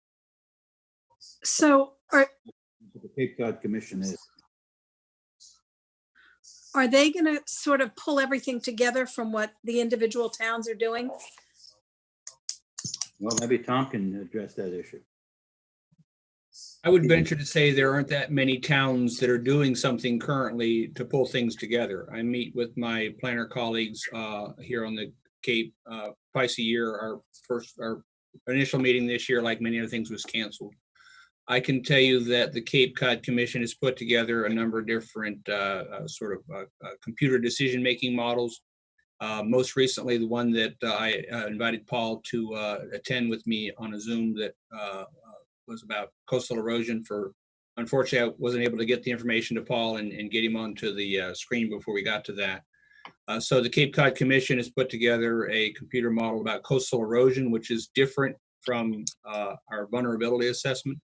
So what the Cape Cod Commission is. Are they going to sort of pull everything together from what the individual towns are doing? Well, maybe Tom can address that issue. I would venture to say there aren't that many towns that are doing something currently to pull things together. I meet with my planner colleagues here on the Cape twice a year. Our initial meeting this year, like many other things, was canceled. I can tell you that the Cape Cod Commission has put together a number of different computer decision-making models. Most recently, the one that I invited Paul to attend with me on a Zoom that was about coastal erosion. Unfortunately, I wasn't able to get the information to Paul and get him onto the screen before we got to that. So the Cape Cod Commission has put together a computer model about coastal erosion, which is different from our vulnerability assessment.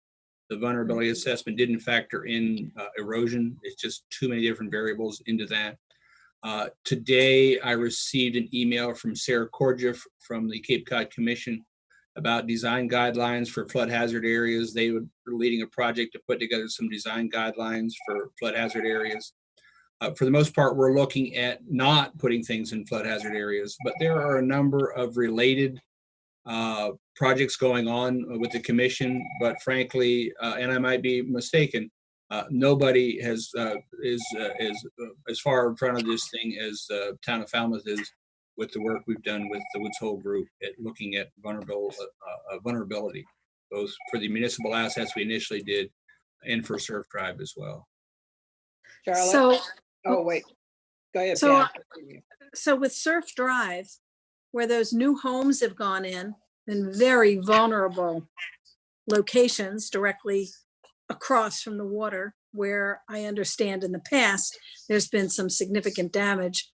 The vulnerability assessment didn't factor in erosion. It's just too many different variables into that. Today, I received an email from Sarah Korja from the Cape Cod Commission about design guidelines for flood hazard areas. They were leading a project to put together some design guidelines for flood hazard areas. For the most part, we're looking at not putting things in flood hazard areas, but there are a number of related projects going on with the commission. But frankly, and I might be mistaken, nobody is as far in front of this thing as the town of Falmouth is with the work we've done with the Woods Hole Group at looking at vulnerability, both for the municipal assets we initially did and for Surf Drive as well. Charlotte? Oh, wait. Go ahead, So, Pam. so with Surf Drive, where those new homes have gone in very vulnerable locations directly across from the water, where I understand in the past, there's been some significant damage.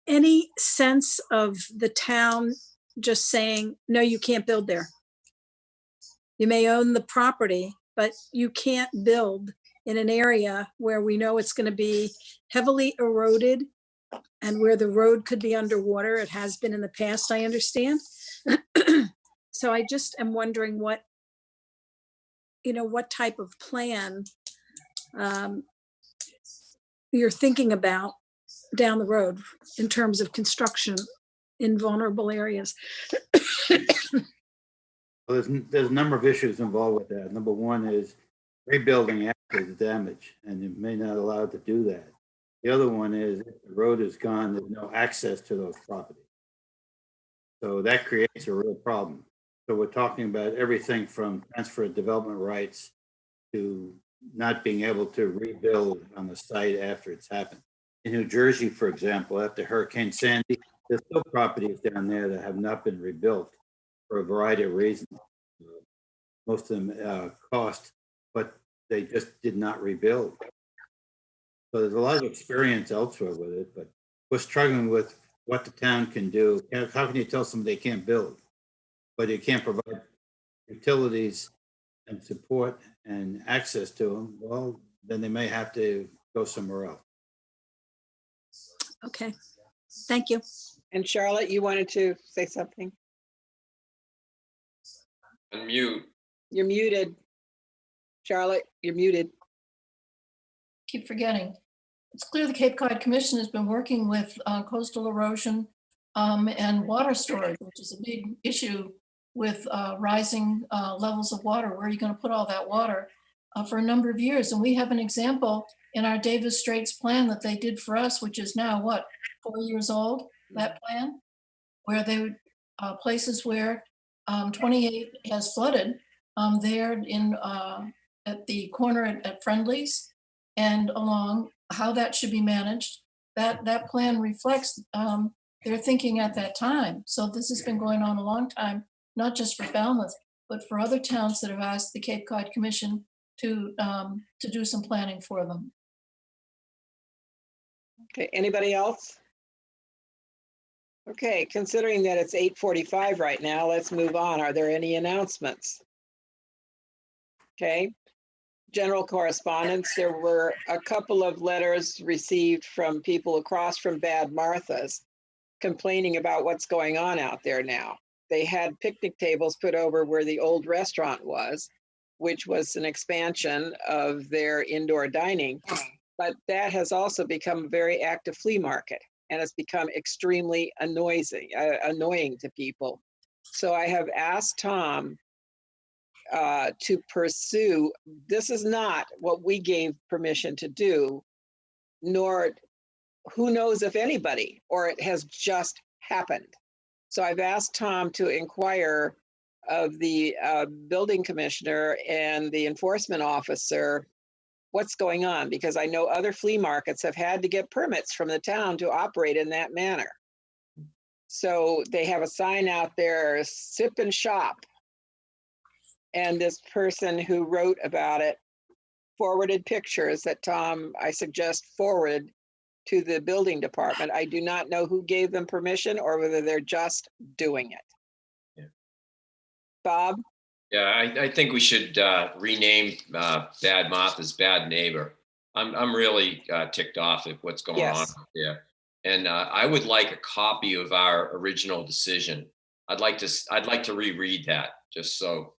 Any sense of the town just saying, no, you can't build there? You may own the property, but you can't build in an area where we know it's going to be heavily eroded and where the road could be underwater. It has been in the past, I understand. So I just am wondering what type of plan you're thinking about down the road in terms of construction in vulnerable areas. Well, there's a number of issues involved with that. Number one is rebuilding after the damage, and you may not allow it to do that. The other one is if the road is gone, there's no access to those properties. So that creates a real problem. So we're talking about everything from transfer of development rights to not being able to rebuild on the site after it's happened. In New Jersey, for example, after Hurricane Sandy, there's still properties down there that have not been rebuilt for a variety of reasons. Most of them cost, but they just did not rebuild. So there's a lot of experience elsewhere with it, but we're struggling with what the town can do. How can you tell somebody they can't build, but you can't provide utilities and support and access to them? Well, then they may have to go somewhere else. Okay, thank you. And Charlotte, you wanted to say something? Unmute. You're muted. Charlotte, you're muted. Keep forgetting. It's clear the Cape Cod Commission has been working with coastal erosion and water storage, which is a big issue with rising levels of water. Where are you going to put all that water for a number of years? And we have an example in our Davis Straits plan that they did for us, which is now, 4 years old, that plan, where they would, places where 28 has flooded there in at the corner at Friendly's and along, how that should be managed. That plan reflects their thinking at that time. So this has been going on a long time, not just for Falmouth, but for other towns that have asked the Cape Cod Commission to do some planning for them. Okay, anybody else? Okay, considering that it's 8:45 right now, let's move on. Are there any announcements? Okay, general correspondence. There were a couple of letters received from people across from Bad Martha's complaining about what's going on out there now. They had picnic tables put over where the old restaurant was, which was an expansion of their indoor dining. But that has also become a very active flea market, and it's become extremely annoying to people. So I have asked Tom to pursue, this is not what we gave permission to do, nor who knows if anybody, or it has just happened. So I've asked Tom to inquire of the building commissioner and the enforcement officer what's going on, because I know other flea markets have had to get permits from the town to operate in that manner. So they have a sign out there, sip and shop. And this person who wrote about it forwarded pictures that Tom, I suggest, forward to the building department. I do not know who gave them permission or whether they're just doing it. Yeah. Bob? Yeah, I think we should rename Bad Martha's Bad Neighbor. I'm really ticked off at what's going on out there. And I would like a copy of our original decision. I'd like to reread that just so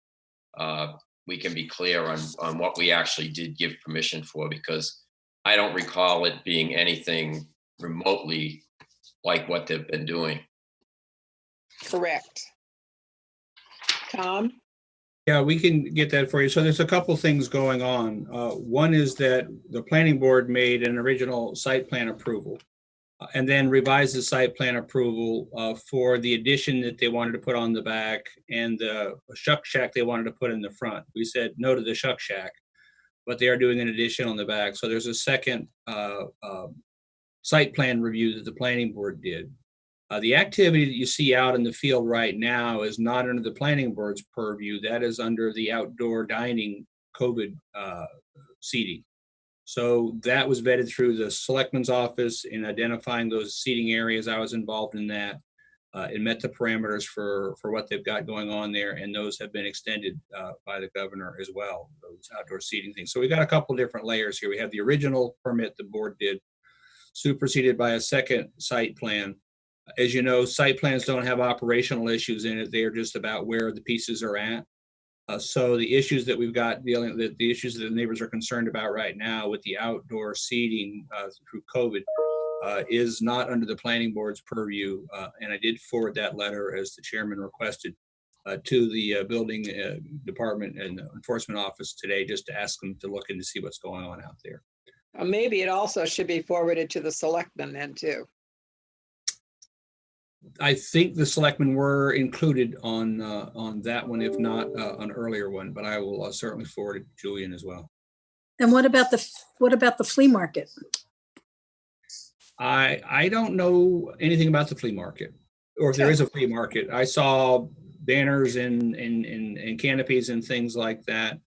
we can be clear on what we actually did give permission for, because I don't recall it being anything remotely like what they've been doing. Correct. Tom? Yeah, we can get that for you. So there's a couple things going on. One is that the planning board made an original site plan approval and then revised the site plan approval for the addition that they wanted to put on the back and the shuck shack they wanted to put in the front. We said no to the shuck shack, but they are doing an addition on the back. So there's a second site plan review that the planning board did. The activity that you see out in the field right now is not under the planning board's purview. That is under the outdoor dining COVID seating. So that was vetted through the selectman's office in identifying those seating areas. I was involved in that. It met the parameters for what they've got going on there, and those have been extended by the governor as well, those outdoor seating things. So we've got a couple different layers here. We have the original permit the board did, superseded by a second site plan. As you know, site plans don't have operational issues in it. They are just about where the pieces are at. So the issues that we've got dealing with, the issues that the neighbors are concerned about right now with the outdoor seating through COVID is not under the planning board's purview. And I did forward that letter, as the chairman requested, to the building department and enforcement office today, just to ask them to look in to see what's going on out there. Maybe it also should be forwarded to the selectmen then too. I think the selectmen were included on that one, if not an earlier one, but I will certainly forward it to Julian as well. And what about the flea market? I don't know anything about the flea market, or if there is a flea market. I saw banners and canopies and things like that.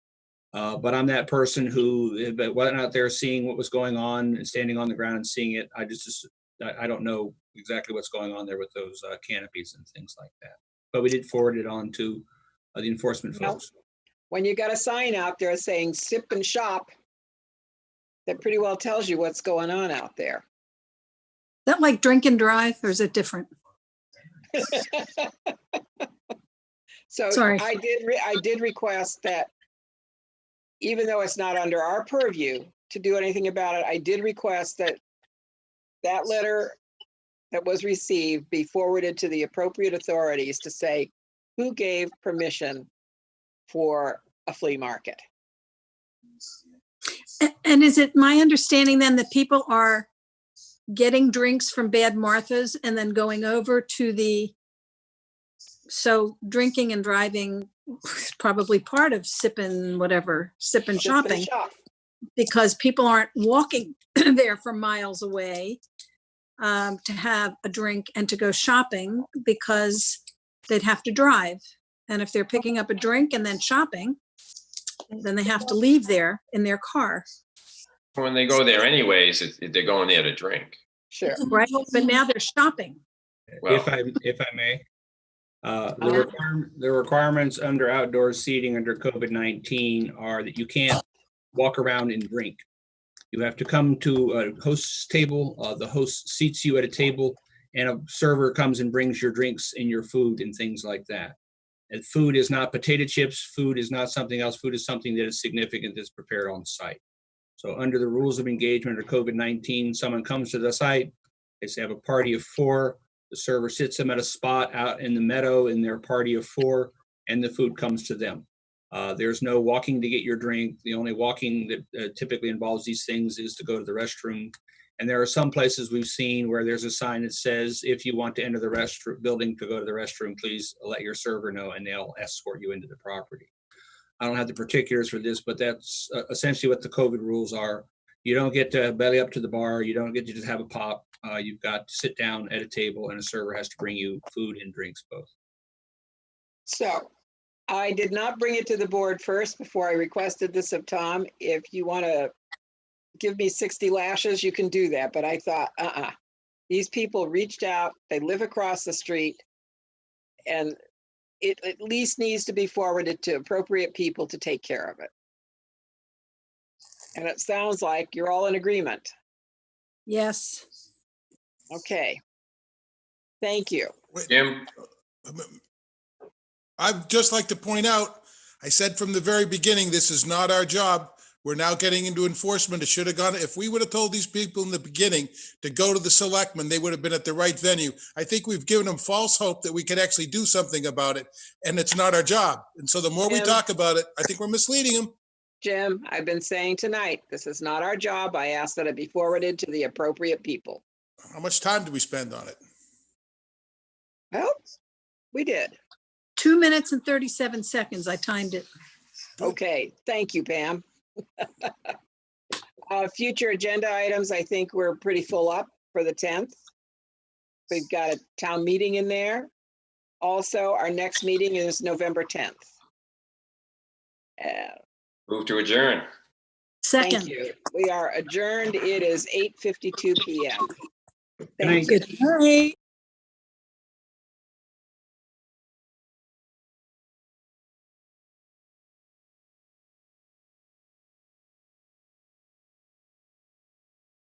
But I'm that person who went out there seeing what was going on and standing on the ground and seeing it. I don't know exactly what's going on there with those canopies and things like that. But we did forward it on to the enforcement folks. When you got a sign out there saying sip and shop, that pretty well tells you what's going on out there. Is that like drink and drive, or is it different? So Sorry. I did request that, even though it's not under our purview to do anything about it, I did request that that letter that was received be forwarded to the appropriate authorities to say who gave permission for a flea market. And is it my understanding then that people are getting drinks from Bad Martha's and then going over to so drinking and driving is probably part of sip and shopping, because people aren't walking there from miles away to have a drink and to go shopping, because they'd have to drive. And if they're picking up a drink and then shopping, then they have to leave there in their car. When they go there anyways, they're going there to drink. Sure. Right, but now they're shopping. Well, if I may, the requirements under outdoor seating under COVID-19 are that you can't walk around and drink. You have to come to a host's table. The host seats you at a table, and a server comes and brings your drinks and your food and things like that. And food is not potato chips, food is not something else, food is something that is significant that's prepared on site. So under the rules of engagement or COVID-19, someone comes to the site, they say have a party of 4, the server sits them at a spot out in the meadow in their party of 4, and the food comes to them. There's no walking to get your drink. The only walking that typically involves these things is to go to the restroom. And there are some places we've seen where there's a sign that says, if you want to enter the building to go to the restroom, please let your server know and they'll escort you into the property. I don't have the particulars for this, but that's essentially what the COVID rules are. You don't get to belly up to the bar. You don't get to just have a pop. You've got to sit down at a table and a server has to bring you food and drinks both. So I did not bring it to the board first before I requested this of Tom. If you want to give me 60 lashes, you can do that. But I thought, these people reached out, they live across the street, and it at least needs to be forwarded to appropriate people to take care of it. And it sounds like you're all in agreement. Yes. Okay. Thank you. Jim? I'd just like to point out, I said from the very beginning, this is not our job. We're now getting into enforcement. It should have gone, if we would have told these people in the beginning to go to the selectmen, they would have been at the right venue. I think we've given them false hope that we could actually do something about it, and it's not our job. And so the more we Jim. talk about it, I think we're misleading them. Jim, I've been saying tonight, this is not our job. I ask that it be forwarded to the appropriate people. How much time do we spend on it? Well, we did. 2 minutes and 37 seconds. I timed it. Okay, thank you, Pam. Future agenda items, I think we're pretty full up for the 10th. We've got a town meeting in there. Also, our next meeting is November 10th. Move to adjourn. Thank Second. you. We are adjourned. It is 8:52 p.m. Thank you. Good night.